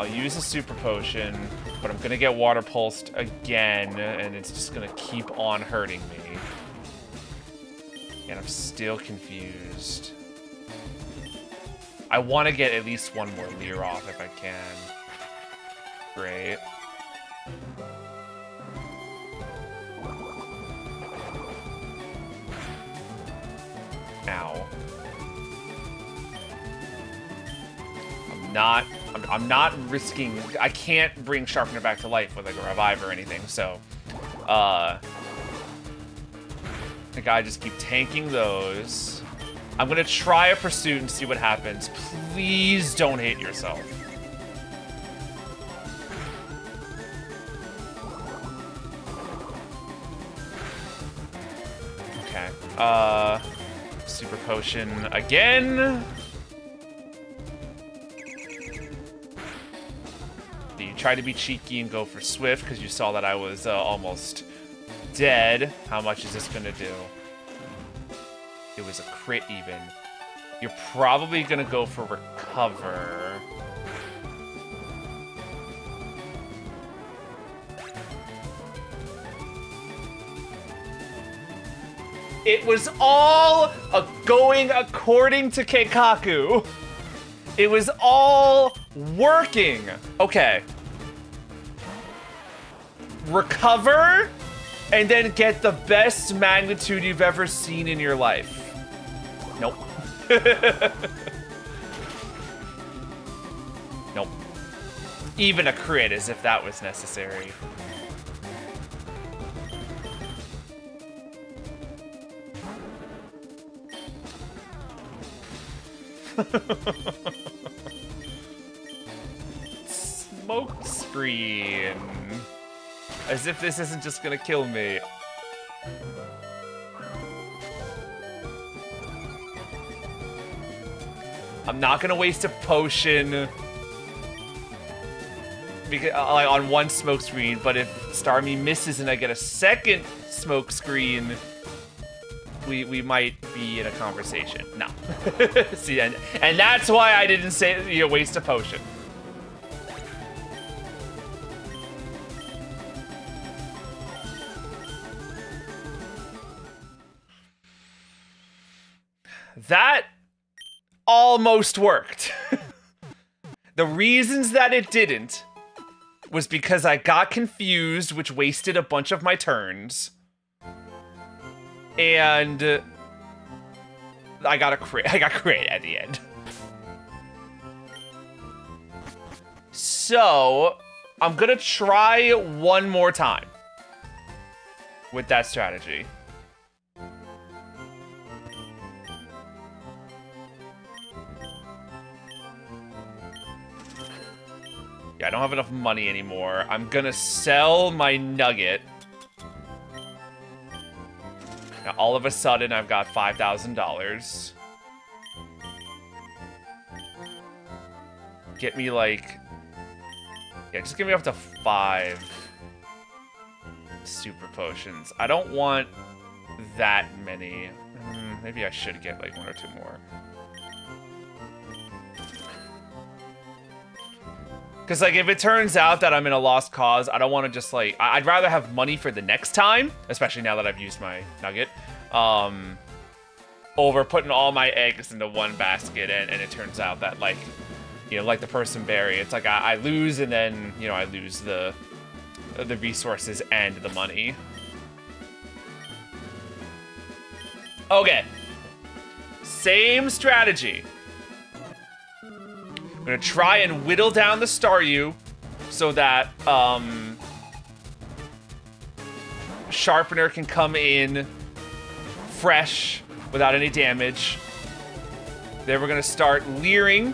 use a super potion, but I'm gonna get water pulsed again, and it's just gonna keep on hurting me. And I'm still confused. I want to get at least one more Leer off if I can. Great. Ow. I'm not risking... I can't bring Sharpener back to life with like a revive or anything, so... I think I just keep tanking those. I'm gonna try a Pursuit and see what happens. Please don't hit yourself. Okay. Super Potion again. The try to be cheeky and go for Swift because you saw that I was almost dead. How much is this gonna do? It was a crit even. You're probably gonna go for Recover. It was all going according to Keikaku. It was all working. Okay. Recover, and then get the best magnitude you've ever seen in your life. Nope. Nope. Even a crit, as if that was necessary. Smoke screen. As if this isn't just gonna kill me. I'm not gonna waste a potion because, like, on one smoke screen, but if Starmie misses and I get a second smoke screen, we might be in a conversation. No. See, and that's why I didn't say, you know, waste a potion. That almost worked. The reasons that it didn't was because I got confused, which wasted a bunch of my turns. And I got crit at the end. So I'm gonna try one more time with that strategy. Yeah, I don't have enough money anymore. I'm gonna sell my nugget. Now, all of a sudden, I've got $5,000. Get me, like... Yeah, just give me up to 5 super potions. I don't want that many. Maybe I should get, like, 1 or 2 more. Because, like, if it turns out that I'm in a lost cause, I don't want to just, like... I'd rather have money for the next time, especially now that I've used my nugget, over putting all my eggs into one basket, and it turns out that, like, you know, like the person Barry, it's like I lose, and then, you know, I lose the resources and the money. Okay. Same strategy. I'm gonna try and whittle down the Staryu so that Sharpener can come in fresh without any damage. Then we're gonna start leering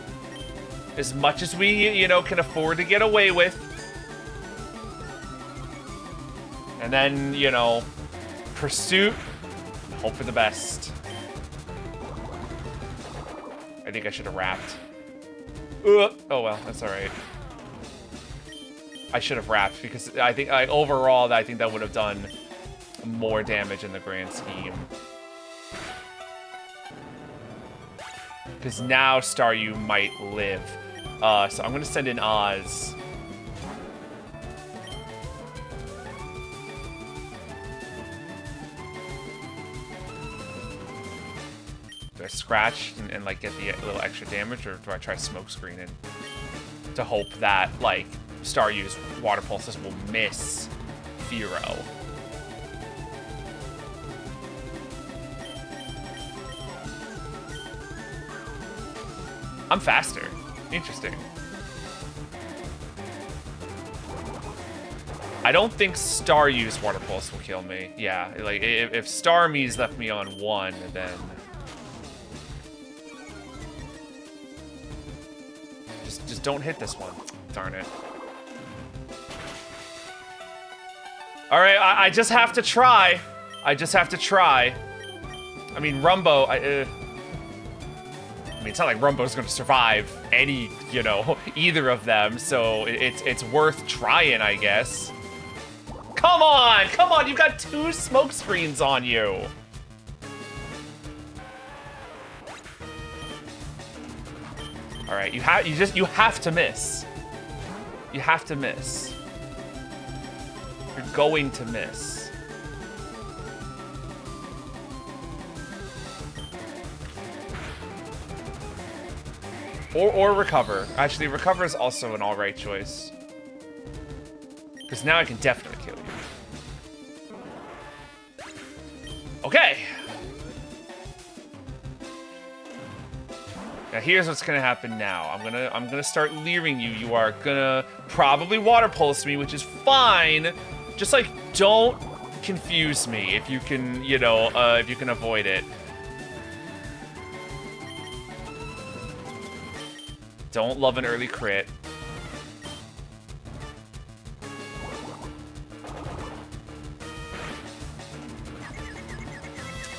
as much as we, you know, can afford to get away with. And then, you know, pursuit, hope for the best. I think I should have wrapped. Oh well, that's all right. I should have wrapped because I think overall I think that would have done more damage in the grand scheme. Because now Staryu might live. So I'm gonna send in Oz. Do I scratch and like get the little extra damage, or do I try smoke screening to hope that like Staryu's water pulses will miss Firo? I'm faster. Interesting. I don't think Staryu's water pulse will kill me. Yeah, like if Starmie's left me on 1, then just don't hit this one. Darn it. All right, I just have to try. I just have to try. I mean, Rumbo. mean, it's not like Rumbo's gonna survive any, you know, either of them, so it's worth trying, I guess. Come on, you've got 2 smoke screens on you. All right, you have to miss. You have to miss. You're going to miss. Or recover. Actually, recover is also an alright choice. Because now I can definitely kill you. Okay. Now here's what's gonna happen now. I'm gonna start leering you. You are gonna probably water pulse me, which is fine. Just like don't confuse me if you can, you know, if you can avoid it. Don't love an early crit.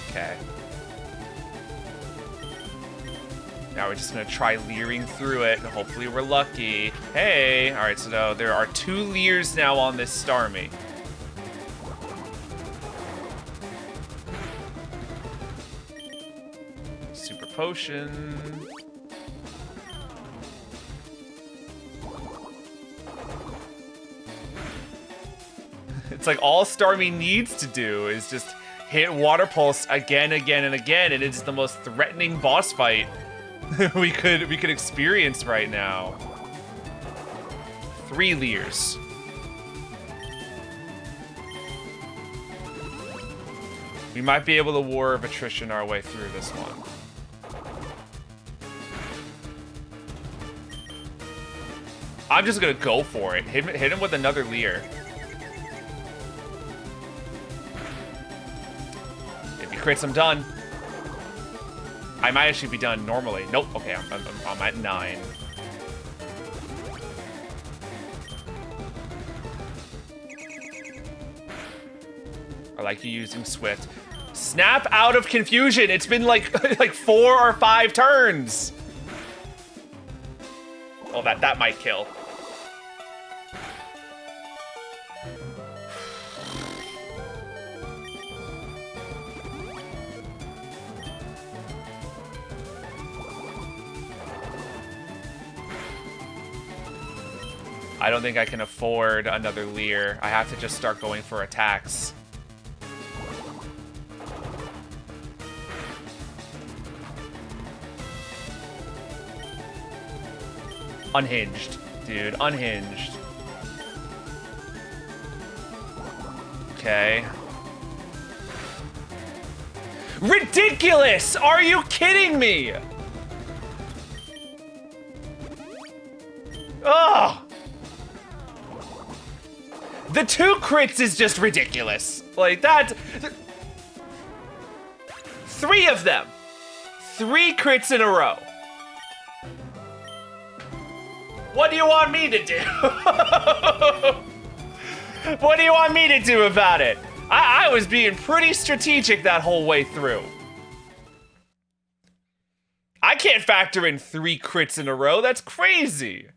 Okay. Now we're just gonna try leering through it, and hopefully we're lucky. Hey! Alright, so now there are 2 leers now on this Starmie. Super potion. It's like all Starmie needs to do is just hit Water Pulse again, and again, and it's the most threatening boss fight we could experience right now. 3 leers. We might be able to War of Attrition our way through this one. I'm just gonna go for it. Hit him with another leer. If he crits, I'm done. I might actually be done normally. Nope. Okay, I'm at 9. I like you using Swift. Snap out of confusion. It's been like like 4 or 5 turns. Oh, that might kill. I don't think I can afford another leer. I have to just start going for attacks. Unhinged, dude. Unhinged. Okay. Ridiculous! Are you kidding me? Ugh! The 2 crits is just ridiculous. Like, that... 3 of them. 3 crits in a row. What do you want me to do? What do you want me to do about it? I was being pretty strategic that whole way through. I can't factor in 3 crits in a row. That's crazy.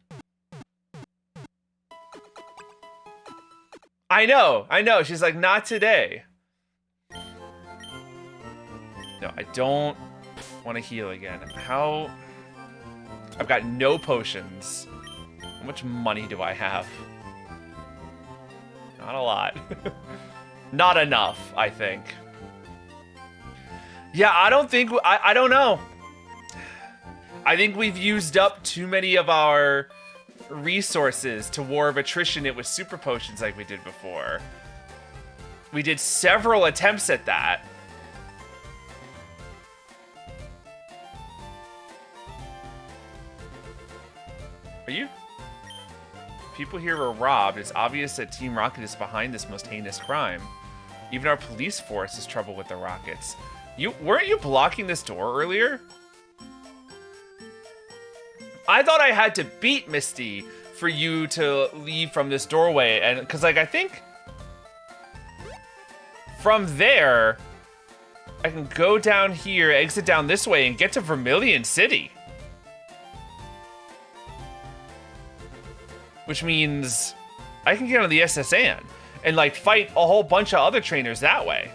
I know. She's like, not today. No, I don't want to heal again. How? I've got no potions. How much money do I have? Not a lot. Not enough, I think. Yeah, I don't think... I don't know. I think we've used up too many of our resources to War of Attrition it with super potions like we did before. We did several attempts at that. Are you? People here were robbed. It's obvious that Team Rocket is behind this most heinous crime. Even our police force has trouble with the rockets. Weren't you blocking this door earlier? I thought I had to beat Misty for you to leave from this doorway, and because like I think from there I can go down here, exit down this way, and get to Vermilion City. which means I can get on the SSN and like fight a whole bunch of other trainers that way.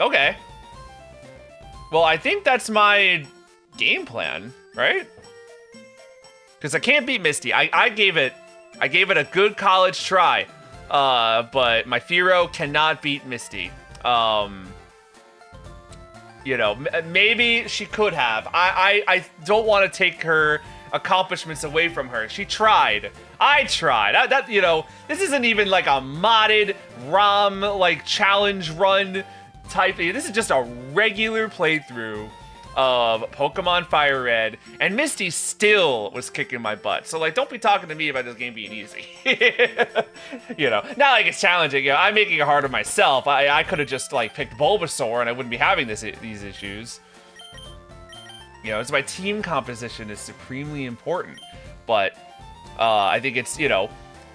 Okay. Well, I think that's my game plan, right? Because I can't beat Misty. I gave it a good college try. But my Firo cannot beat Misty. You know, maybe she could have. I don't want to take her accomplishments away from her. She tried. I tried. That you know, this isn't even like a modded ROM like challenge run type thing. This is just a regular playthrough of Pokemon FireRed, and Misty still was kicking my butt. So like, don't be talking to me about this game being easy. You know, not like it's challenging. You know, I'm making it hard on myself. I could have just like picked Bulbasaur and I wouldn't be having these issues. You know, it's my team composition is supremely important, but I think it's, you know,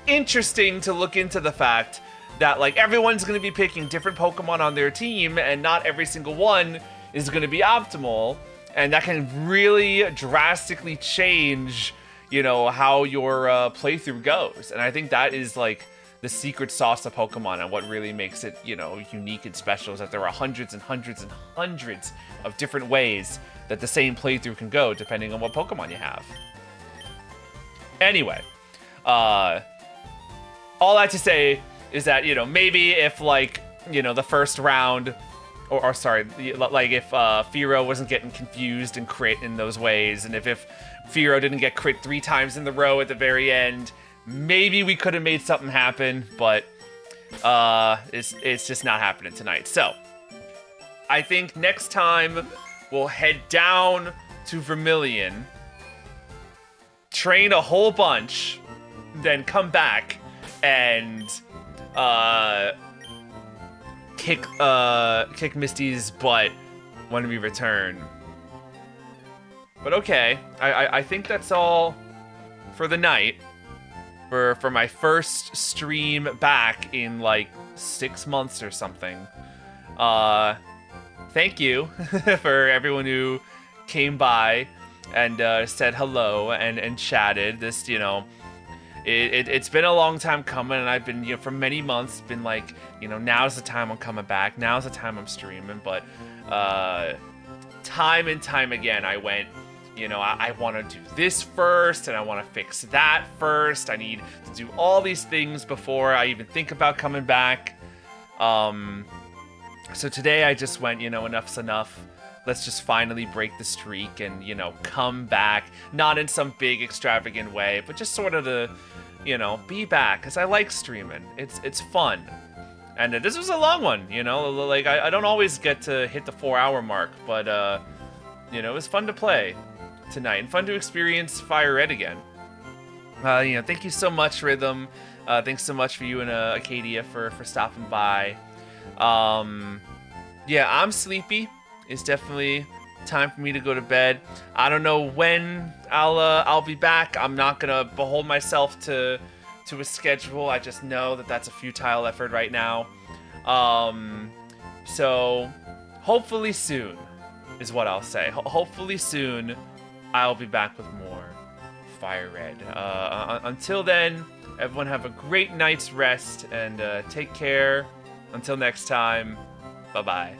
interesting to look into the fact that like everyone's going to be picking different Pokemon on their team, and not every single one is going to be optimal, and that can really drastically change, you know, how your playthrough goes. And I think that is like the secret sauce of Pokemon, and what really makes it, you know, unique and special is that there are hundreds and hundreds and hundreds of different ways that the same playthrough can go depending on what Pokemon you have. Anyway, all that to say is that, you know, maybe if like, you know, the first round, or sorry, like if Firo wasn't getting confused and crit in those ways, and if Firo didn't get crit 3 times in the row at the very end, maybe we could have made something happen, but it's just not happening tonight. So I think next time we'll head down to Vermilion, train a whole bunch, then come back and kick Misty's butt when we return. But okay, I think that's all for the night. For my first stream back in like 6 months or something. Thank you for everyone who came by and said hello and chatted. This, you know, it's been a long time coming, and I've been, you know, for many months been like, you know, now's the time I'm coming back, now's the time I'm streaming. But time and time again I went, you know, I want to do this first, and I want to fix that first. I need to do all these things before I even think about coming back. So today I just went, you know, enough's enough. Let's just finally break the streak and, you know, come back. Not in some big extravagant way, but just sort of to, you know, be back. Because I like streaming. It's fun. And this was a long one, you know. Like, I don't always get to hit the 4-hour mark. But, you know, it was fun to play tonight. And fun to experience FireRed again. You know, thank you so much, Rhythm. Thanks so much for you and Acadia for stopping by. Yeah, I'm sleepy. It's definitely time for me to go to bed. I don't know when I'll be back. I'm not gonna behold myself to a schedule. I just know that that's a futile effort right now. So hopefully soon is what I'll say. Hopefully soon I'll be back with more FireRed. Until then, everyone have a great night's rest and take care. Until next time, bye-bye.